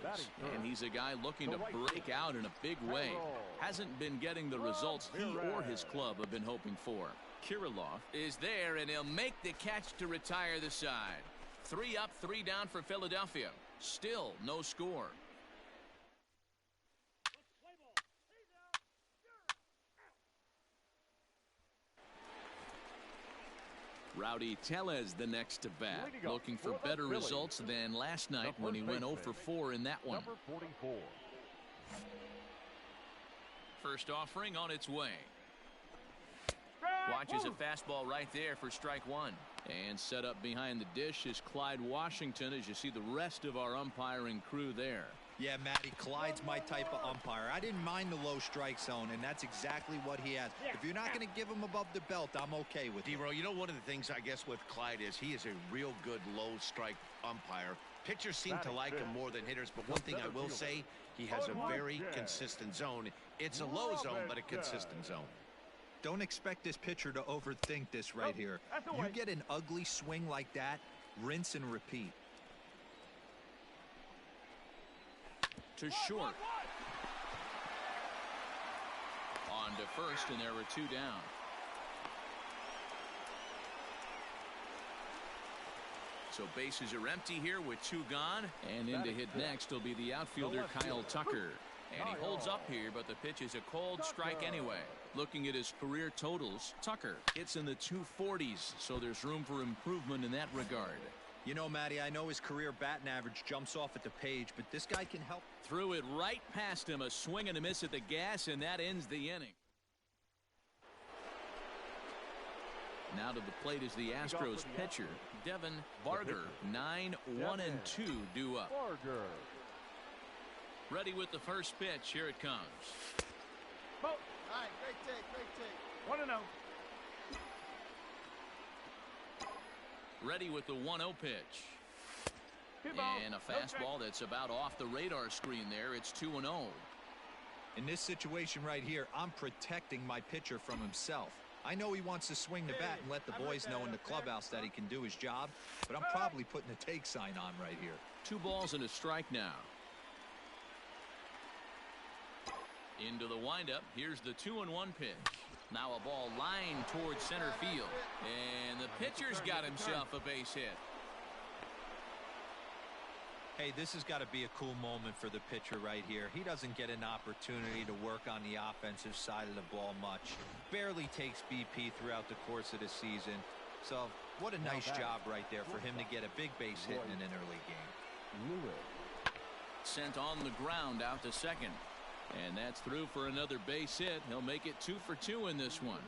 And he's a guy looking to break out in a big way. Hasn't been getting the results he or his club have been hoping for. Kirilloff is there, and he'll make the catch to retire the side. 3 up, 3 down for Philadelphia. Still no score. Rowdy Tellez the next to bat, looking for better results than last night when he went 0 for 4 in that one. Number 44. First offering on its way. Watches a fastball right there for strike 1. And set up behind the dish is Clyde Washington, as you see the rest of our umpiring crew there. Yeah, Matty, Clyde's my type of umpire. I didn't mind the low strike zone, and that's exactly what he has. If you're not going to give him above the belt, I'm okay with it. D-Row, you know, one of the things I guess with Clyde is he is a real good low strike umpire. Pitchers seem to like him more than hitters, but one thing I will say, he has a very consistent zone. It's a low zone, but a consistent zone. Don't expect this pitcher to overthink this right here. You get an ugly swing like that, rinse and repeat. To short. On to first, and there were 2 down. So bases are empty here with 2 gone. And in to hit next will be the outfielder Kyle Tucker. And he holds up here, but the pitch is a cold strike anyway. Looking at his career totals, Tucker hits in the 240s, so there's room for improvement in that regard. You know, Matty, I know his career batting average jumps off at the page, but this guy can help. Threw it right past him, a swing and a miss at the gas, and that ends the inning. Now to the plate is the Astros pitcher, Devin Varger. 9-1-2 due up. Varger. Ready with the first pitch. Here it comes. All right, great take. 1-0. Ready with the 1-0 pitch. And a fastball that's about off the radar screen there. It's 2-0. In this situation right here, I'm protecting my pitcher from himself. I know he wants to swing the bat and let the boys know in the clubhouse that he can do his job, but I'm probably putting a take sign on right here. 2 balls and a strike now. Into the windup. Here's the 2-1 pitch. Now a ball lined towards center field. And the pitcher's got himself a base hit. Hey, this has got to be a cool moment for the pitcher right here. He doesn't get an opportunity to work on the offensive side of the ball much. Barely takes BP throughout the course of the season. So what a nice job right there for him to get a big base hit in an early game. Sent on the ground out to second. And that's through for another base hit. He'll make it 2 for 2 in this one.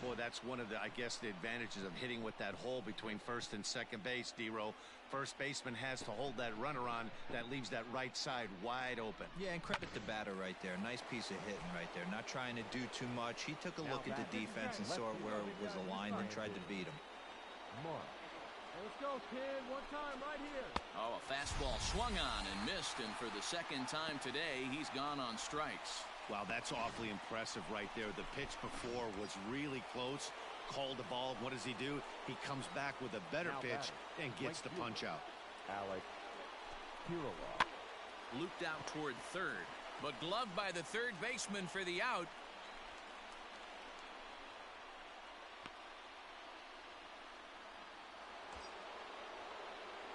Boy, that's one of the, I guess, the advantages of hitting with that hole between first and second base, D-Row. First baseman has to hold that runner on. That leaves that right side wide open. Yeah, and credit the batter right there. Nice piece of hitting right there. Not trying to do too much. He took a look at the defense and saw where it was aligned and tried to beat him. Let's go, kid. One time right here. Oh, a fastball swung on and missed, and for the second time today, he's gone on strikes. Wow, that's awfully impressive right there. The pitch before was really close. Called the ball. What does he do? He comes back with a better pitch and gets the punch out. Alex Kirilloff. Looped out toward third, but gloved by the third baseman for the out.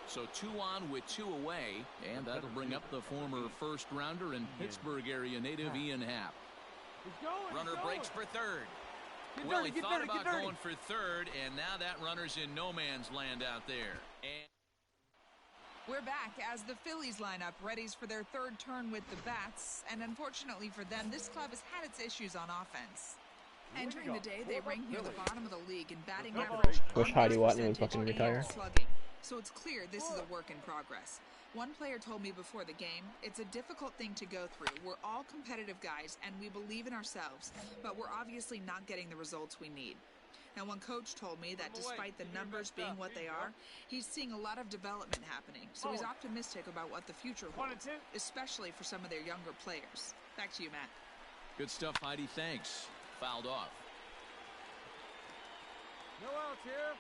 So 2 on with 2 away, and that'll bring up the former first rounder and Pittsburgh area native Ian Happ. Runner breaks for third. Well, he thought about going for third, and now that runner's in no man's land out there. And we're back as the Phillies lineup readies for their third turn with the bats, and unfortunately for them, this club has had its issues on offense. Entering the day, they rank near the bottom of the league in batting average, Wish Heidi Watney would fucking retire. Slugging. So it's clear this is a work in progress. One player told me before the game, it's a difficult thing to go through. We're all competitive guys, and we believe in ourselves, but we're obviously not getting the results we need. Now, one coach told me that despite the numbers being what they are, he's seeing a lot of development happening, so he's optimistic about what the future holds, especially for some of their younger players. Back to you, Matt. Good stuff, Heidi. Thanks. Fouled off. No outs here.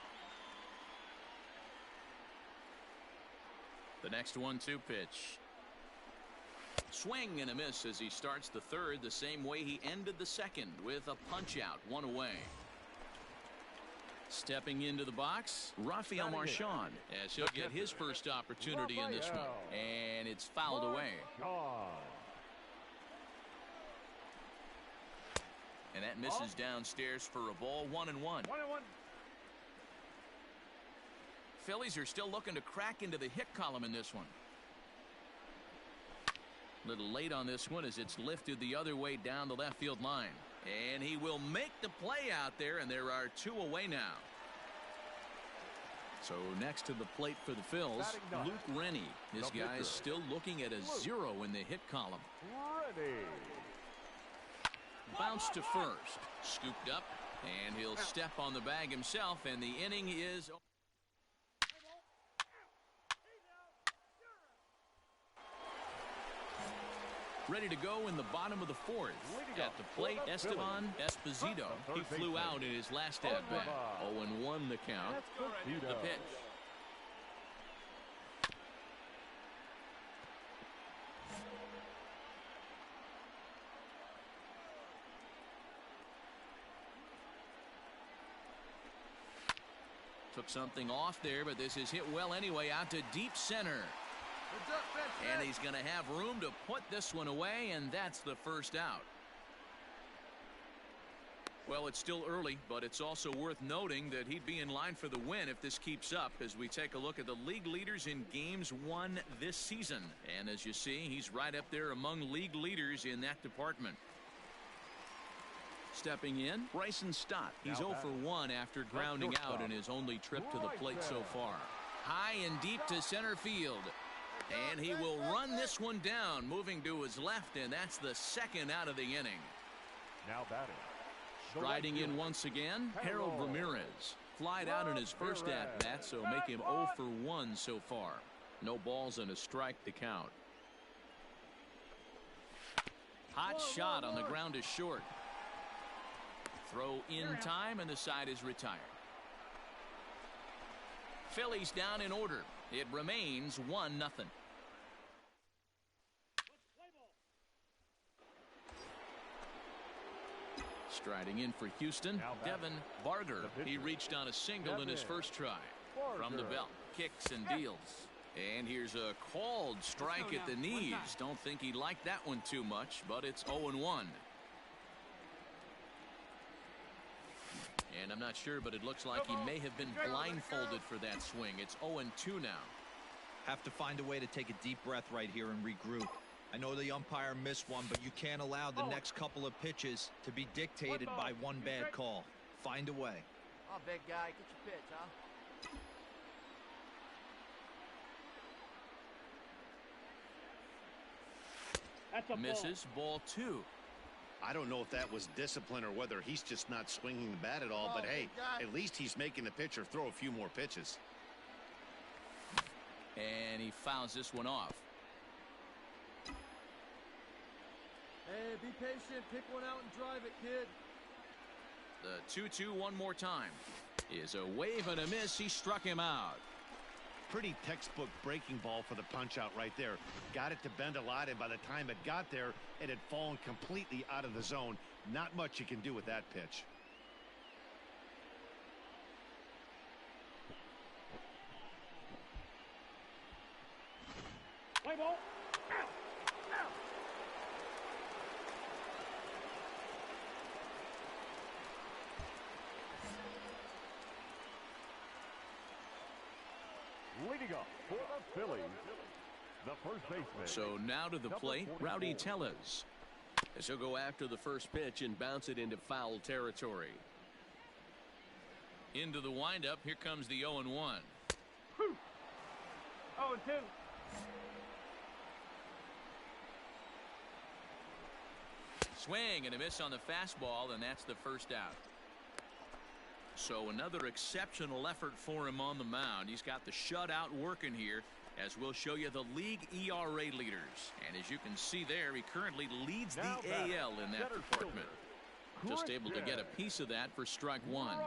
The next 1-2 pitch. Swing and a miss as he starts the third the same way he ended the second, with a punch out, 1 away. Stepping into the box, Rafael Marchand, as he'll get his first opportunity in this one. And it's fouled away. And that misses downstairs for a ball, 1-1. Phillies are still looking to crack into the hit column in this one. Little late on this one as it's lifted the other way down the left field line. And he will make the play out there, and there are 2 away now. So next to the plate for the Phils, Luke Rennie. This guy is still looking at a 0 in the hit column. Bounce to first. Scooped up, and he'll step on the bag himself, and the inning is... ready to go in the bottom of the fourth. At the plate, Esteban Esposito. He flew out in his last at-bat. 0-1 the count. The pitch. Took something off there, but this is hit well anyway, out to deep center. And he's going to have room to put this one away, and that's the first out. Well, it's still early, but it's also worth noting that he'd be in line for the win if this keeps up as we take a look at the league leaders in games won this season. And as you see, he's right up there among league leaders in that department. Stepping in, Bryson Stott. He's 0 for 1 after grounding out in his only trip to the plate so far. High and deep to center field. And he will run this one down, moving to his left, and that's the second out of the inning. Now batting. Striding in once again, Harold Ramirez. Flied out in his first at-bat, so make him 0 for 1 so far. No balls and a strike to count. Hot shot on the ground is short. Throw in time, and the side is retired. Phillies down in order. It remains 1-0. Striding in for Houston, Devin Barger. He reached on a single in his first try. From the belt, kicks and deals. And here's a called strike at the knees. Don't think he liked that one too much, but it's 0-1. And I'm not sure, but it looks like he may have been blindfolded for that swing. It's 0-2 now. Have to find a way to take a deep breath right here and regroup. I know the umpire missed one, but you can't allow the next couple of pitches to be dictated by one bad call. Find a way. Oh, big guy, get your pitch, huh? Misses, ball 2. I don't know if that was discipline or whether he's just not swinging the bat at all, but hey, at least he's making the pitcher throw a few more pitches. And he fouls this one off. Hey, be patient. Pick one out and drive it, kid. The 2-2 one more time. Is a wave and a miss. He struck him out. Pretty textbook breaking ball for the punch out right there. Got it to bend a lot, and by the time it got there, it had fallen completely out of the zone. Not much you can do with that pitch. Play ball. Leading up for the Phillies, the first baseman. So now to the plate, Rowdy Tellez. As he'll go after the first pitch and bounce it into foul territory. Into the windup, here comes the 0-1. 0-2. Swing and a miss on the fastball, and that's the first out. So another exceptional effort for him on the mound. He's got the shutout working here, as we'll show you the league ERA leaders. And as you can see there, he currently leads the AL in that department. Just able to get a piece of that for strike one.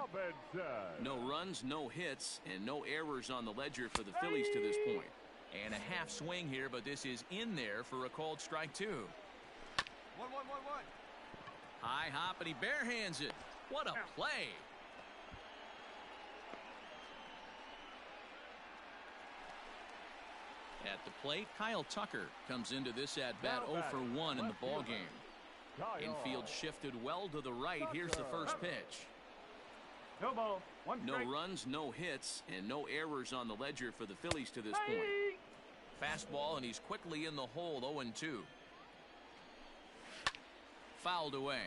No runs, no hits, and no errors on the ledger for the Phillies to this point. And a half swing here, but this is in there for a called strike two. 1-1-1-1. High hop, and he barehands it. What a play. At the plate, Kyle Tucker comes into this at-bat 0 for 1 in the ballgame. Infield shifted well to the right. Here's the first pitch. No ball. No runs, no hits, and no errors on the ledger for the Phillies to this point. Fastball, and he's quickly in the hole, 0-2. Fouled away.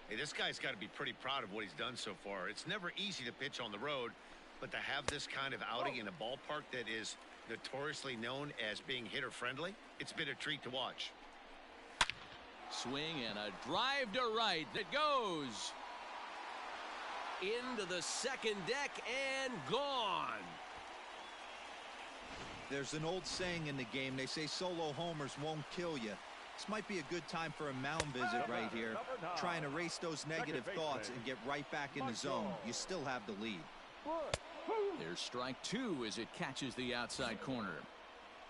Hey, this guy's got to be pretty proud of what he's done so far. It's never easy to pitch on the road, but to have this kind of outing in a ballpark that is notoriously known as being hitter-friendly, it's been a treat to watch. Swing and a drive to right. It goes into the second deck and gone. There's an old saying in the game. They say solo homers won't kill you. This might be a good time for a mound visit right here. Try and erase those negative thoughts and get right back in the zone. You still have the lead. There's strike two as it catches the outside corner.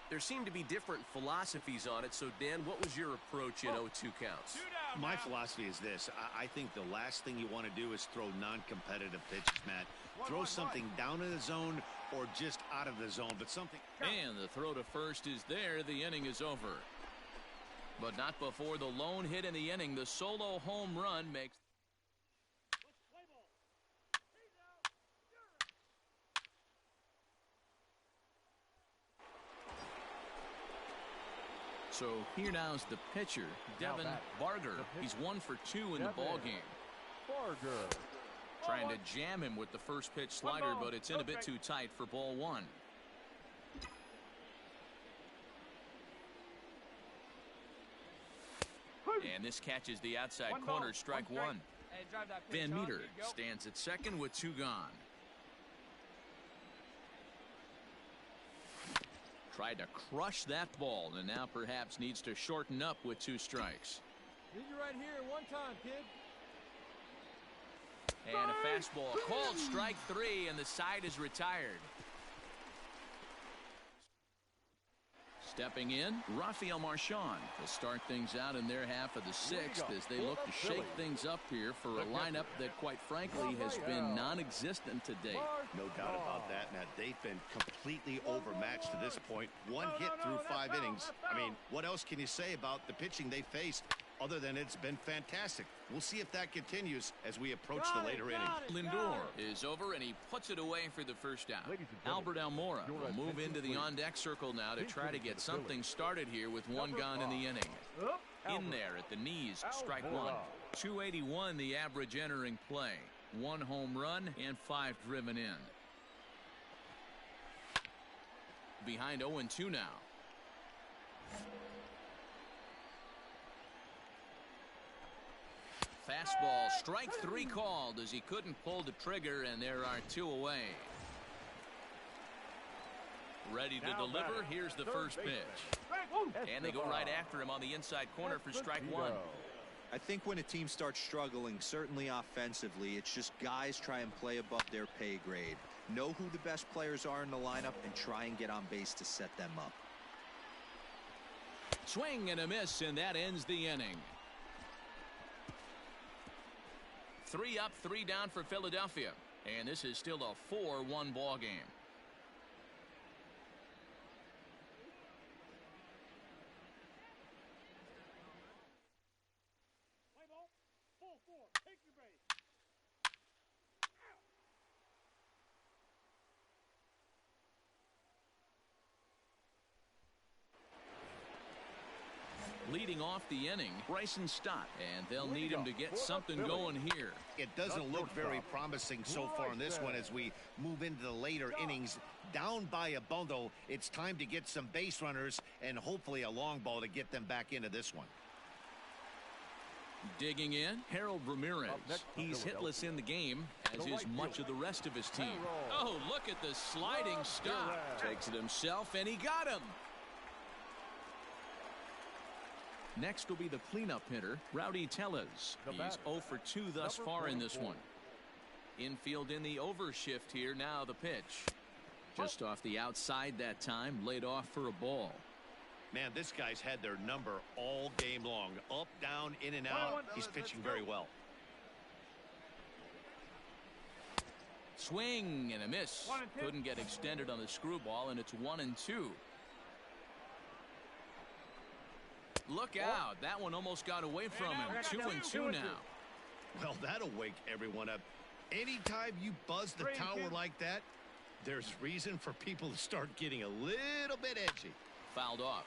There seem to be different philosophies on it. So, Dan, what was your approach in 0-2 counts? My philosophy is this. I think the last thing you want to do is throw non-competitive pitches, Matt. Throw something down in the zone or just out of the zone, but something. And the throw to first is there. The inning is over. But not before the lone hit in the inning. The solo home run makes. So here now is the pitcher, Devin Barger. He's 1 for 2 in the ballgame. Barger. Trying to jam him with the first pitch slider, but it's in a bit too tight for ball one. And this catches the outside corner, strike one. Van Meter stands at second with 2 gone. Tried to crush that ball, and now perhaps needs to shorten up with 2 strikes. Need you right here one time, kid. And a fastball called strike 3, and the side is retired. Stepping in, Rafael Marchand to start things out in their half of the 6th as they look to shake things up here for a lineup that, quite frankly, has been non-existent to date. No doubt about that, Matt. They've been completely overmatched to this point. 1 hit through 5 innings. I mean, what else can you say about the pitching they faced other than it's been fantastic? We'll see if that continues as we approach the later innings. Lindor is over, and he puts it away for the first out. Albert Almora will move into the on-deck circle now to try to get something started here with 1 gone in the inning. In there at the knees, strike 1. 281 the average entering play. 1 home run and 5 driven in. Behind 0-2 now. Fastball, strike 3 called as he couldn't pull the trigger, and there are 2 away. Ready to deliver. Here's the first pitch. And they go right after him on the inside corner for strike 1. I think when a team starts struggling, certainly offensively, it's just guys try and play above their pay grade. Know who the best players are in the lineup and try and get on base to set them up. Swing and a miss, and that ends the inning. 3 up, 3 down for Philadelphia. And this is still a 4-1 ball game. Play ball. Full 4. Take your base. Leading off the inning, Bryson Stott, and they'll need him to get something going here. It doesn't look very promising so far in this one as we move into the later innings. Down by a bundle, it's time to get some base runners and hopefully a long ball to get them back into this one. Digging in, Harold Ramirez. He's hitless in the game, as is much of the rest of his team. Oh, look at the sliding stop. Takes it himself, and he got him. Next will be the cleanup hitter, Rowdy Tellez. He's 0 for 2 thus far in this one. Infield in the overshift here. Now the pitch. Just off the outside that time, laid off for a ball. Man, this guy's had their number all game long. Up, down, in and out. He's pitching very well. Swing and a miss. Couldn't get extended on the screwball, and it's 1-2. Look out. That one almost got away from him. 2-2 now. Well, that'll wake everyone up. Anytime you buzz the tower like that, there's reason for people to start getting a little bit edgy. Fouled off.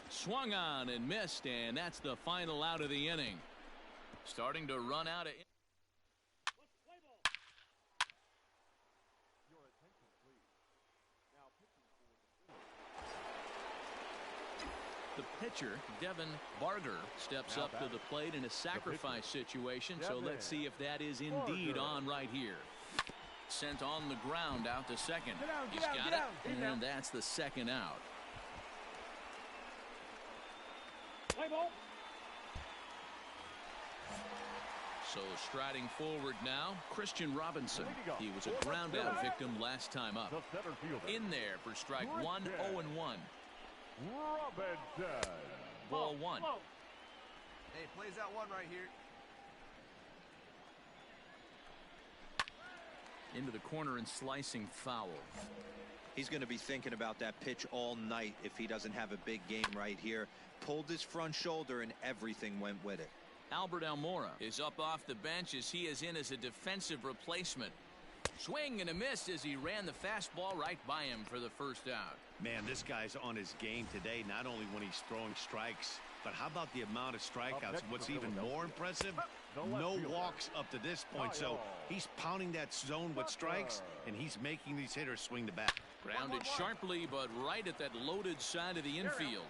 Swung on and missed, and that's the final out of the inning. Starting to run out of. The pitcher, Devin Barger, steps up to the plate in a sacrifice situation, so let's see if that is indeed on right here. Sent on the ground out to second. He's got it, and that's the second out. So striding forward now, Christian Robinson. He was a ground out victim last time up. In there for strike 1, 0-1. Robinson. Ball 1. Hey, plays that one right here. Into the corner and slicing foul. He's going to be thinking about that pitch all night if he doesn't have a big game right here. Pulled his front shoulder and everything went with it. Albert Almora is up off the bench as he is in as a defensive replacement. Swing and a miss as he ran the fastball right by him for the first out. Man, this guy's on his game today, not only when he's throwing strikes, but how about the amount of strikeouts? What's even more impressive, no walks up to this point. So he's pounding that zone with strikes, and he's making these hitters swing the bat. Grounded sharply, but right at that loaded side of the infield.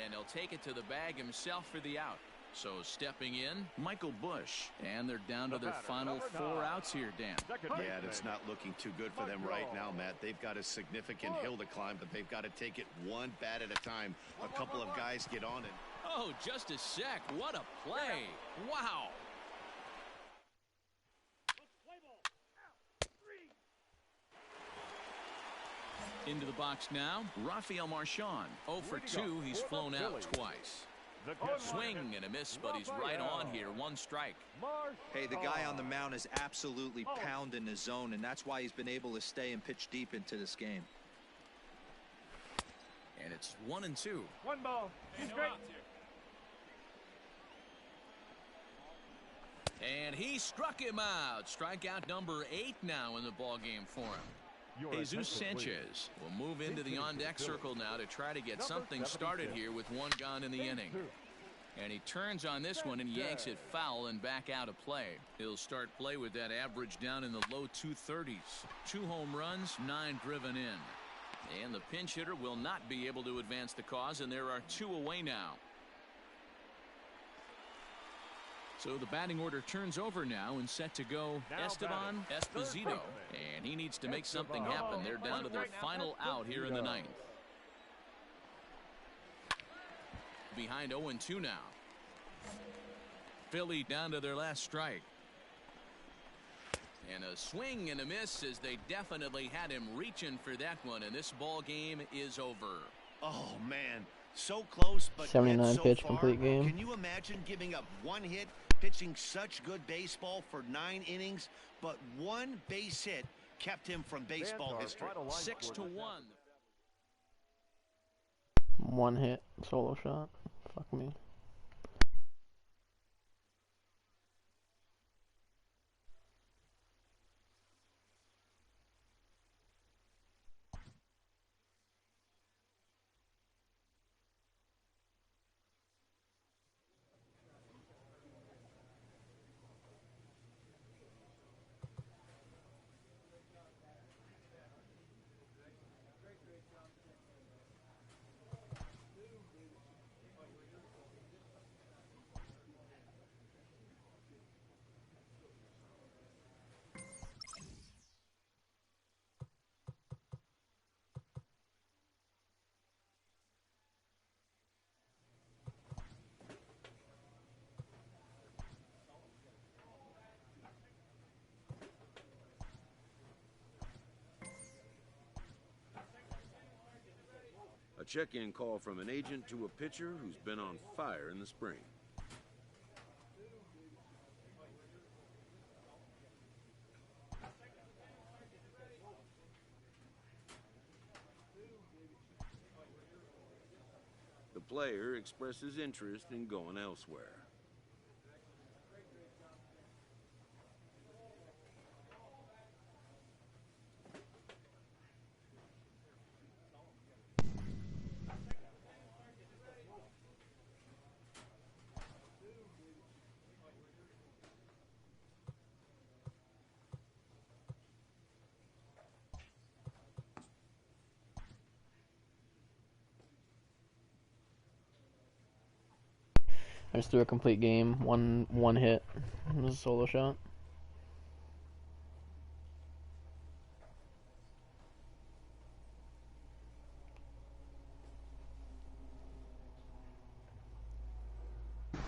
And he'll take it to the bag himself for the out. So stepping in, Michael Bush. And they're down to their final 4 outs here, Dan. Yeah, it's not looking too good for them right now, Matt. They've got a significant hill to climb, but they've got to take it one bat at a time. A couple of guys get on it. Oh, just a sec. What a play. Wow. Into the box now, Rafael Marchand. 0 for 2. He's flown out twice. Swing and a miss, but he's right on here. 1 strike. Hey, the guy on the mound is absolutely pounding the zone, and that's why he's been able to stay and pitch deep into this game. And it's 1-2. 1 ball. He's great. And he struck him out. Strikeout number 8 now in the ball game for him. Jesus Sanchez will move into the on-deck circle now to try to get something started here with 1 gone in the inning. And he turns on this one and yanks it foul and back out of play. He'll start play with that average down in the low 230s. 2 home runs, 9 driven in. And the pinch hitter will not be able to advance the cause, and there are 2 away now. So the batting order turns over now and set to go Esteban Esposito. And he needs to make something happen. They're down to their final out here in the 9th. Behind 0-2 now. Philly down to their last strike. And a swing and a miss as they definitely had him reaching for that one. And this ball game is over. Oh, man. So close, but 79 so pitch far. complete game. Can you imagine giving up 1 hit, pitching such good baseball for 9 innings, but 1 base hit kept him from baseball history? 6-1. 1 hit solo shot. Fuck me. check-in call from an agent to a pitcher who's been on fire in the spring. The player expresses interest in going elsewhere. I just threw a complete game, one hit. It was a solo shot.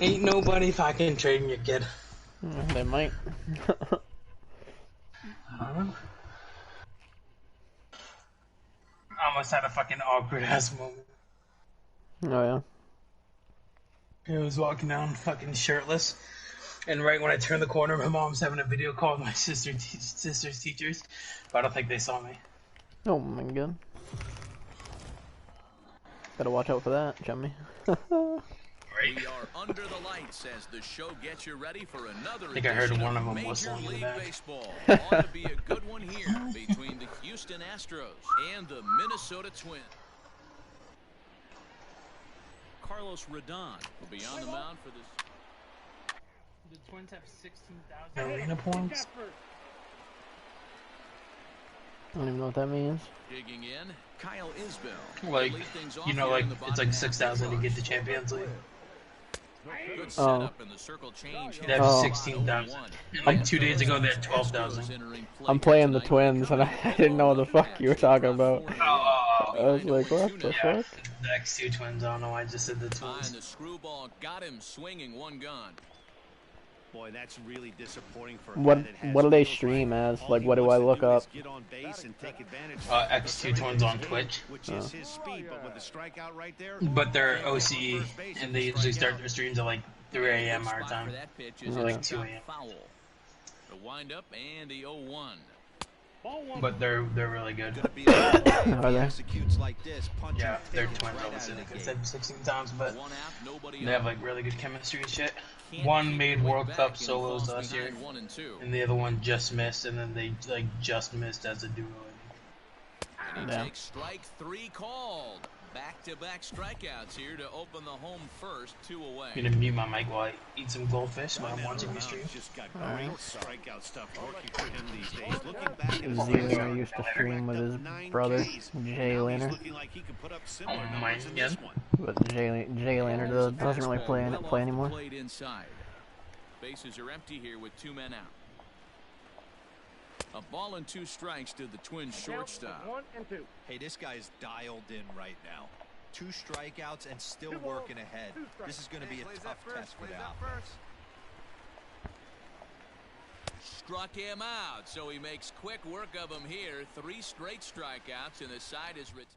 Ain't nobody fucking trading your kid. They might. I almost had a fucking awkward ass moment. Oh yeah. I was walking down fucking shirtless, and right when I turned the corner, my mom's having a video call with my sister's teachers, but I don't think they saw me. Oh my god. Gotta watch out for that, chummy. We are under the lights as the show gets you ready for another I think I heard one of them Major whistling in the League back. Baseball. Ought to be a good one here between the Houston Astros and the Minnesota Twins. Carlos Rodon will be on the mound for this. The Twins have 16,000 arena points. I don't even know what that means. Digging in, Kyle Isbell. Like, you know, like, it's like 6,000 to get the Champions League. Good setup in the circle change. They have 16,000. Like 2 days ago, they had 12,000. I'm playing the Twins, and I didn't know what the fuck you were talking about. I was like, what the fuck? The X2 Twins, I don't know why I just said the Twins. And the screwball got him swinging, one gone. Boy, that's really disappointing for What do they stream as? Like, what do I look up? X2 Twins on Twitch. Which is his speed, but with the strikeout right there. But they're OCE, and they usually start their streams at like 3 a.m. our time. Or like 2 a.m. The wind up and the 0-1. But they're really good. Are they? Yeah, they're twins, obviously. Like I said 16 times, but they have like really good chemistry and shit. One made World Cup solos last year, and the other one just missed, and then they like just missed as a duo. And he takes strike 3 called. Back-to-back strikeouts here to open the home first, 2 away. I'm gonna mute my mic while I eat some goldfish while I'm watching the stream. Just got great strikeout stuff working for him these days. Looking back at Zero used to stream with his brother, Jay Lanner. But Jay Lanner doesn't really play anymore. Bases are empty here with 2 men out. A ball and 2 strikes to the Twins shortstop. 1 and 2. Hey, this guy's dialed in right now. 2 strikeouts and still working ahead. This is going to be a tough test for the offense. Struck him out, so he makes quick work of him here. 3 straight strikeouts, and the side is retired.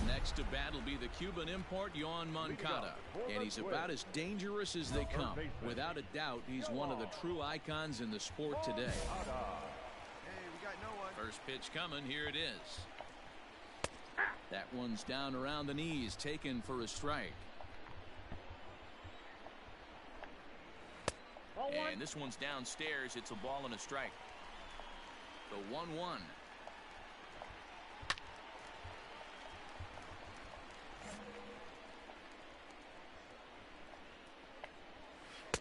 Next to bat will be the Cuban import, Yoan Moncada. And he's about as dangerous as they come. Without a doubt, he's one of the true icons in the sport today. First pitch coming, here it is. That one's down around the knees, taken for a strike. And this one's downstairs, it's a ball and a strike. The 1-1.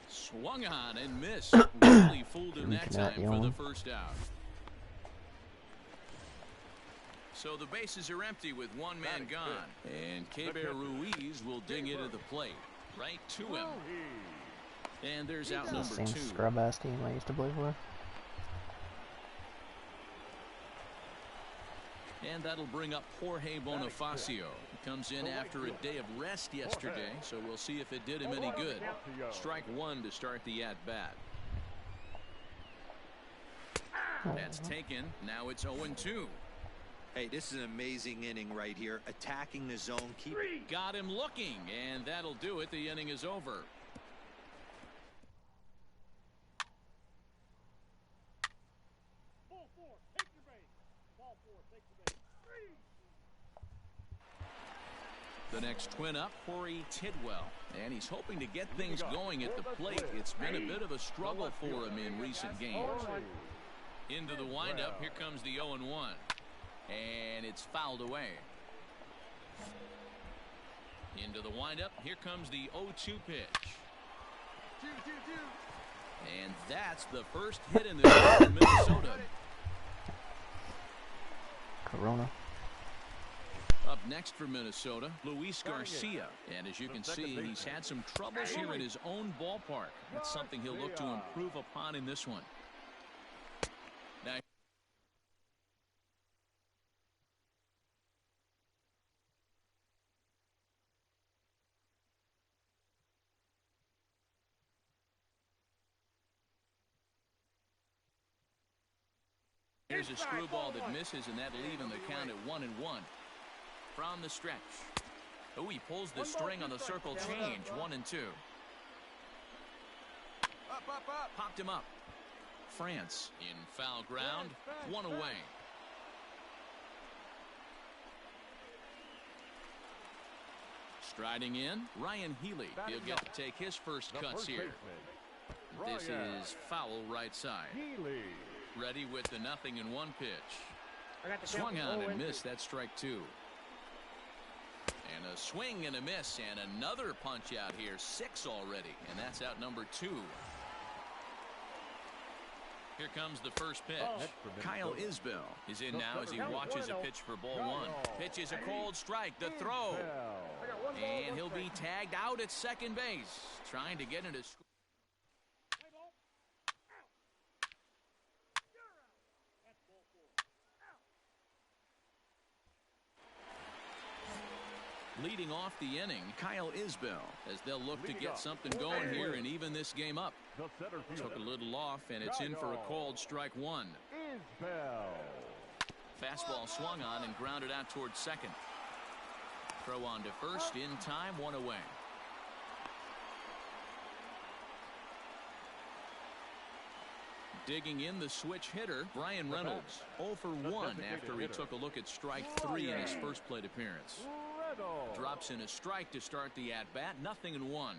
Swung on and missed. Really fooled him that time for the first out. So the bases are empty with 1 man gone. And Keber Ruiz will dig into the plate. Right to him. And there's out number 2. Same scrub ass team I used to play for. And that'll bring up Jorge Bonifacio. He comes in after a day of rest yesterday, so we'll see if it did him any good. Strike 1 to start the at-bat. That's taken. Now it's 0-2. Hey, this is an amazing inning right here. Attacking the zone. Got him looking, and that'll do it. The inning is over. Ball 4, take your base. Ball 4, take your base. The next twin up, Corey Tidwell. And he's hoping to get things going at the plate. It's been a bit of a struggle for him in recent games. Into the windup, here comes the 0-1. And it's fouled away. Into the windup, here comes the 0-2 pitch. And that's the first hit in this game for Minnesota. Corona. Up next for Minnesota, Luis Garcia. And as you can see, he's had some troubles here in his own ballpark. That's something he'll look to improve upon in this one. Now, here's a screwball that misses, and that'll even the count at 1-1. From the stretch. Oh, he pulls the string on the circle change. 1-2. Popped him up. France in foul ground. 1 away. Striding in, Ryan Healy. He'll get to take his first cuts here. This is foul right side. Ready with the 0-1 pitch. Swung on and missed. That's strike 2. And a swing and a miss, and another punch out here. 6 already, and that's out number 2. Here comes the first pitch. Kyle Isbell is in now as he watches a pitch for ball 1. Pitch is a cold strike. The throw. And he'll be tagged out at second base. Trying to get into score. Leading off the inning, Kyle Isbell, as they'll look to get something going here and even this game up. Took a little off, and it's in for a called strike 1. Fastball swung on and grounded out towards second. Throw on to first in time, 1 away. Digging in the switch hitter, Brian Reynolds. 0 for 1 after he took a look at strike 3 in his first plate appearance. Drops in a strike to start the at-bat. 0-1.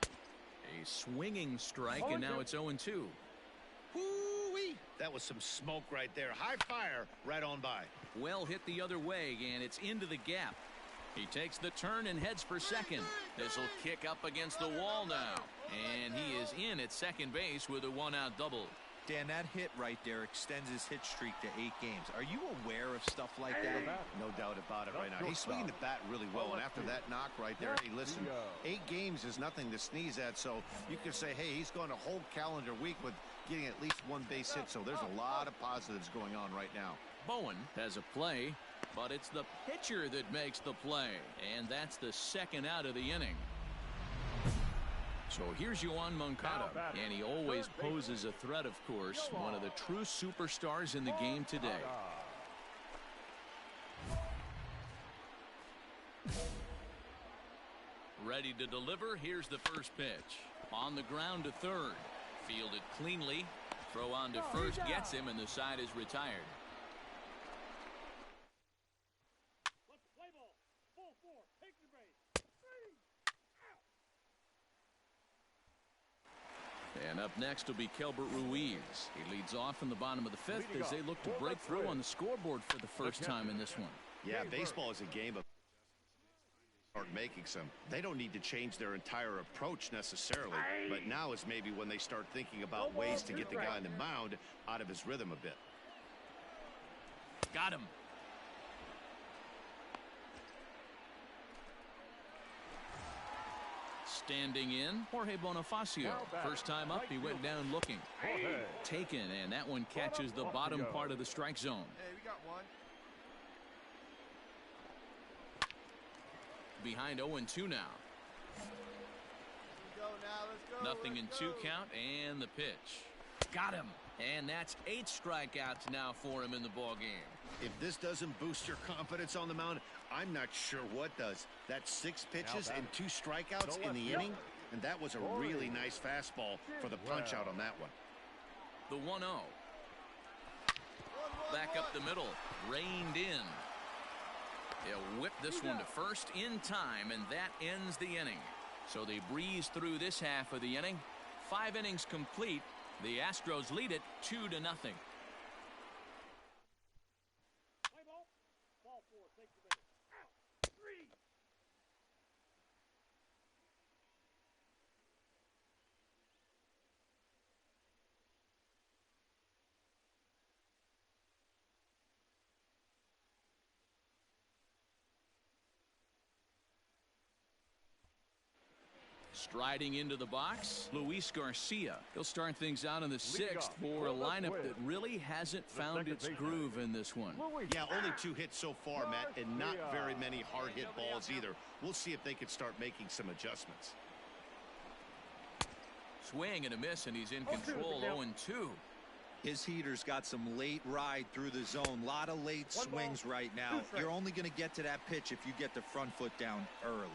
A swinging strike, and now it's 0-2. Woo-wee. That was some smoke right there. High fire right on by. Well hit the other way, and it's into the gap. He takes the turn and heads for second. This will kick up against the wall now. And he is in at second base with a 1-out double. Dan, that hit right there extends his hit streak to 8 games. Are you aware of stuff like that? No doubt about it right now. He's swinging the bat really well, and after that knock right there, hey, listen, 8 games is nothing to sneeze at, so you could say, hey, he's gone a whole calendar week with getting at least 1 base hit, so there's a lot of positives going on right now. Bowen has a play, but it's the pitcher that makes the play, and that's the second out of the inning. So here's Yoan Moncada, and he always poses a threat, of course, one of the true superstars in the game today. Ready to deliver, here's the first pitch. On the ground to third, fielded cleanly, throw on to first, gets him, and the side is retired. And up next will be Kelbert Ruiz. He leads off in the bottom of the 5th as they look to break through on the scoreboard for the first time in this one. Yeah, baseball is a game of making some. They don't need to change their entire approach necessarily, but now is maybe when they start thinking about ways to get the guy on the mound out of his rhythm a bit. Got him. Standing in, Jorge Bonifacio. First time up, he went down looking. Taken, and that one catches the bottom part of the strike zone. Hey, we got 1. Behind 0-2 now. Let's go now, let's go. 0-2 count, and the pitch. Got him. And that's 8 strikeouts now for him in the ball game. If this doesn't boost your confidence on the mound, I'm not sure what does. That's 6 pitches and 2 strikeouts in the inning, and that was a really nice fastball for the punch out on that one. The 1-0. Back up the middle, reined in. They'll whip this one to first in time, and that ends the inning. So they breeze through this half of the inning. 5 innings complete. The Astros lead it 2-0. Play ball. Ball 4. Take the base. Out. 3. Striding into the box, Luis Garcia. He'll start things out in the 6th for a lineup that really hasn't found its groove in this one. Yeah, only 2 hits so far, Matt, and not very many hard hit balls either. We'll see if they can start making some adjustments. Swing and a miss, and he's in control. 0-2. His heater's got some late ride through the zone. A lot of late swings right now. You're only going to get to that pitch if you get the front foot down early.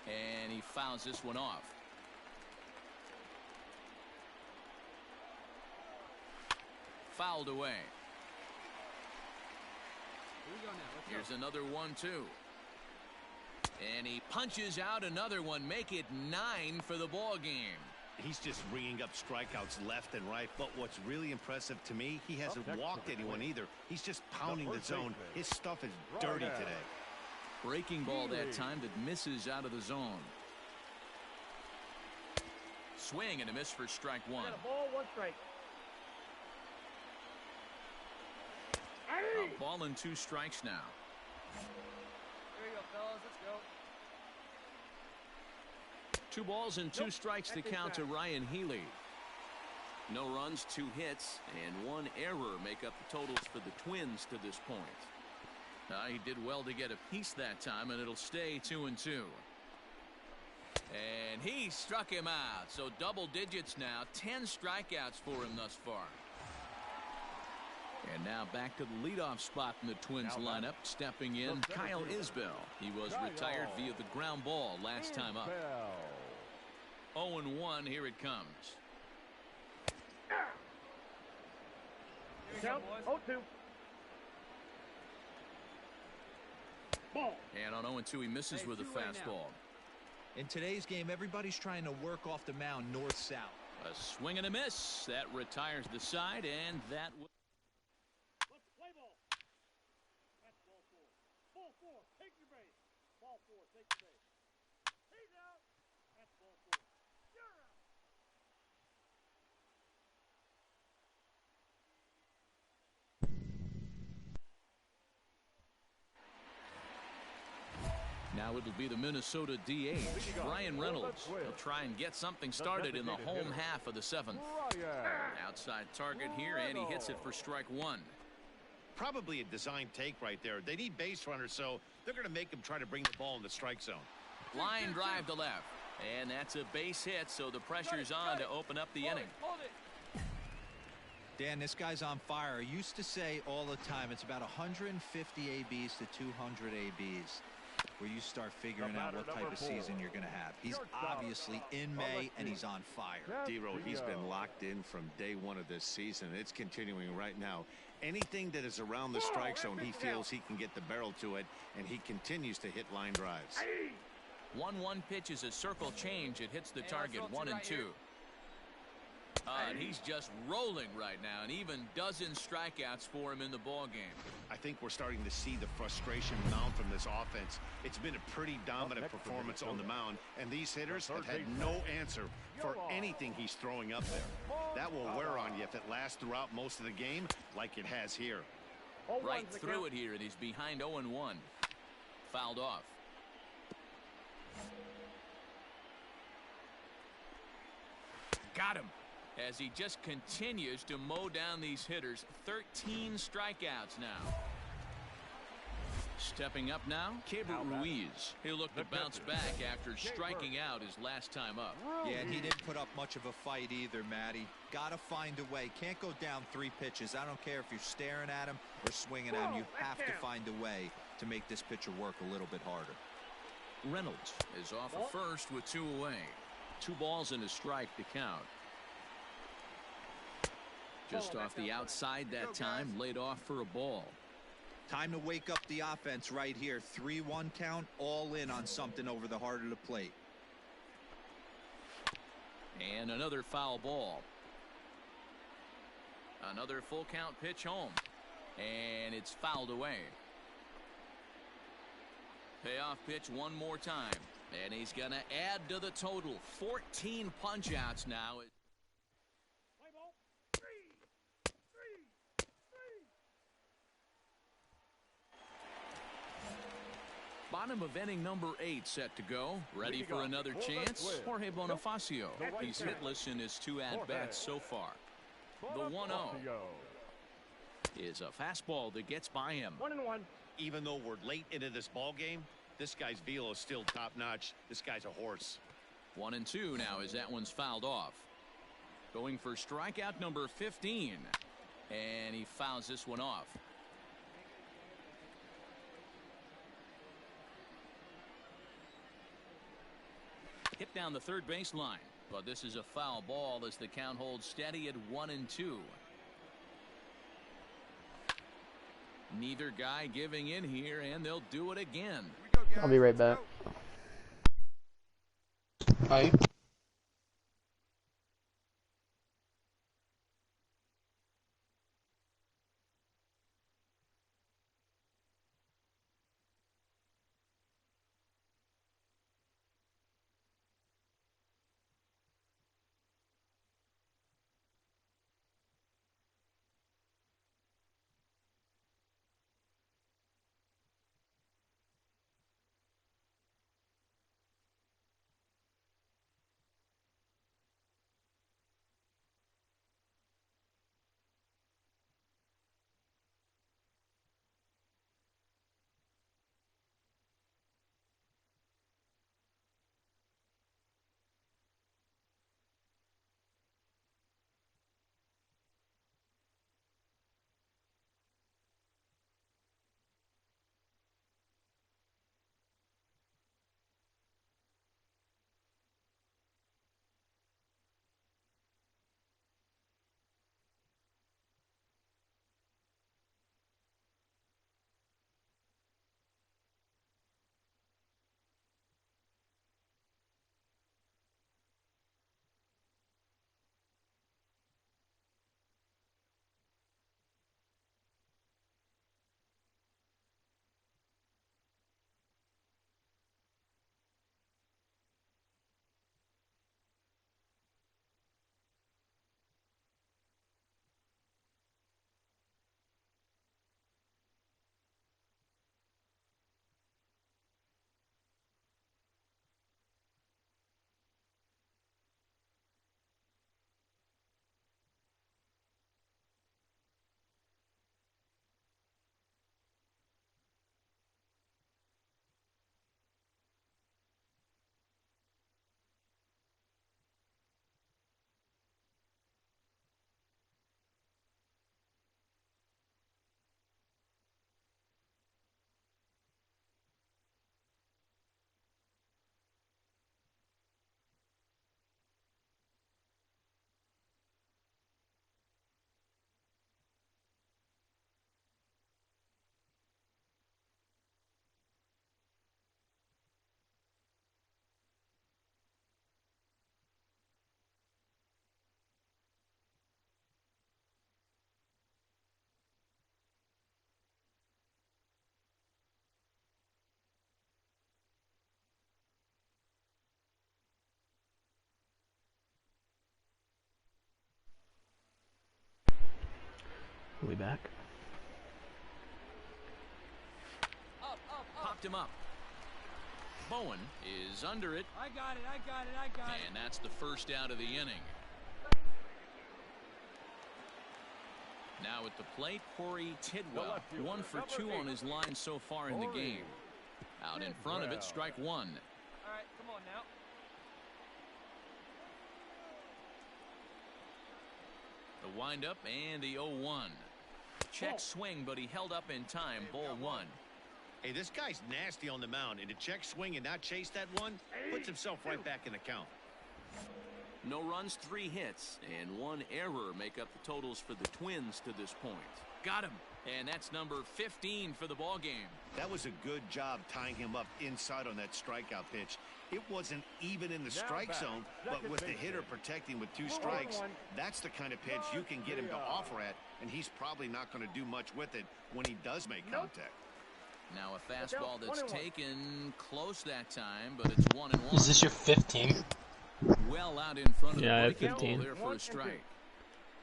And he fouls this one off. Fouled away. Here we go now. Here's another 1-2. And he punches out another one. Make it 9 for the ball game. He's just ringing up strikeouts left and right. But what's really impressive to me, he hasn't walked anyone either. He's just pounding the zone. His stuff is dirty today. Breaking ball that time that misses out of the zone. Swing and a miss for strike 1. A ball, 1 strike. A ball and 2 strikes now. There you go, fellas. Let's go. 2 balls and 2 strikes to count to Ryan Healy. No runs, 2 hits, and 1 error make up the totals for the Twins to this point. He did well to get a piece that time, and it'll stay 2-2. And he struck him out. So double digits now. 10 strikeouts for him thus far. And now back to the leadoff spot in the Twins lineup. Stepping in, Kyle Isbell. He was retired via the ground ball last time up. 0-1. Here it comes. Count. 0-2. Ball. And on 0-2, he misses with a fastball. In today's game, everybody's trying to work off the mound north-south. A swing and a miss. That retires the side, and that will. Let's play ball. That's ball 4. Ball 4. Take your base. Ball 4. Take your base. He's out. That's ball 4. You're out. Now it'll be the Minnesota DH, Brian Reynolds. He'll try and get something started in the home half of the 7th. Outside target here, and he hits it for strike 1. Probably a design take right there. They need base runners, so they're going to make him try to bring the ball in the strike zone. Line drive to left. And that's a base hit, so the pressure's on to open up the inning. Dan, this guy's on fire. I used to say all the time, it's about 150 ABs to 200 ABs. Where you start figuring out what type of season you're going to have. He's obviously in May, and he's on fire. D-Row, he's been locked in from day 1 of this season. It's continuing right now. Anything that is around the strike zone, he feels he can get the barrel to it, and he continues to hit line drives. 1-1 pitch is a circle change. It hits the target 1-2. And he's just rolling right now, and even dozens strikeouts for him in the ball game. I think we're starting to see the frustration mount from this offense. It's been a pretty dominant performance on the mound, and these hitters have had no answer for anything he's throwing up there. That will wear on you if it lasts throughout most of the game like it has here. Right through it here, and he's behind 0-1. Fouled off. Got him. As he just continues to mow down these hitters. 13 strikeouts now. Stepping up now, Keibert Ruiz. He'll look to bounce back after striking out his last time up. Yeah, and he didn't put up much of a fight either, Matty. Got to find a way. Can't go down 3 pitches. I don't care if you're staring at him or swinging at him. You have to find a way to make this pitcher work a little bit harder. Reynolds is off at first with 2 away. 2 balls and a strike to count. Just off the outside that time, laid off for a ball. Time to wake up the offense right here. 3-1 count, all in on something over the heart of the plate. And another foul ball. Another full count pitch home. And it's fouled away. Payoff pitch one more time. And he's going to add to the total. 14 punch outs now. Bottom of inning number 8 set to go. Ready for another chance. Jorge Bonifacio. He's hitless in his 2 at-bats so far. The 1-0 is a fastball that gets by him. 1-1. Even though we're late into this ball game, this guy's velo is still top-notch. This guy's a horse. 1-2 now as that one's fouled off. Going for strikeout number 15. And he fouls this one off. Hit down the third baseline, but this is a foul ball as the count holds steady at 1-2. Neither guy giving in here, and they'll do it again. I'll be right back. Bye. We back? Popped him up. Bowen is under it. I got it. And that's the first out of the inning. Now at the plate, Corey Tidwell. 1 for 2 on his line so far in the game. Out in front of it, strike 1. All right, come on now. The windup and the 0-1. Check swing, but he held up in time. Ball 1. Hey, this guy's nasty on the mound, and to check swing and not chase that one puts himself right back in the count. No runs, 3 hits, and 1 error make up the totals for the Twins to this point. Got him, and that's number 15 for the ball game. That was a good job tying him up inside on that strikeout pitch. It wasn't even in the strike zone, but with the hitter protecting with 2 strikes, that's the kind of pitch you can get him to offer at, and he's probably not going to do much with it when he does make contact. Now a fastball that's taken close that time, but it's 1-1. Is this your 15? Well out in front of yeah, the breaking ball 15. there for a strike.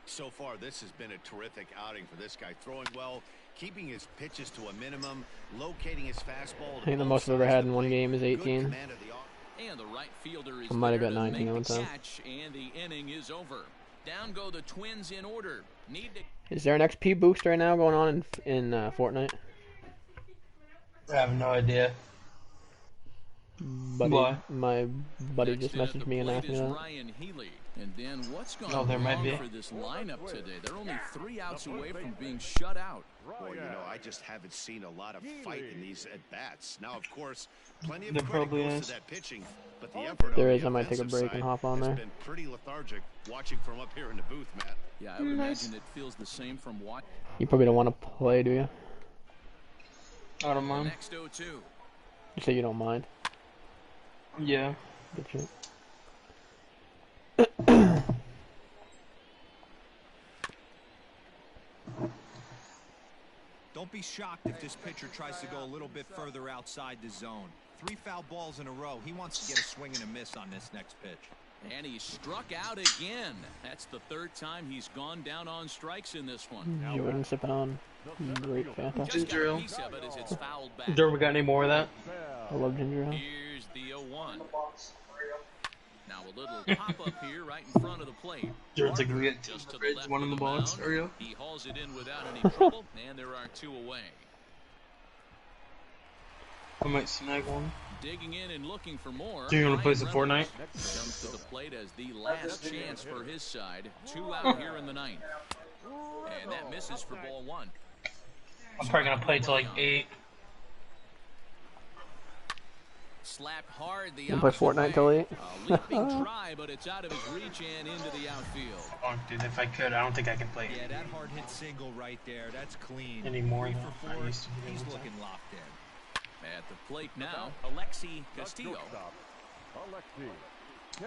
So far, this has been a terrific outing for this guy. Throwing well, keeping his pitches to a minimum, locating his fastball. I think the most I've ever had in one game is 18. And the right fielder is I might have there got to 19 make one the time. catch, and the inning is over. Down go the Twins in order. Need to... Is there an XP boost right now going on in Fortnite? I have no idea. Buddy, my buddy Next just in at messaged the me and plate asked me is that. Ryan Healy. And then what's gone Oh, there might wrong be. for this lineup today? They're only 3 outs away from being shut out. Boy, you know, I just haven't seen a lot of fight in these at-bats. Now, of course, plenty of There credit probably goes is. to that pitching, but the effort There on is. the I might take a offensive break and side hop on has there. been pretty lethargic watching from up here in the booth, Matt. Yeah, I would imagine it feels the same from watching. You probably don't want to play, do you? I don't mind. Next 0-2. You say you don't mind. Yeah. Good shit. Don't be shocked if this pitcher tries to go a little bit further outside the zone. 3 foul balls in a row. He wants to get a swing and a miss on this next pitch. And he struck out again. That's the 3rd time he's gone down on strikes in this one. Jordan sipping on great Fanta. Ginger ale. Piece of it as it's fouled back. Jordan, we got any more of that? I love ginger ale. Here's the 0-1. Now a little pop-up here right in front of the plate. Jordan's like, we get Just to the fridge, left one in of the box. mound. There we go. He hauls it in without any trouble, and there are 2 away. I might snag one. Digging in and looking for more. Do you want to play some Ryan Fortnite? Reynolds comes to the plate as the last chance for his side. 2 out here in the 9th. And that misses for ball 1. I'm probably going to play till like 8. Slapped hard the You play opposite Fortnite way. till 8? A leaping try, but it's out of his reach and into the outfield. Oh, dude, if I could, I don't think I can play Yeah, that hard hit single right there. That's clean. anymore. 3 though. for 4. I used to be He's able to. looking locked in. At the plate now, Alexi Castillo.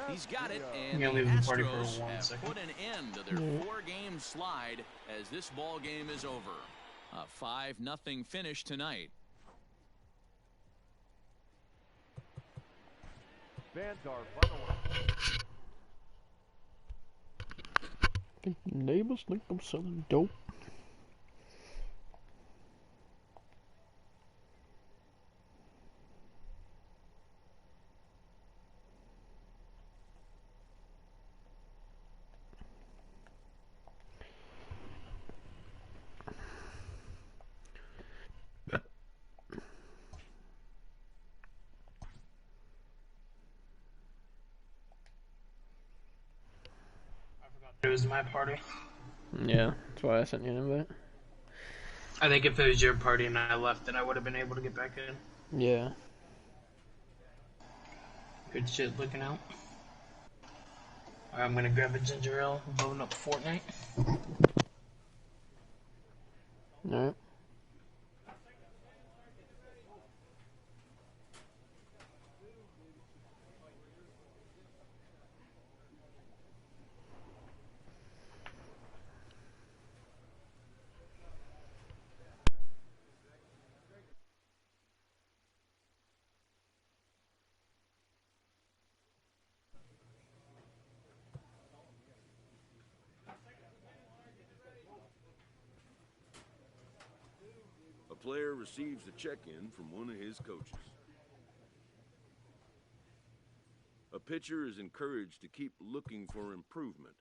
He's got it, and I'm the gonna leave the party for Astros 1 have second. put an end to their 4-game slide as this ball game is over. A 5-0 finish tonight. Fans are final. Neighbors think I'm selling dope. It was my party. Yeah, that's why I sent you an invite. I think if it was your party and I left, then I would have been able to get back in. Yeah. Good shit looking out. Alright, I'm gonna grab a ginger ale, loading up Fortnite. Alright. A player receives a check-in from one of his coaches. A pitcher is encouraged to keep looking for improvement.